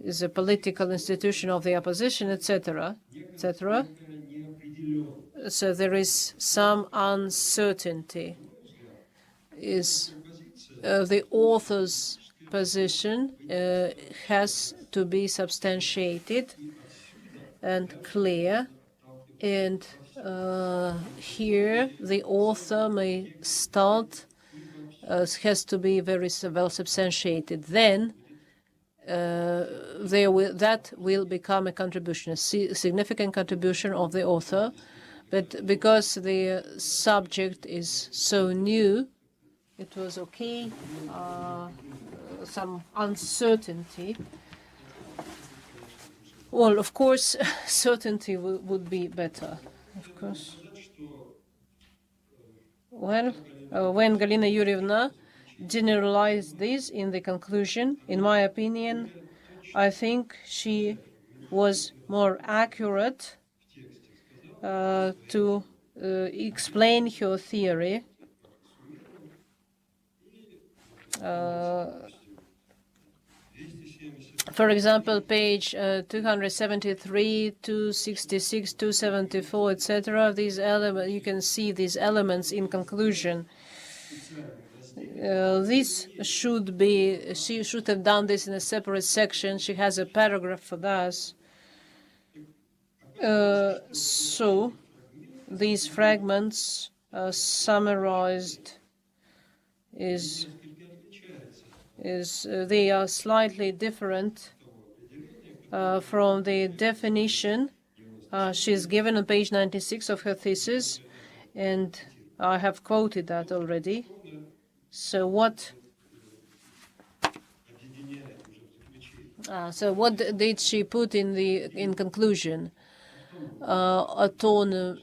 is a political institution of the opposition, etc., etc. So there is some uncertainty. Is the author's position has to be substantiated and clear, and here the author may start has to be very well substantiated. Then that will become a contribution, a significant contribution of the author. But because the subject is so new, it was okay, some uncertainty. Well, of course, certainty would be better, of course. Well, when Galina Yurievna generalized this in the conclusion, in my opinion, I think she was more accurate to explain her theory. For example, page 273, 266, 274, etc. These elements, you can see these elements in conclusion. This should be, she should have done this in a separate section. She has a paragraph for that. So these fragments summarized they are slightly different from the definition she's given on page 96 of her thesis, and I have quoted that already. So what did she put in conclusion? Autonomous,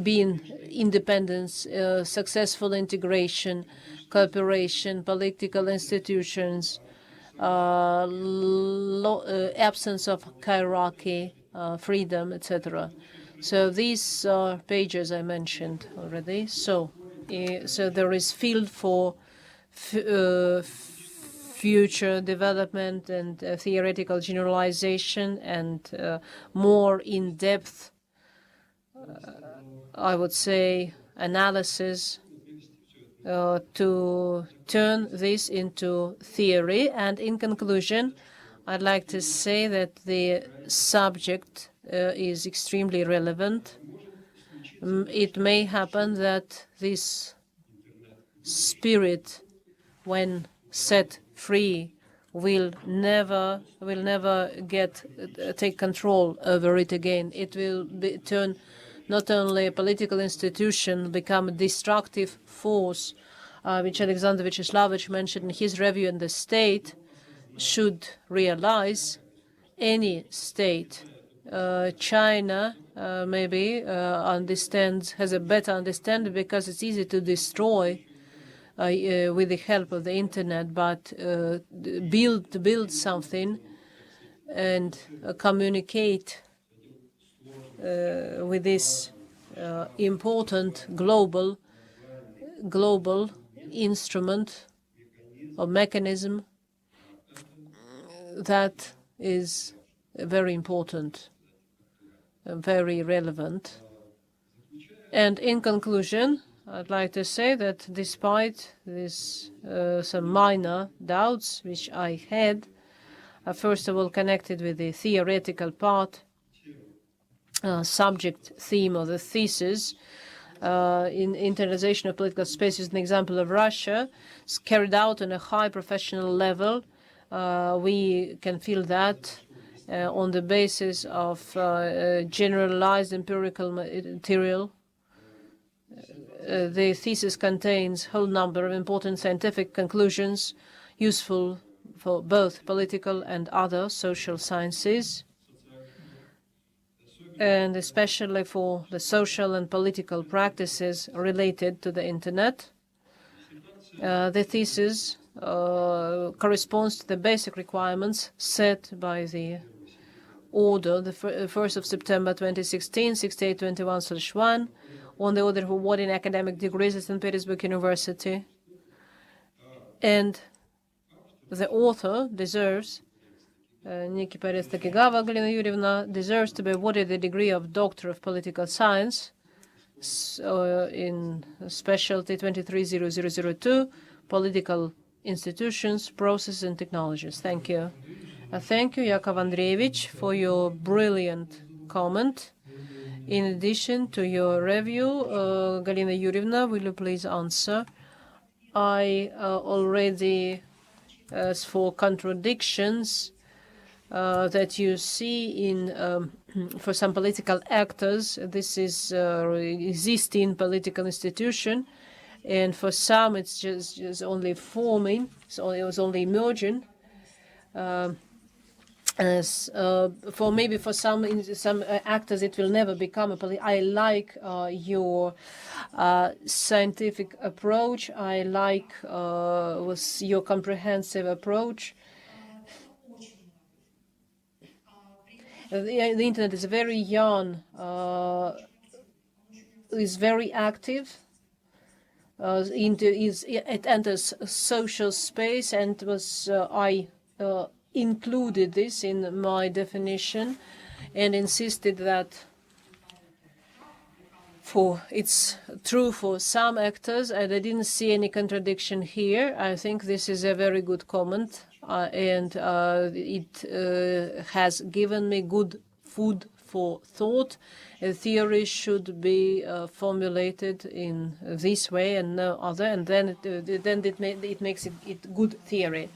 being independence, successful integration, cooperation, political institutions, absence of hierarchy, freedom, etc. So these are pages I mentioned already. So there is field for future development and theoretical generalization and more in-depth, I would say, analysis to turn this into theory. And in conclusion, I'd like to say that the subject is extremely relevant. It may happen that this spirit, when set free, will never take control over it again. It will turn not only a political institution, become a destructive force, which Alexander Vyacheslavoich mentioned in his review, and the state should realize. Any state, China maybe has a better understanding because it's easy to destroy with the help of the internet, but build something and communicate with this important global instrument or mechanism, that is very important, very relevant. And in conclusion, I'd like to say that despite this some minor doubts which I had, first of all connected with the theoretical part, subject theme of the thesis, in internalization of political space is an example of Russia. It's carried out on a high professional level. We can feel that on the basis of generalized empirical material. The thesis contains a whole number of important scientific conclusions useful for both political and other social sciences, and especially for the social and political practices related to the Internet. The thesis corresponds to the basic requirements set by the order, the 1st of September 2016, 6821/1, on the order of awarding academic degrees at St. Petersburg University. And the author deserves, Nikiporets-Takigawa Galina Yurievna, deserves to be awarded the degree of Doctor of Political Science in specialty 230002, Political Institutions, Processes and Technologies. Thank you. Thank you, Yakov Andreevich, for your brilliant comment. In addition to your review, Galina Yurievna, will you please answer? I already, as for contradictions that you see in for some political actors, this is existing political institution, and for some it's just only forming, so it was only emerging. For maybe for some actors it will never become a I like your scientific approach. I like was your comprehensive approach. The internet is very young, is very active. It enters social space, and I included this in my definition and insisted that it's true for some actors, and I didn't see any contradiction here. I think this is a very good comment, and it has given me good food for thought. A theory should be formulated in this way and no other, and then it makes it good theory.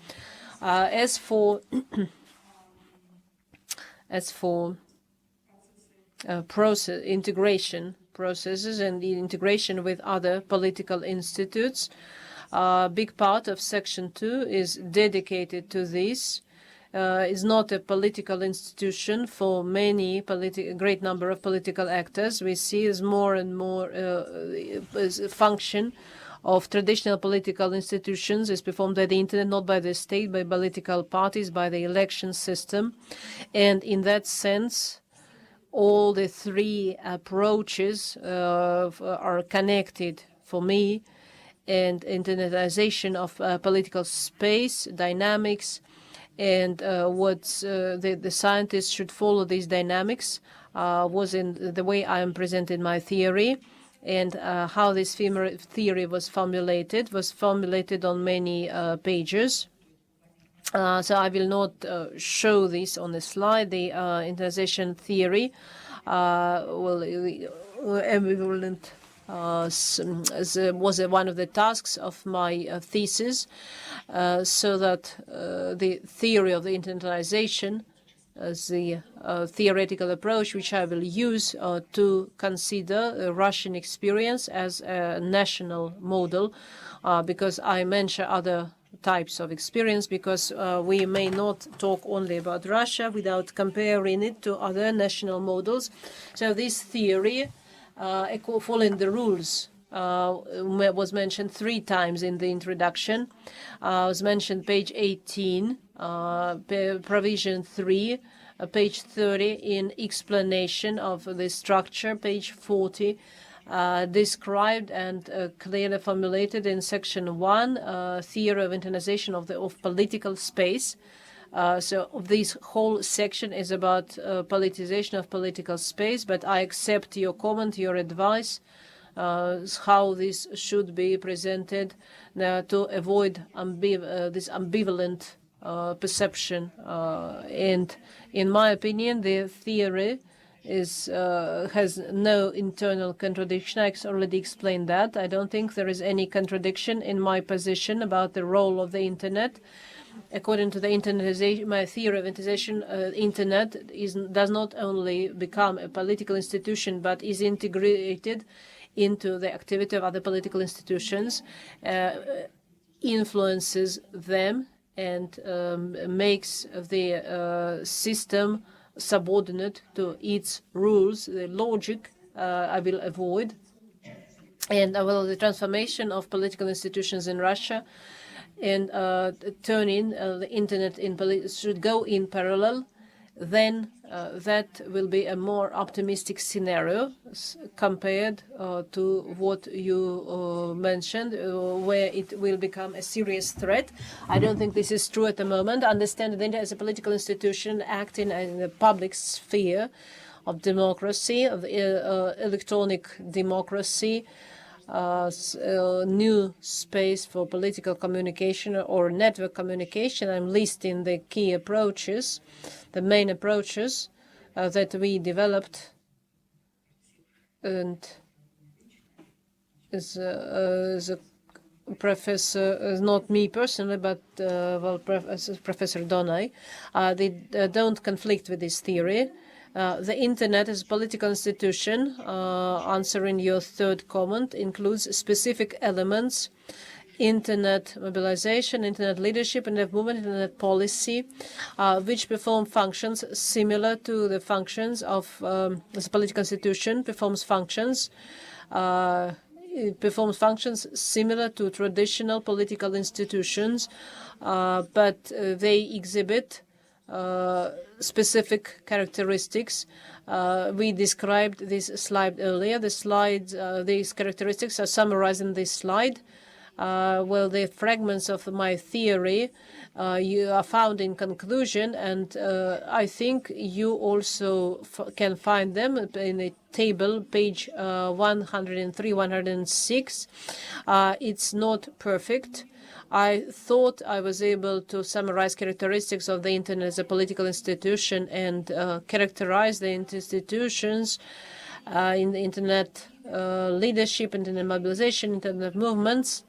As for integration processes and the integration with other political institutes, a big part of Section 2 is dedicated to this. Is not a political institution for many great number of political actors. We see as more and more as a function of traditional political institutions is performed by the internet, not by the state, by political parties, by the election system. And in that sense, all the three approaches are connected for me, and internetization of political space, dynamics, and the scientists should follow these dynamics was in the way I am presenting my theory, and how this theory was formulated on many pages. So I will not show this on the slide. The internalization theory ambivalent was one of the tasks of my thesis, so that the theory of the internalization as the theoretical approach which I will use to consider the Russian experience as a national model, because I mention other types of experience, because we may not talk only about Russia without comparing it to other national models. So this theory, following the rules, was mentioned 3 times in the introduction. Was mentioned page 18, provision 3, page 30 in explanation of the structure, page 40, described and clearly formulated in section 1, theory of internalization of political space. So this whole section is about politicization of political space, but I accept your comment, your advice, how this should be presented to avoid this ambivalent perception. And in my opinion, the theory has no internal contradiction. I already explained that. I don't think there is any contradiction in my position about the role of the internet. According to the internetization, my theory of internetization, internet does not only become a political institution, but is integrated into the activity of other political institutions, influences them, and makes the system subordinate to its rules. The logic I will avoid. And the transformation of political institutions in Russia and turning the internet should go in parallel, then that will be a more optimistic scenario compared to what you mentioned, where it will become a serious threat. I don't think this is true at the moment. Understand that as a political institution acting in the public sphere of democracy, of electronic democracy, new space for political communication or network communication. I'm listing the key approaches, the main approaches that we developed, and as a professor, not me personally, but Professor Donai, they don't conflict with this theory. The internet as a political institution, answering your third comment, includes specific elements Internet mobilization, Internet leadership, Internet movement, Internet policy, which perform functions similar to the functions of as a political institution performs functions. It performs functions similar to traditional political institutions, but they exhibit specific characteristics. We described this slide earlier. These characteristics are summarized in this slide. Well, the fragments of my theory you are found in conclusion, and I think you also can find them in a table, page 103, 106. It's not perfect. I thought I was able to summarize characteristics of the Internet as a political institution and characterize the institutions in the Internet leadership, Internet mobilization, Internet movements.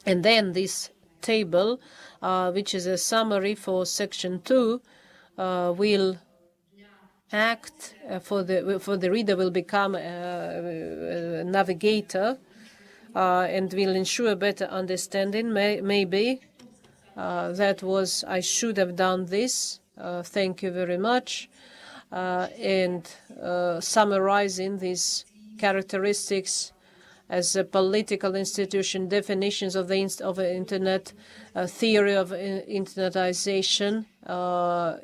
And then this table, which is a summary for section 2, will act for the reader, will become a navigator and will ensure better understanding. Maybe I should have done this. Thank you very much. And summarizing these characteristics as a political institution, definitions of the Internet, theory of Internetization. I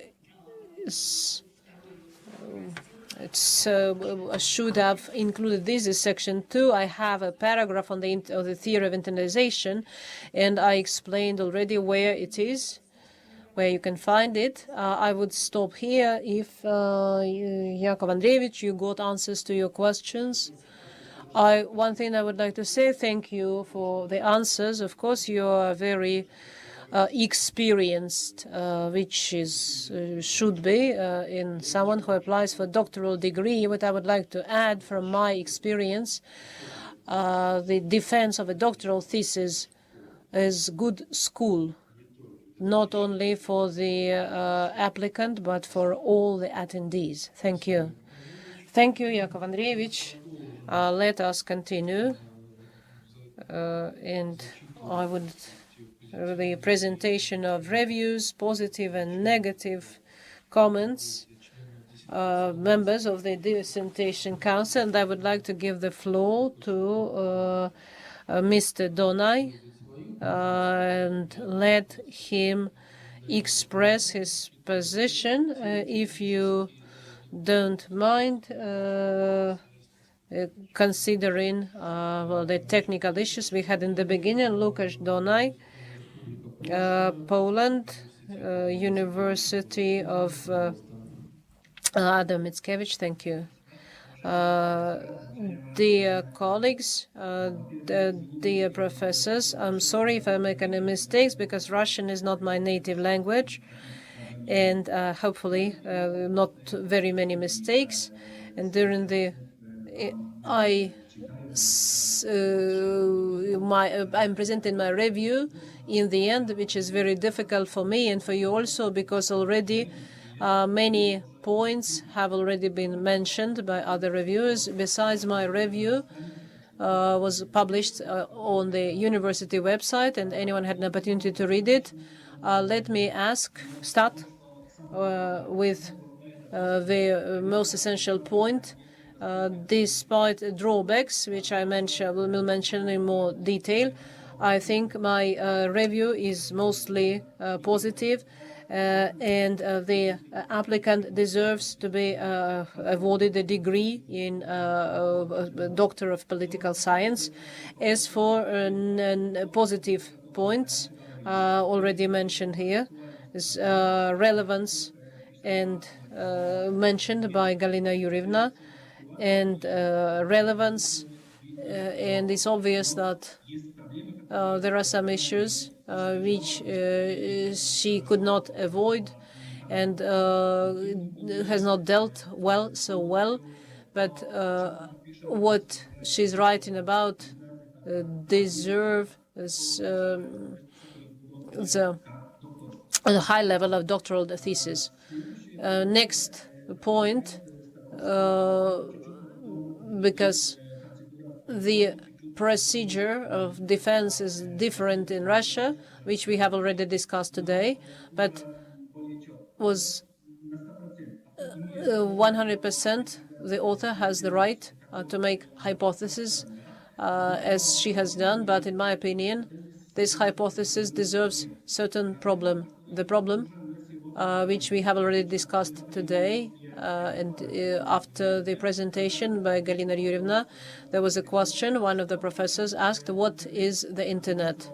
should have included this as section 2. I have a paragraph on the theory of Internalization, and I explained already where it is, where you can find it. I would stop here if, Yakov Andreevich, you got answers to your questions. One thing I would like to say, thank you for the answers. Of course, you are very experienced, which should be in someone who applies for a doctoral degree. What I would like to add from my experience, the defense of a doctoral thesis is good school, not only for the applicant, but for all the attendees. Thank you. Thank you, Yakov Andreevich. Let us continue. And I would the presentation of reviews, positive and negative comments, members of the Dissertation Council, and I would like to give the floor to Mr. Donai and let him express his position, if you don't mind, considering the technical issues we had in the beginning. Lukasz Donai, Poland, University of Adam Mickiewicz. Thank you. Dear colleagues, dear professors, I'm sorry if I make any mistakes because Russian is not my native language, and hopefully not very many mistakes. And during the I'm presenting my review in the end, which is very difficult for me and for you also, because already many points have already been mentioned by other reviewers. Besides, my review was published on the university website, and anyone had an opportunity to read it. Let me start with the most essential point. Despite drawbacks, which I will mention in more detail, I think my review is mostly positive, and the applicant deserves to be awarded a degree in Doctor of Political Science. As for positive points already mentioned here, is relevance and mentioned by Galina Yurievna, and relevance, and it's obvious that there are some issues which she could not avoid and has not dealt so well, but what she's writing about deserve a high level of doctoral thesis. Next point, because the procedure of defense is different in Russia, which we have already discussed today, but was 100% the author has the right to make hypotheses as she has done, but in my opinion, this hypothesis deserves certain problem. The problem which we have already discussed today, and after the presentation by Galina Yurievna, there was a question. One of the professors asked, "What is the internet?"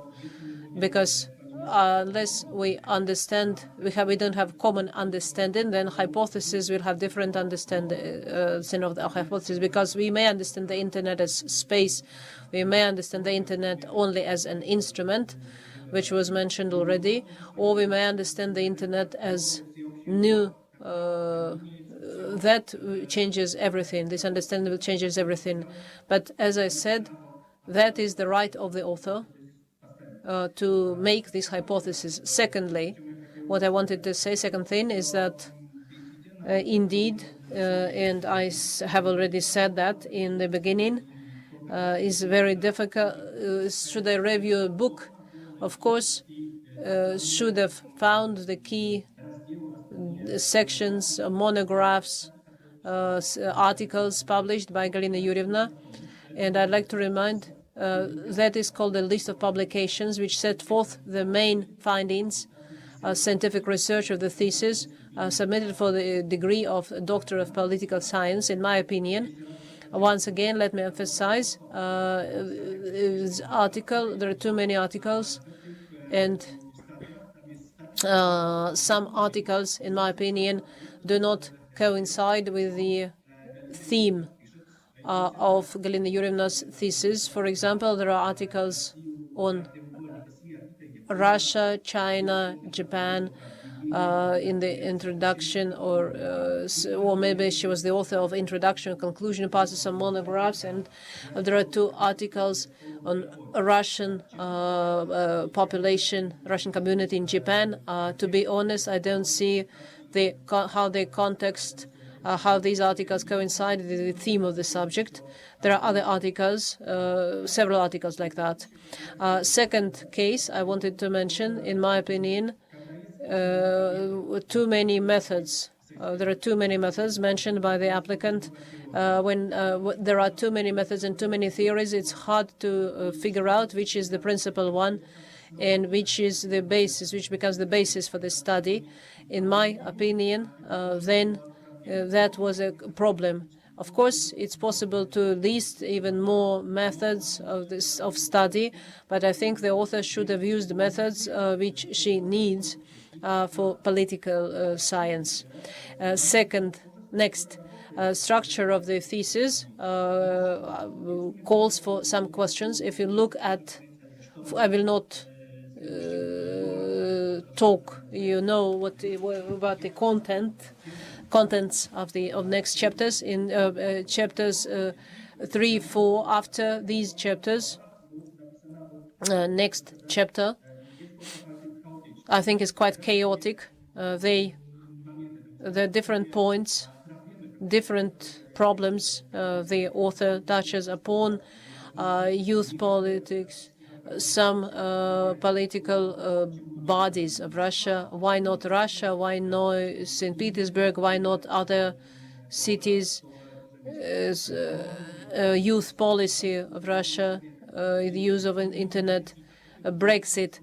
Because unless we understand, we don't have common understanding, then hypotheses will have different understanding of the hypothesis. Because we may understand the internet as space, we may understand the internet only as an instrument, which was mentioned already, or we may understand the internet as new. That changes everything. This understanding changes everything. But as I said, that is the right of the author to make this hypothesis. Secondly, what I wanted to say, second thing, is that indeed, and I have already said that in the beginning, is very difficult. Should I review a book? Of course, should have found the key sections, monographs, articles published by Galina Yurievna. And I'd like to remind that is called a list of publications which set forth the main findings, scientific research of the thesis submitted for the degree of Doctor of Political Science. In my opinion, once again, let me emphasize, this article, there are too many articles, and some articles, in my opinion, do not coincide with the theme of Galina Yurievna's thesis. For example, there are articles on Russia, China, Japan in the introduction, or maybe she was the author of introduction, conclusion, parts of some monographs, and there are two articles on Russian population, Russian community in Japan. To be honest, I don't see how the context, how these articles coincide with the theme of the subject. There are other articles, several articles like that. Second case I wanted to mention, in my opinion, too many methods. There are too many methods mentioned by the applicant. When there are too many methods and too many theories, it's hard to figure out which is the principal one and which is the basis, which becomes the basis for the study. In my opinion, then that was a problem. Of course, it's possible to list even more methods of study, but I think the author should have used methods which she needs for political science. Next, structure of the thesis calls for some questions. If you look at, I will not talk. You know about the contents of next chapters. In chapters 3, 4, after these chapters, next chapter, I think is quite chaotic. There are different points, different problems the author touches upon, youth politics, some political bodies of Russia. Why not Russia? Why not St. Petersburg? Why not other cities? Youth policy of Russia, the use of an internet, Brexit.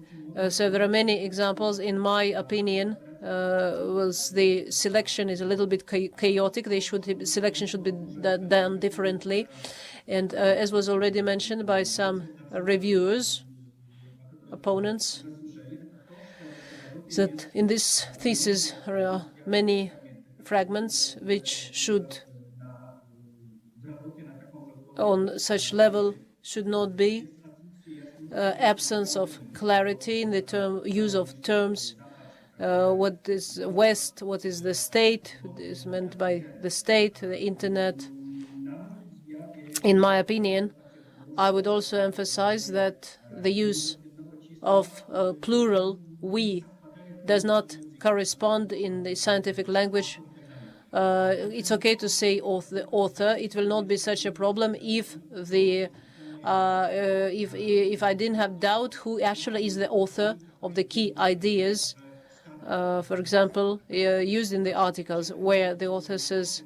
So there are many examples. In my opinion, the selection is a little bit chaotic. Selection should be done differently. And as was already mentioned by some reviewers, opponents, that in this thesis there are many fragments which should, on such level, should not be. Absence of clarity in the use of terms. What is West? What is the state? What is meant by the state, the internet? In my opinion, I would also emphasize that the use of plural we does not correspond in the scientific language. It's okay to say the author. It will not be such a problem if the if I didn't have doubt who actually is the author of the key ideas, for example, used in the articles where the author says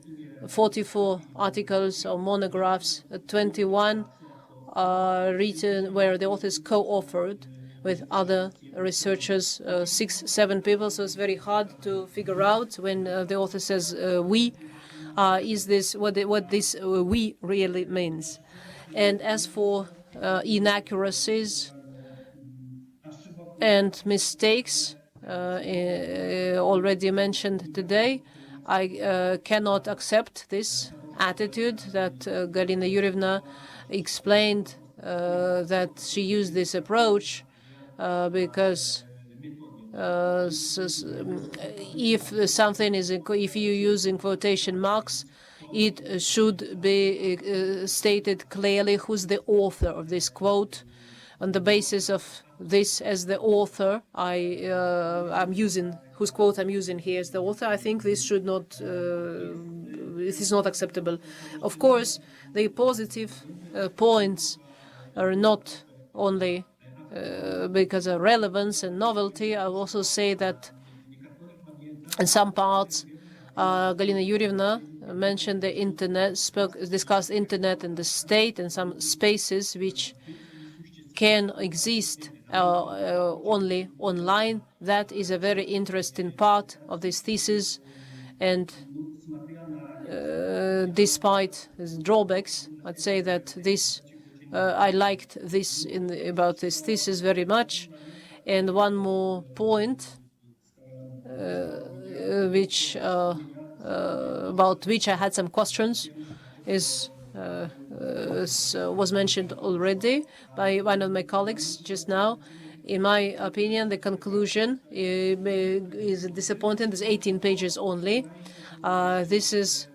44 articles or monographs, 21 written where the authors co-authored with other researchers, 6, 7 people. So it's very hard to figure out when the author says we, is this what this we really means. And as for inaccuracies and mistakes already mentioned today, I cannot accept this attitude that Galina Yurievna explained that she used this approach because if something is, if you use in quotation marks, it should be stated clearly who's the author of this quote. On the basis of this as the author, I'm using whose quote I'm using here as the author. I think this should not. This is not acceptable. Of course, the positive points are not only because of relevance and novelty. I will also say that in some parts, Galina Yurievna mentioned the internet, discussed internet and the state and some spaces which can exist only online. That is a very interesting part of this thesis, and despite its drawbacks, I'd say that this I liked this about this thesis very much. And one more point, which about which I had some questions, is was mentioned already by one of my colleagues just now. In my opinion, the conclusion is disappointing. There's 18 pages only. This is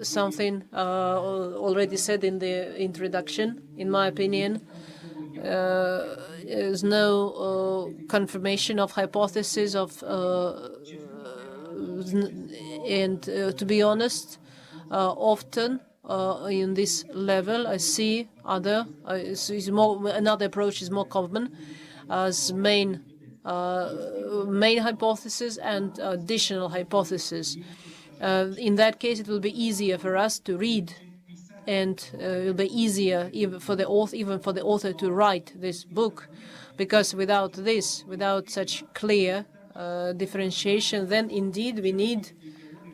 something already said in the introduction. In my opinion, there's no confirmation of hypothesis of, and to be honest, often in this level, I see another approach is more common as main hypothesis and additional hypothesis. In that case, it will be easier for us to read, and it will be easier even for the author to write this book, because without this, without such clear differentiation, then indeed we need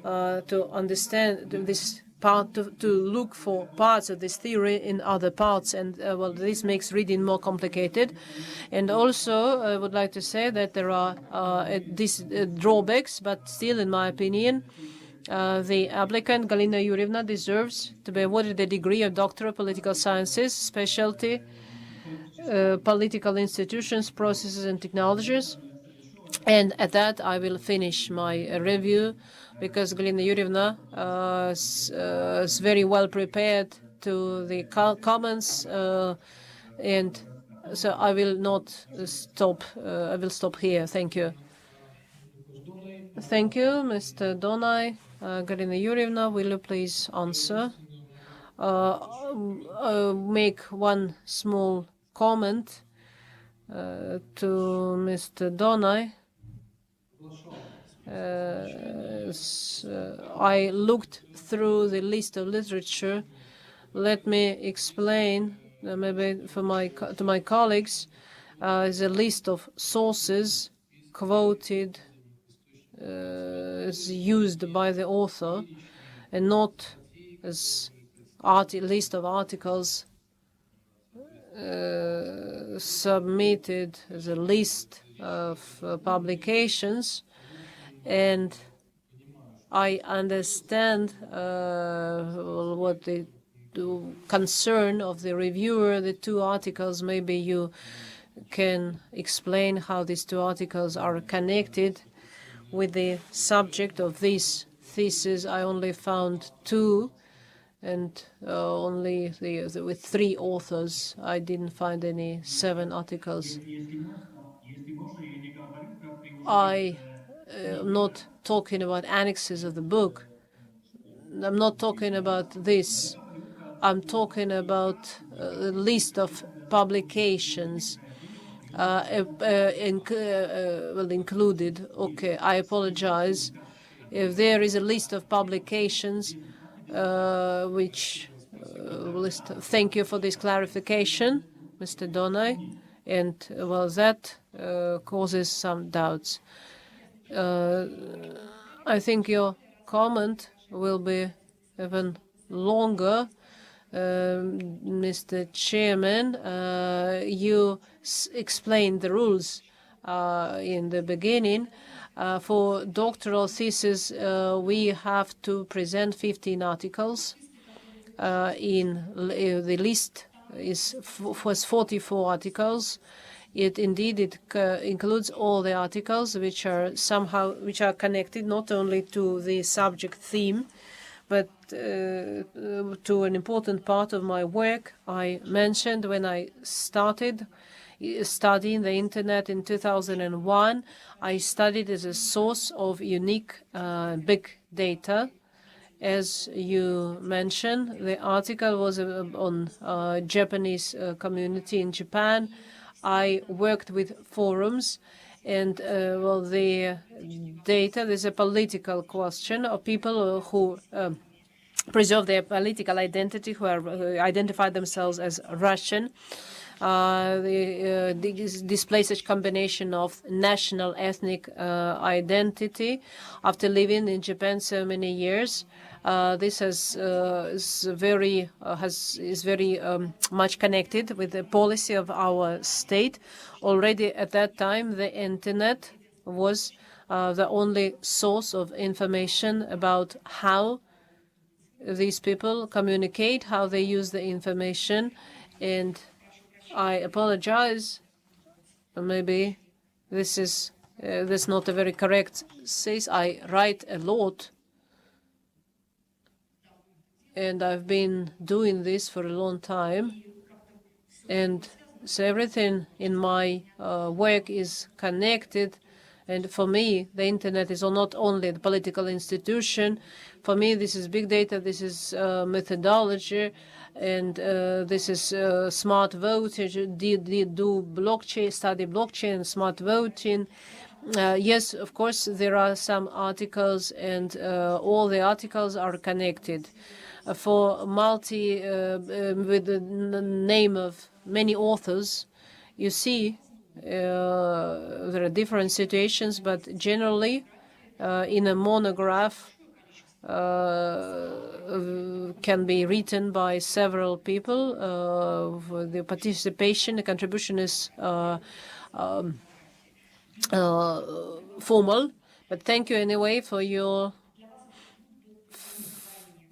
to understand this part, to look for parts of this theory in other parts, and well, this makes reading more complicated. And also, I would like to say that there are these drawbacks, but still, in my opinion, the applicant, Galina Yurievna, deserves to be awarded the degree of Doctor of Political Sciences, specialty, political institutions, processes, and technologies. And at that, I will finish my review, because Galina Yurievna is very well prepared to the comments, and so I will not stop. I will stop here. Thank you. Thank you, Mr. Donai. Galina Yurievna, will you please answer? Make one small comment to Mr. Donai. I looked through the list of literature. Let me explain, maybe to my colleagues, is a list of sources quoted as used by the author, and not as list of articles submitted as a list of publications. And I understand what the concern of the reviewer, the two articles. Maybe you can explain how these two articles are connected with the subject of this thesis. I only found two, and only with 3 authors. I didn't find any 7 articles. I am not talking about annexes of the book. I'm not talking about this. I'm talking about list of publications included. Okay, I apologize. If there is a list of publications which list. Thank you for this clarification, Mr. Donai. And well, that causes some doubts. I think your comment will be even longer. Mr. Chairman, you explained the rules in the beginning. For doctoral thesis, we have to present 15 articles. The list was 44 articles. It includes all the articles which are connected not only to the subject theme, but to an important part of my work. I mentioned when I started studying the Internet in 2001, I studied as a source of unique big data. As you mentioned, the article was on Japanese community in Japan. I worked with forums, and well, the data, there's a political question of people who preserve their political identity, who identify themselves as Russian. Display such combination of national ethnic identity after living in Japan so many years. This is very much connected with the policy of our state. Already at that time, the Internet was the only source of information about how these people communicate, how they use the information. And I apologize. Maybe this is not a very correct says. I write a lot, and I've been doing this for a long time. And so everything in my work is connected. And for me, the Internet is not only the political institution. For me, this is big data. This is methodology. And this is smart voting, do blockchain, study blockchain, smart voting. Yes, of course, there are some articles, and all the articles are connected. For with the name of many authors, you see there are different situations, but generally in a monograph, can be written by several people. The participation, the contribution is formal. But thank you anyway for your.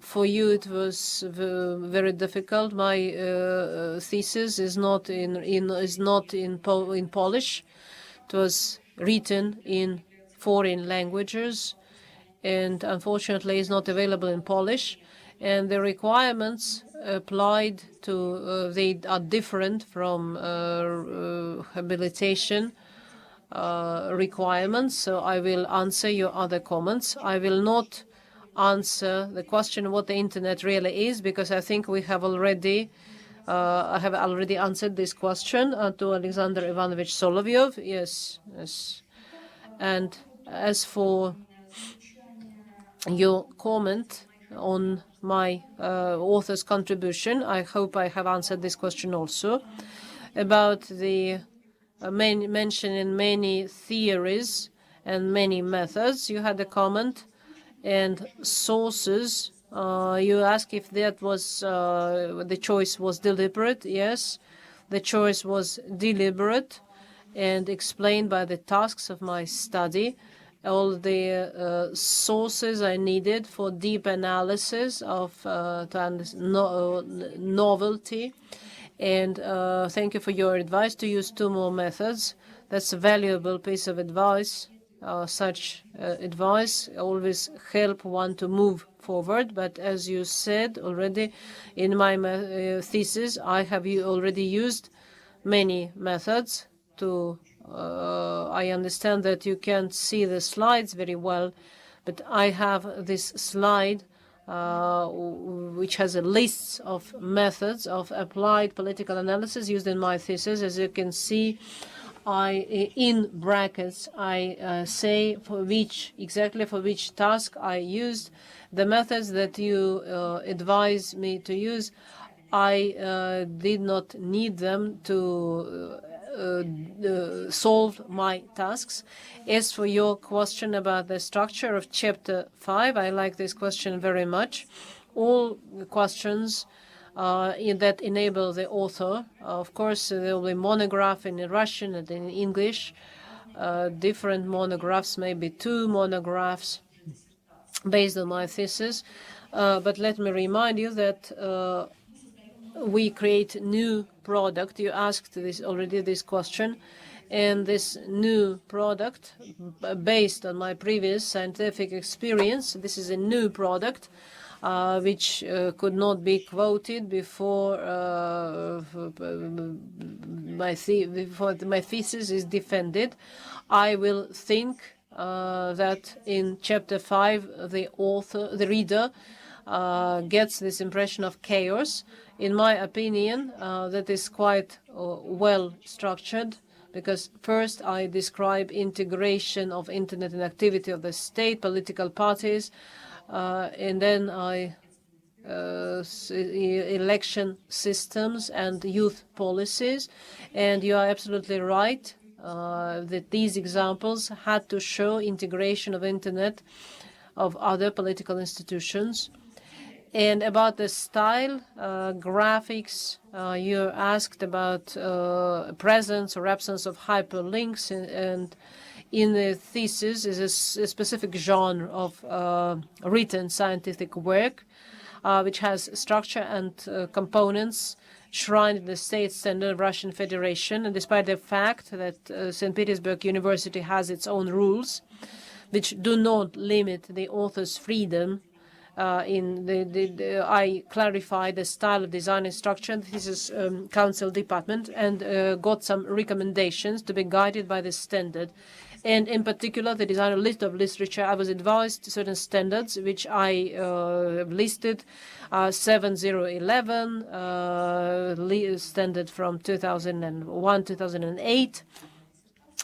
For you, it was very difficult. My thesis is not in Polish. It was written in foreign languages, and unfortunately is not available in Polish. And the requirements applied to they are different from habilitation requirements. So I will answer your other comments. I will not answer the question what the Internet really is, because I think we have already I have already answered this question to Alexander Ivanovich Solovyov. Yes. And as for your comment on my author's contribution, I hope I have answered this question also. About the mentioning many theories and many methods, you had a comment. And sources, you ask if that was the choice was deliberate. Yes, the choice was deliberate and explained by the tasks of my study. All the sources I needed for deep analysis of novelty. And thank you for your advice to use 2 more methods. That's a valuable piece of advice. Such advice always help one to move forward. But as you said already, in my thesis, I have already used many methods to. I understand that you can't see the slides very well, but I have this slide which has a list of methods of applied political analysis used in my thesis. As you can see, in brackets, I say exactly for which task I used the methods that you advise me to use. I did not need them to solve my tasks. As for your question about the structure of Chapter 5, I like this question very much. All questions that enable the author. Of course, there will be monograph in Russian and in English. Different monographs, maybe 2 monographs based on my thesis. But let me remind you that we create new product. You asked this question. And this new product, based on my previous scientific experience, this is a new product which could not be quoted before my thesis is defended. I will think that in Chapter 5 the reader gets this impression of chaos. In my opinion, that is quite well structured, because first I describe integration of Internet and activity of the state, political parties, and then I election systems and youth policies. And you are absolutely right that these examples had to show integration of Internet of other political institutions. And about the style, graphics, you asked about presence or absence of hyperlinks, and in the thesis is a specific genre of written scientific work, which has structure and components shrined in the state standard of Russian Federation. And despite the fact that St. Petersburg University has its own rules, which do not limit the author's freedom, I clarified the style of design and structure. This is Council Department, and got some recommendations to be guided by the standard. And in particular, the design of list of literature, I was advised to certain standards, which I listed: 7011, standard from 2001-2008.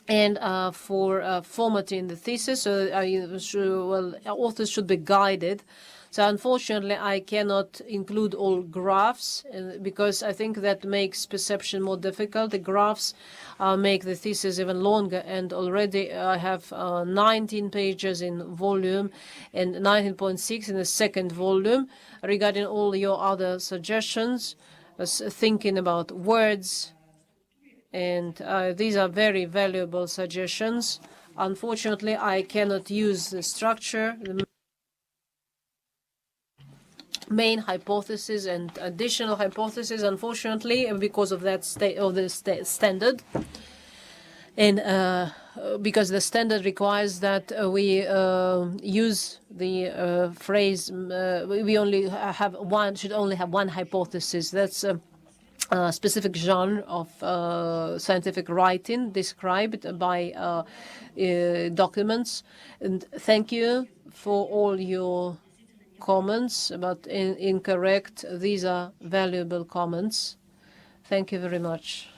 And for formatting the thesis, authors should be guided. So unfortunately, I cannot include all graphs because I think that makes perception more difficult. The graphs make the thesis even longer, and already I have 19 pages in volume and 19.6 in the second volume. Regarding all your other suggestions, thinking about words, and these are very valuable suggestions. Unfortunately, I cannot use the structure, the main hypothesis and additional hypothesis, unfortunately, because of that standard. And because the standard requires that we use the phrase, we only have should only have one hypothesis. That's a specific genre of scientific writing described by documents. And thank you for all your comments about incorrect. These are valuable comments. Thank you very much.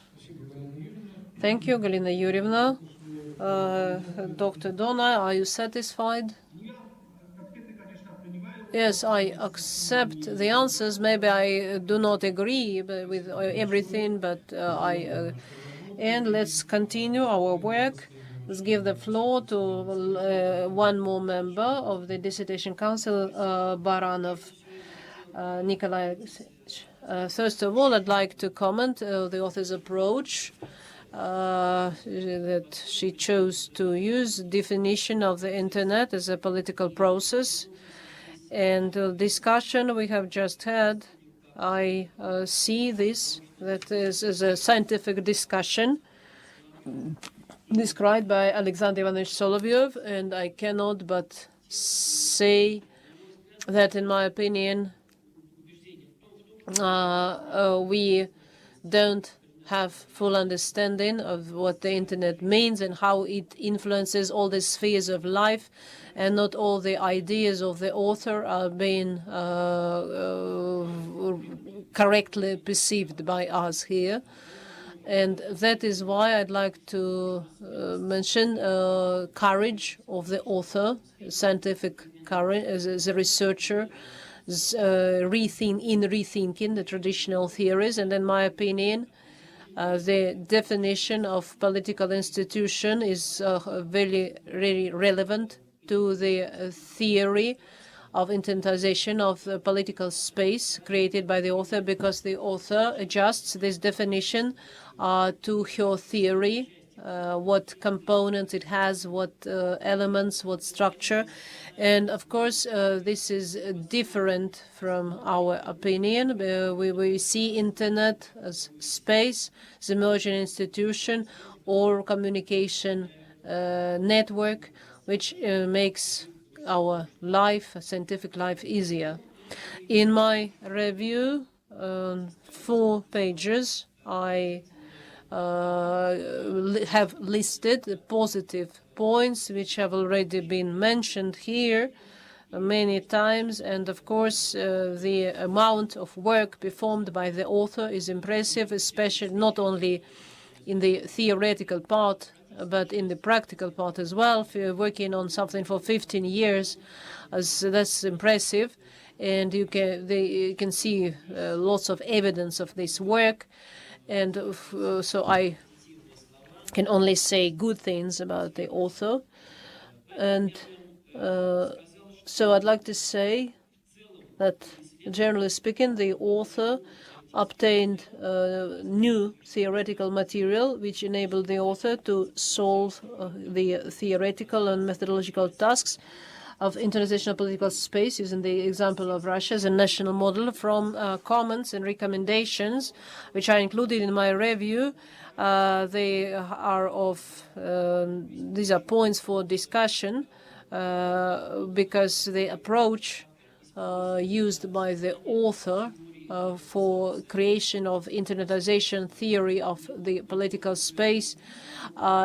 Thank you, Galina Yurievna. Dr. Dona, are you satisfied? Yes, I accept the answers. Maybe I do not agree with everything, but and let's continue our work. Let's give the floor to one more member of the Dissertation Council, Baranov Nikolai. First of all, I'd like to comment the author's approach that she chose to use definition of the Internet as a political process. And the discussion we have just had, I see this, that is a scientific discussion described by Alexander Ivanovich Solovyov, and I cannot but say that, in my opinion, we don't have full understanding of what the internet means and how it influences all the spheres of life, and not all the ideas of the author are being correctly perceived by us here. And that is why I'd like to mention courage of the author, scientific courage as a researcher, rethinking the traditional theories. And in my opinion, the definition of political institution is very, really relevant to the theory of internetization of the political space created by the author, because the author adjusts this definition to her theory, what components it has, what elements, what structure. And of course, this is different from our opinion. We see internet as space, as emerging institution or communication network, which makes our life, scientific life, easier. In my review, 4 pages, I have listed the positive points which have already been mentioned here many times. And of course, the amount of work performed by the author is impressive, especially not only in the theoretical part, but in the practical part as well. If you're working on something for 15 years, that's impressive. And you can see lots of evidence of this work. And so I can only say good things about the author. And so I'd like to say that, generally speaking, the author obtained new theoretical material which enabled the author to solve the theoretical and methodological tasks of internalization of political space, using the example of Russia as a national model. From comments and recommendations which are included in my review, these are points for discussion, because the approach used by the author for creation of internetization theory of the political space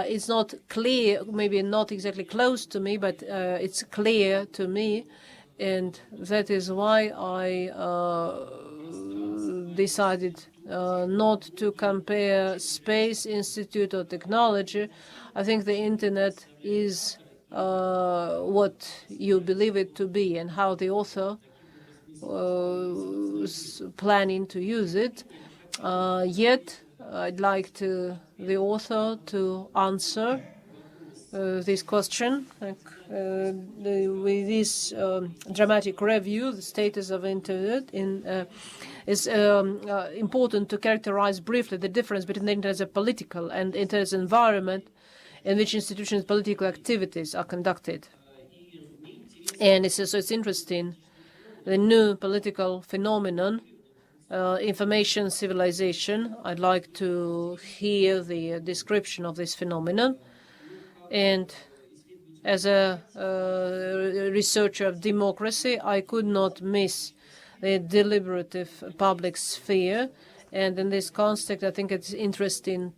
is not clear, maybe not exactly close to me, but it's clear to me. And that is why I decided not to compare Space Institute or technology. I think the internet is what you believe it to be, and how the author planning to use it. Yet I'd like the author to answer this question. With this dramatic review, the status of internet is important to characterize briefly the difference between the internet as a political and internet as an environment in which institutions' political activities are conducted. And it's interesting. The new political phenomenon, information civilization. I'd like to hear the description of this phenomenon. And as a researcher of democracy, I could not miss the deliberative public sphere. And in this context, I think it's interesting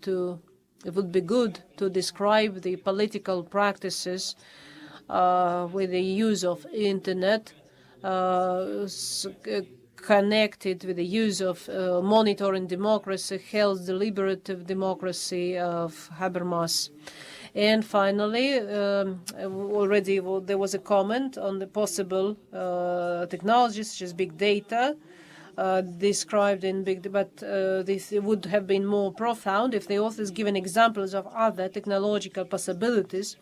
it would be good to describe the political practices with the use of internet, connected with the use of monitoring democracy, health deliberative democracy of Habermas. And finally, already there was a comment on the possible technologies such as big data described in big, but this would have been more profound if the authors given examples of other technological possibilities,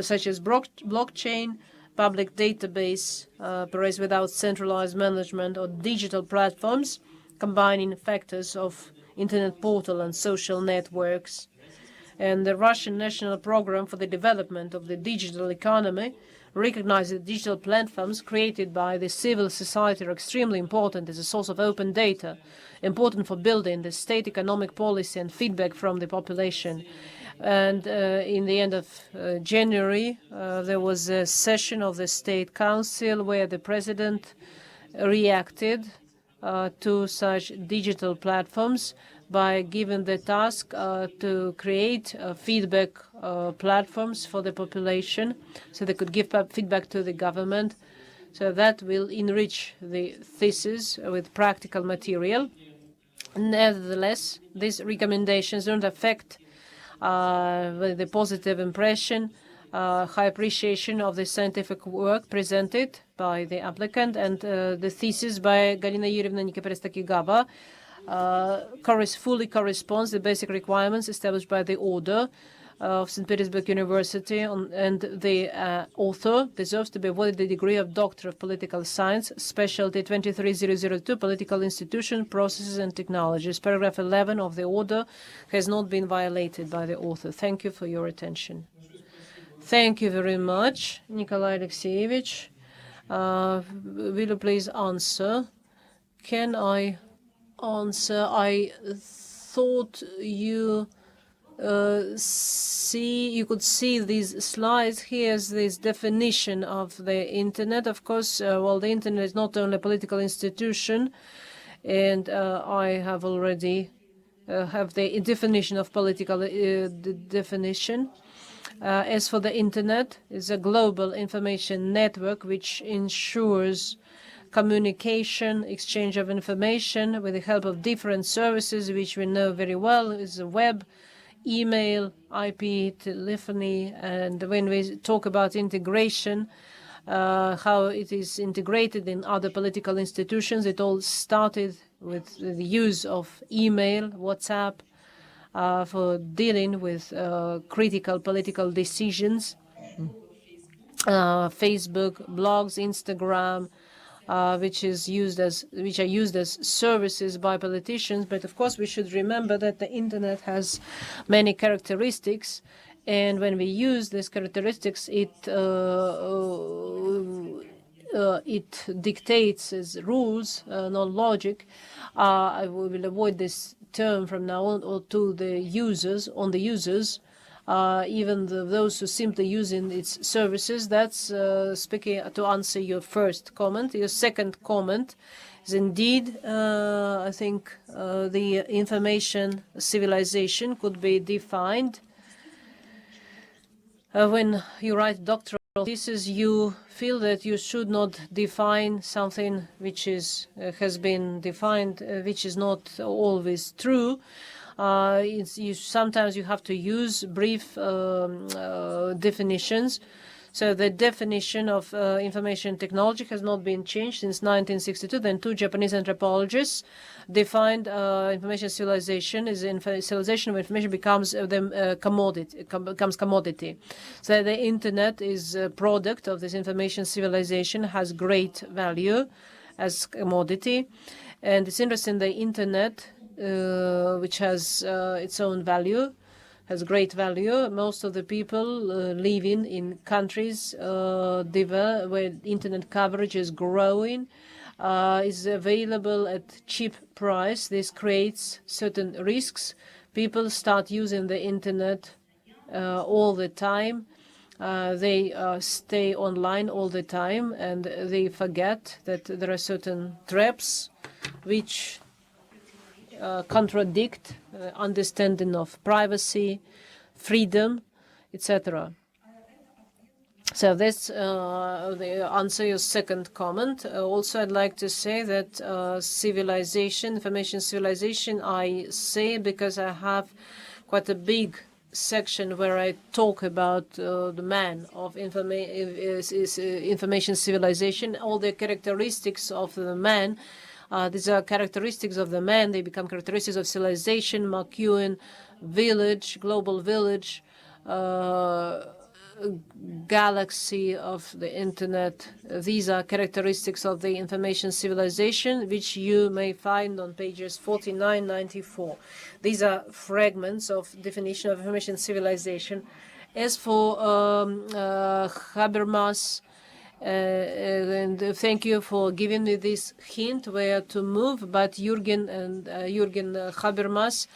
such as blockchain, public database, perhaps without centralized management, or digital platforms combining factors of internet portal and social networks. And the Russian National Program for the Development of the Digital Economy recognizes that digital platforms created by the civil society are extremely important as a source of open data, important for building the state economic policy and feedback from the population. And in the end of January, there was a session of the State Council where the President reacted to such digital platforms by giving the task to create feedback platforms for the population, so they could give feedback to the government. So that will enrich the thesis with practical material. Nevertheless, these recommendations don't affect the positive impression, high appreciation of the scientific work presented by the applicant, and the thesis by Galina Yurievna Nikiporets-Takigawa fully corresponds to the basic requirements established by the order of St. Petersburg University, and the author deserves to be awarded the degree of Doctor of Political Science, Specialty 23002, Political Institution, Processes and Technologies. Paragraph 11 of the order has not been violated by the author. Thank you for your attention. Thank you very much, Nikolai Alexeyevich. Will you please answer? Can I answer? I thought you could see these slides. Here's this definition of the Internet. Of course, well, the Internet is not only a political institution, and I have already have the definition of political definition. As for the Internet, it's a global information network which ensures communication, exchange of information with the help of different services, which we know very well is the web, email, IP, telephony. And when we talk about integration, how it is integrated in other political institutions, it all started with the use of email, WhatsApp, for dealing with critical political decisions, Facebook, blogs, Instagram, which are used as services by politicians. But of course, we should remember that the Internet has many characteristics, and when we use these characteristics, it dictates as rules, not logic. I will avoid this term from now on, or to the users, even those who simply using its services. That's speaking to answer your first comment. Your second comment is indeed, I think, the information civilization could be defined. When you write doctoral thesis, you feel that you should not define something which has been defined, which is not always true. Sometimes you have to use brief definitions. So the definition of information technology has not been changed since 1962. Then two Japanese anthropologists defined information civilization as civilization where information becomes commodity. So the Internet is a product of this information civilization, has great value as commodity. And it's interesting, the Internet, which has its own value, has great value. Most of the people living in countries where Internet coverage is growing, is available at cheap price. This creates certain risks. People start using the Internet all the time. They stay online all the time, and they forget that there are certain traps which contradict understanding of privacy, freedom, etc. So that's the answer your second comment. Also, I'd like to say that civilization, information civilization, I say because I have quite a big section where I talk about the man of information civilization, all the characteristics of the man. These are characteristics of the man. They become characteristics of civilization, McEwen village, global village, galaxy of the Internet. These are characteristics of the information civilization, which you may find on pages 49-94. These are fragments of definition of information civilization. As for Habermas, and thank you for giving me this hint where to move. But Jürgen Habermas,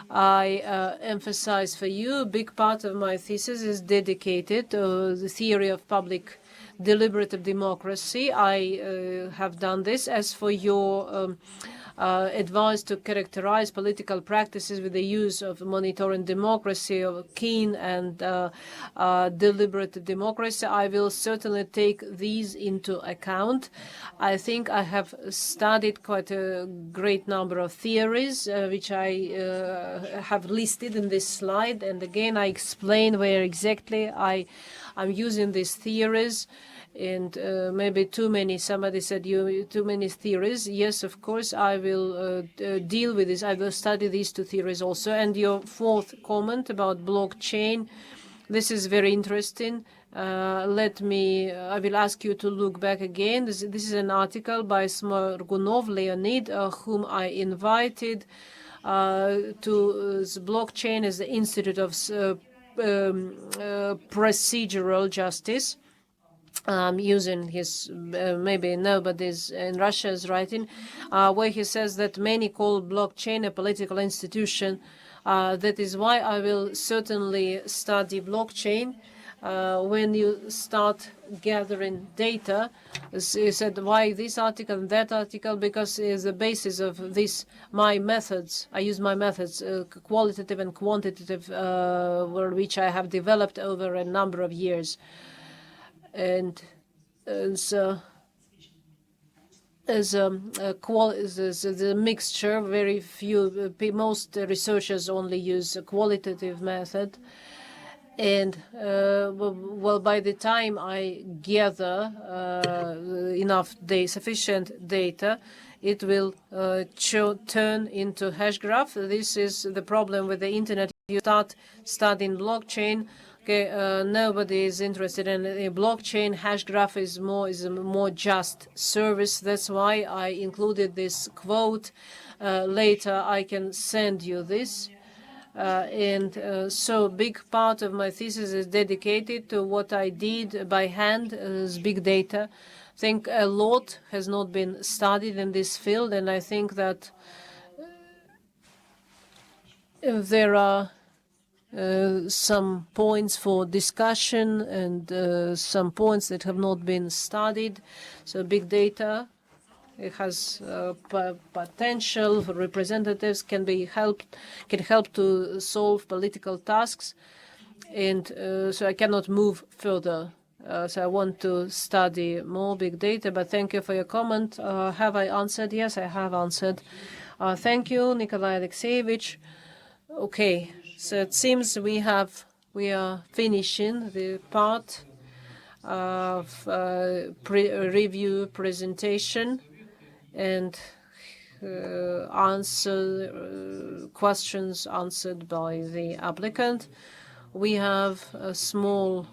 I emphasize for you, a big part of my thesis is dedicated to the theory of public deliberative democracy. I have done this. As for your advised to characterize political practices with the use of monitoring democracy, of keen and deliberative democracy. I will certainly take these into account. I think I have studied quite a great number of theories, which I have listed in this slide. And again, I explain where exactly I'm using these theories. And maybe too many, somebody said too many theories. Yes, of course, I will deal with this. I will study these two theories also. And your fourth comment about blockchain, this is very interesting. I will ask you to look back again. This is an article by Smorgunov Leonid, whom I invited to blockchain as the Institute of Procedural Justice. Using his, maybe nobody's in Russia's writing, where he says that many call blockchain a political institution. That is why I will certainly study blockchain. When you start gathering data, he said, why this article and that article? Because it is the basis of this, my methods. I use my methods, qualitative and quantitative, which I have developed over a number of years. And so as a mixture, very few, most researchers only use a qualitative method. And well, by the time I gather sufficient data, it will turn into hash graph. This is the problem with the internet. You start studying blockchain. Okay, nobody is interested in a blockchain. Hash graph is a more just service. That's why I included this quote. Later, I can send you this. So big part of my thesis is dedicated to what I did by hand as big data. I think a lot has not been studied in this field, and I think that there are some points for discussion and some points that have not been studied. So big data, it has potential for representatives, can help to solve political tasks, and so I cannot move further. So I want to study more big data. But thank you for your comment. Have I answered? Yes, I have answered. Thank you, Nikolai Alexeyevich. Okay. So it seems we are finishing the part of review presentation and answer questions answered by the applicant. We have a small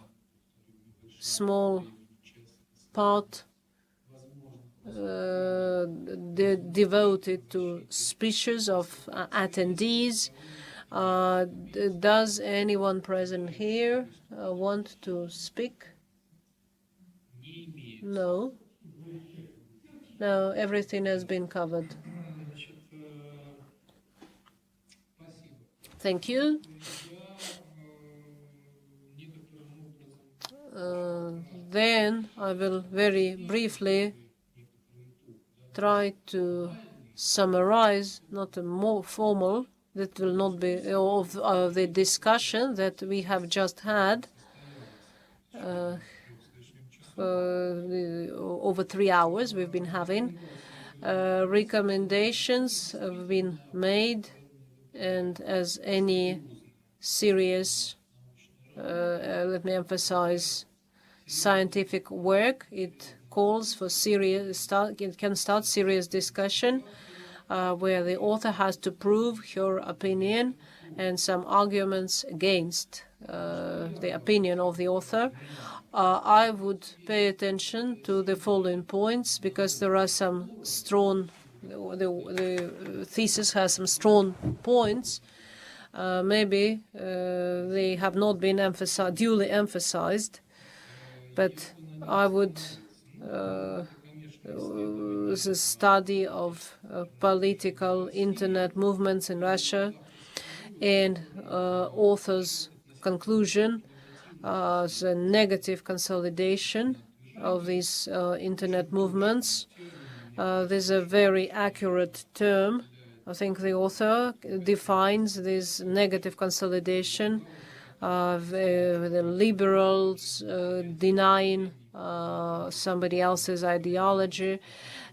part devoted to speeches of attendees. Does anyone present here want to speak? No. No, everything has been covered. Thank you. Then I will very briefly try to summarize, not a more formal, that will not be of the discussion that we have just had. Over 3 hours we've been having. Recommendations have been made, and as any serious, let me emphasize, scientific work, it calls for it can start serious discussion where the author has to prove her opinion and some arguments against the opinion of the author. I would pay attention to the following points because there are some strong, the thesis has some strong points. Maybe they have not been duly emphasized, but I would the study of political internet movements in Russia and author's conclusion, the negative consolidation of these internet movements, There's a very accurate term. I think the author defines this negative consolidation of the liberals denying somebody else's ideology,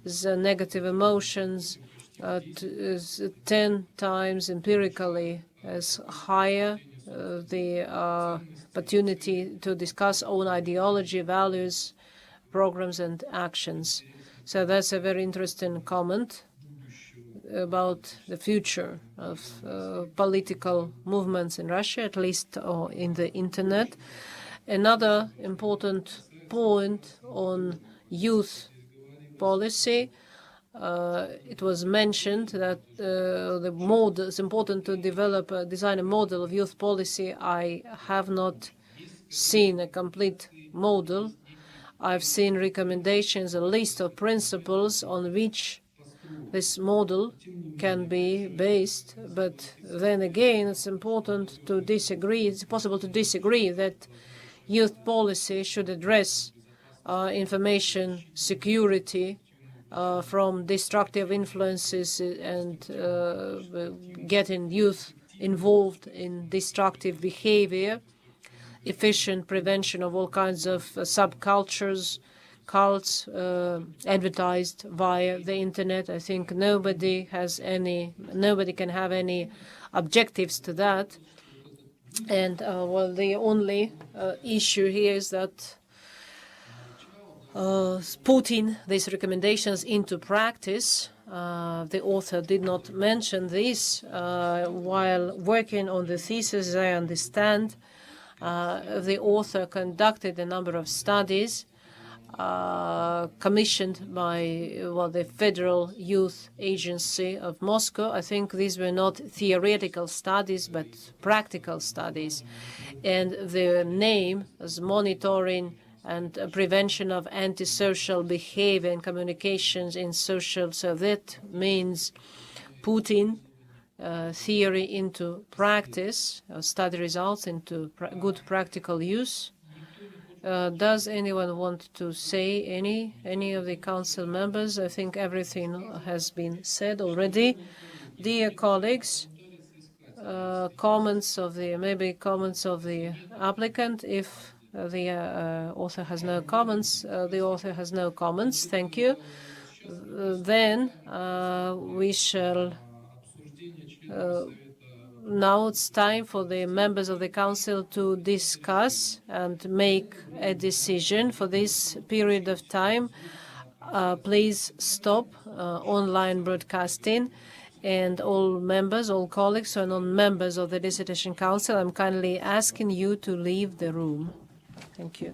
the negative emotions 10 times empirically as higher, the opportunity to discuss own ideology, values, programs, and actions. So that's a very interesting comment about the future of political movements in Russia, at least in the Internet. Another important point on youth policy, it was mentioned that it's important to design a model of youth policy. I have not seen a complete model. I've seen recommendations, a list of principles on which this model can be based, but then again, it's important to disagree. It's possible to disagree that youth policy should address information security from destructive influences and getting youth involved in destructive behavior, efficient prevention of all kinds of subcultures, cults advertised via the Internet. I think nobody can have any objectives to that. And well, the only issue here is that putting these recommendations into practice. The author did not mention this while working on the thesis, as I understand. The author conducted a number of studies commissioned by the Federal Youth Agency of Moscow. I think these were not theoretical studies, but practical studies. And the name is Monitoring and Prevention of Antisocial Behavior and Communications in Social. So that means putting theory into practice, study results into good practical use. Does anyone want to say any of the council members? I think everything has been said already. Dear colleagues, comments of the applicant. If the author has no comments, the author has no comments. Thank you. Then we shall. Now it's time for the members of the council to discuss and make a decision. For this period of time, please stop online broadcasting. And all members, all colleagues who are not members of the Dissertation Council, I'm kindly asking you to leave the room. Thank you.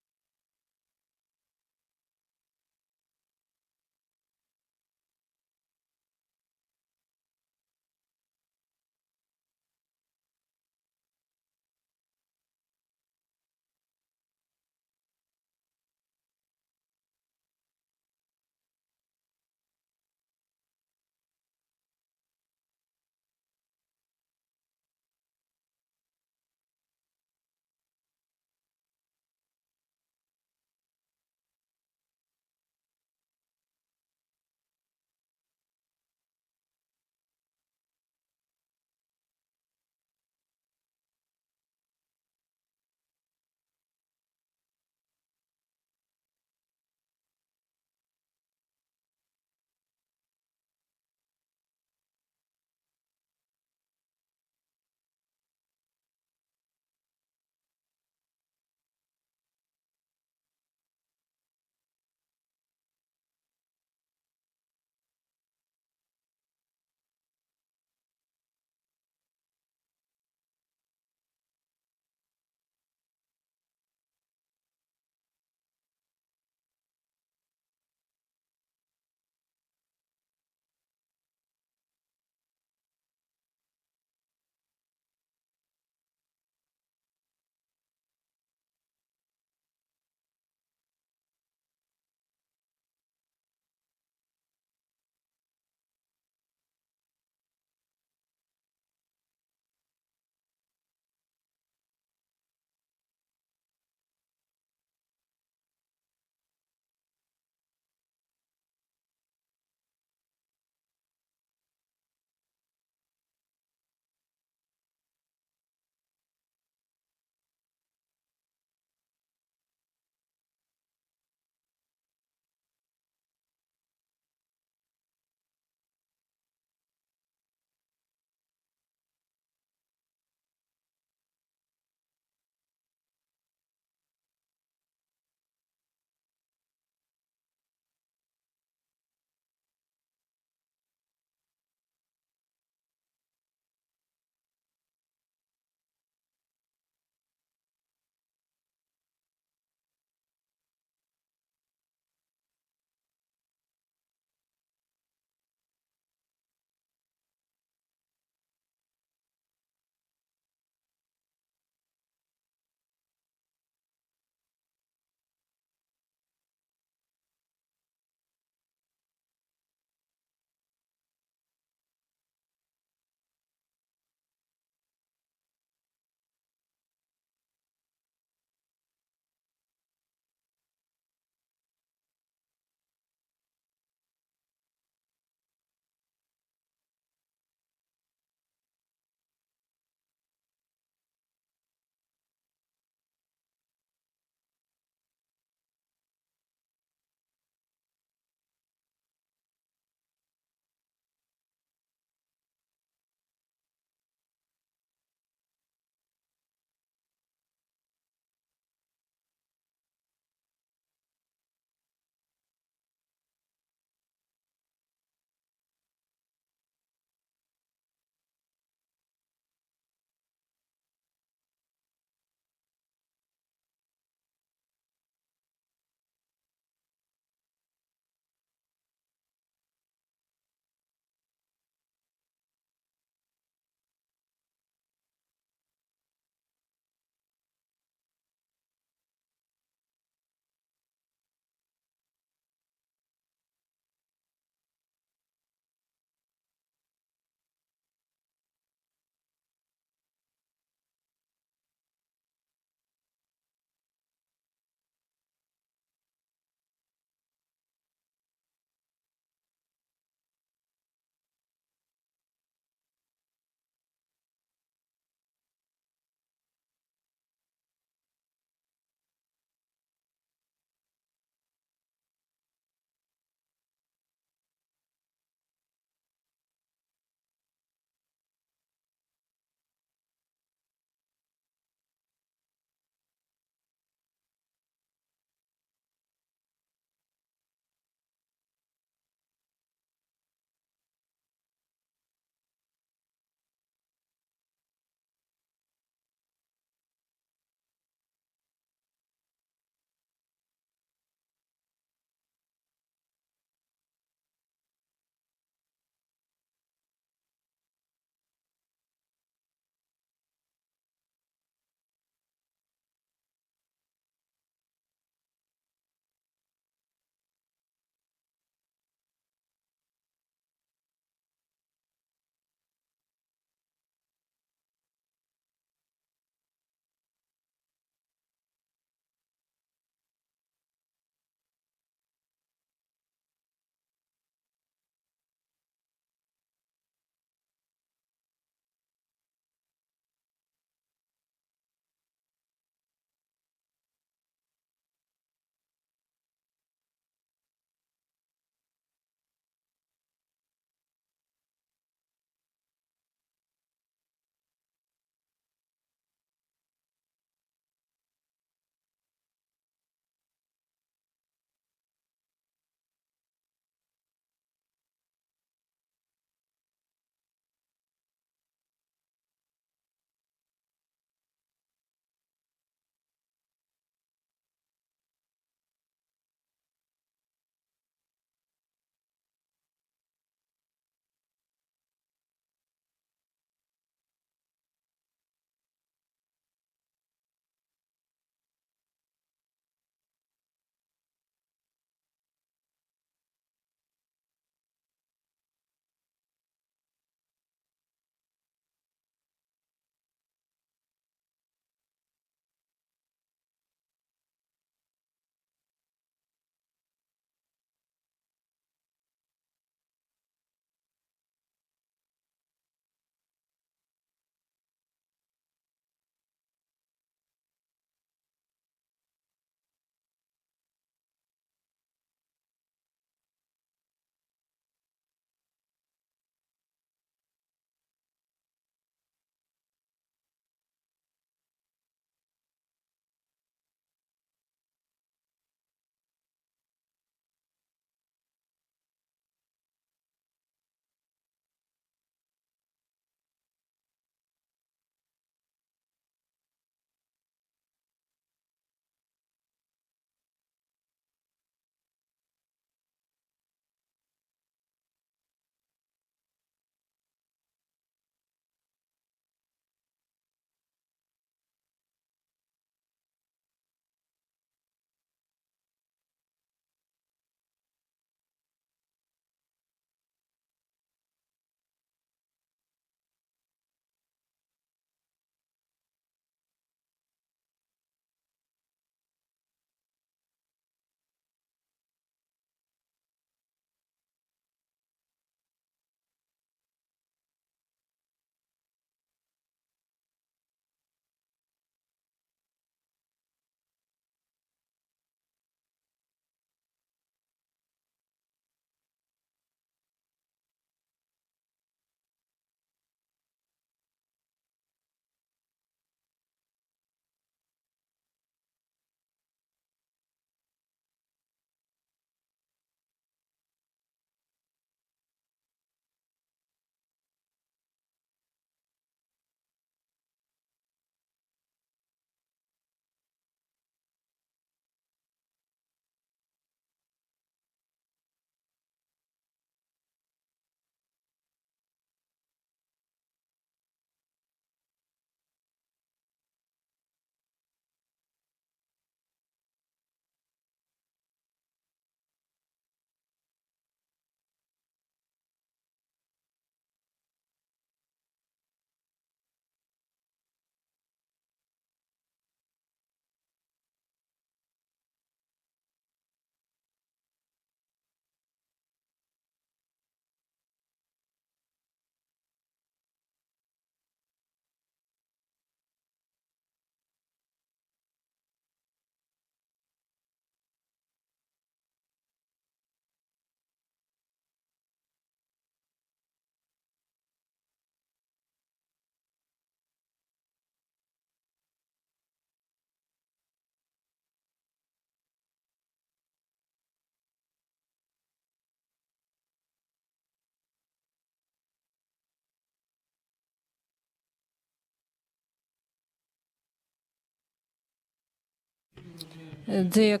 Dear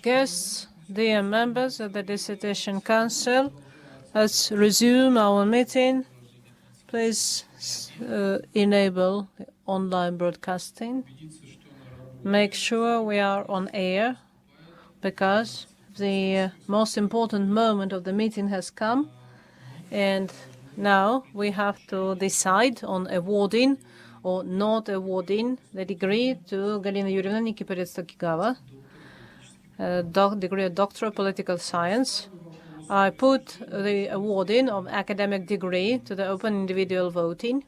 guests, dear members of the Dissertation Council, let's resume our meeting. Please enable online broadcasting. Make sure we are on air, because the most important moment of the meeting has come, and now we have to decide on awarding or not awarding the degree to Galina Yurievna Nikiporets-Takigawa, degree of Doctor of Political Science. I put the awarding of academic degree to the open individual voting.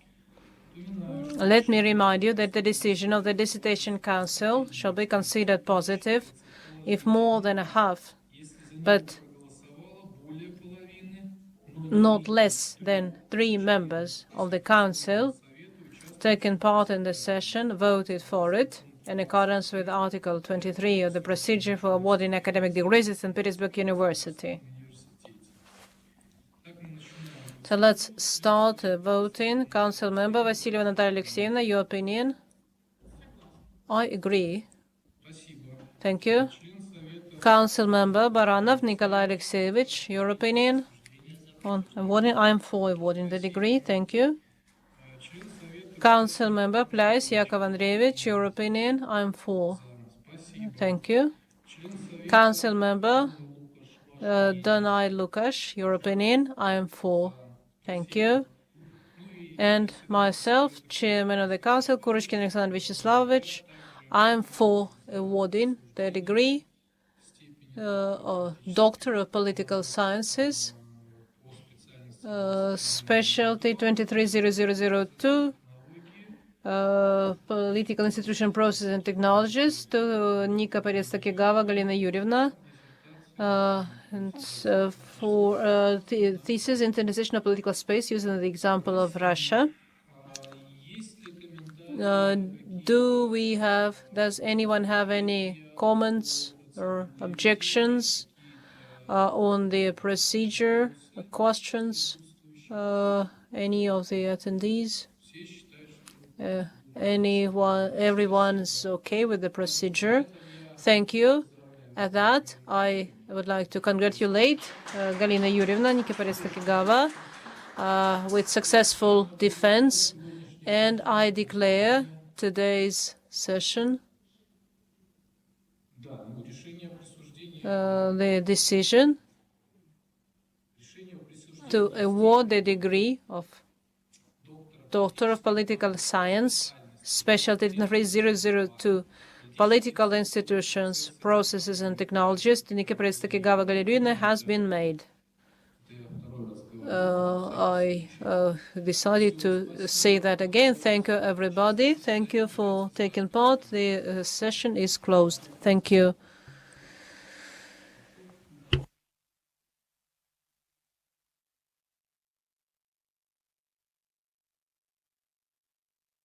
Let me remind you that the decision of the Dissertation Council shall be considered positive if more than a half, but not less than 3 members of the Council taking part in the session voted for it in accordance with Article 23 of the procedure for awarding academic degrees at St. Petersburg University. So let's start voting. Council member Vasilyeva Natalia Alexeyevna, your opinion? I agree. Thank you. Council member Baranov Nikolai Alexeyevich, your opinion on awarding? I am for awarding the degree. Thank you. Council member Plais Yakov Andreevich, your opinion? I am for. Thank you. Council member Donai Lukash, your opinion? I am for. Thank you. And myself, Chairman of the Council, Kurychkin Alexander Vyacheslavovic, I am for awarding the degree of Doctor of Political Sciences, specialty 230002, Political Institution Process and Technologies, to Nikiporets-Takigawa Galina Yurievna, and for thesis, Internalization of Political Space, using the example of Russia. Does anyone have any comments or objections on the procedure, questions? Any of the attendees? Everyone is okay with the procedure? Thank you. At that, I would like to congratulate Galina Yurievna Nikiporets-Takigawa with successful defense, and I declare today's session the decision to award the degree of Doctor of Political Science, specialty 3002, Political Institutions, Processes and Technologies, to Nikiporets-Takigawa Galina has been made. I decided to say that again. Thank you, everybody. Thank you for taking part. The session is closed. Thank you.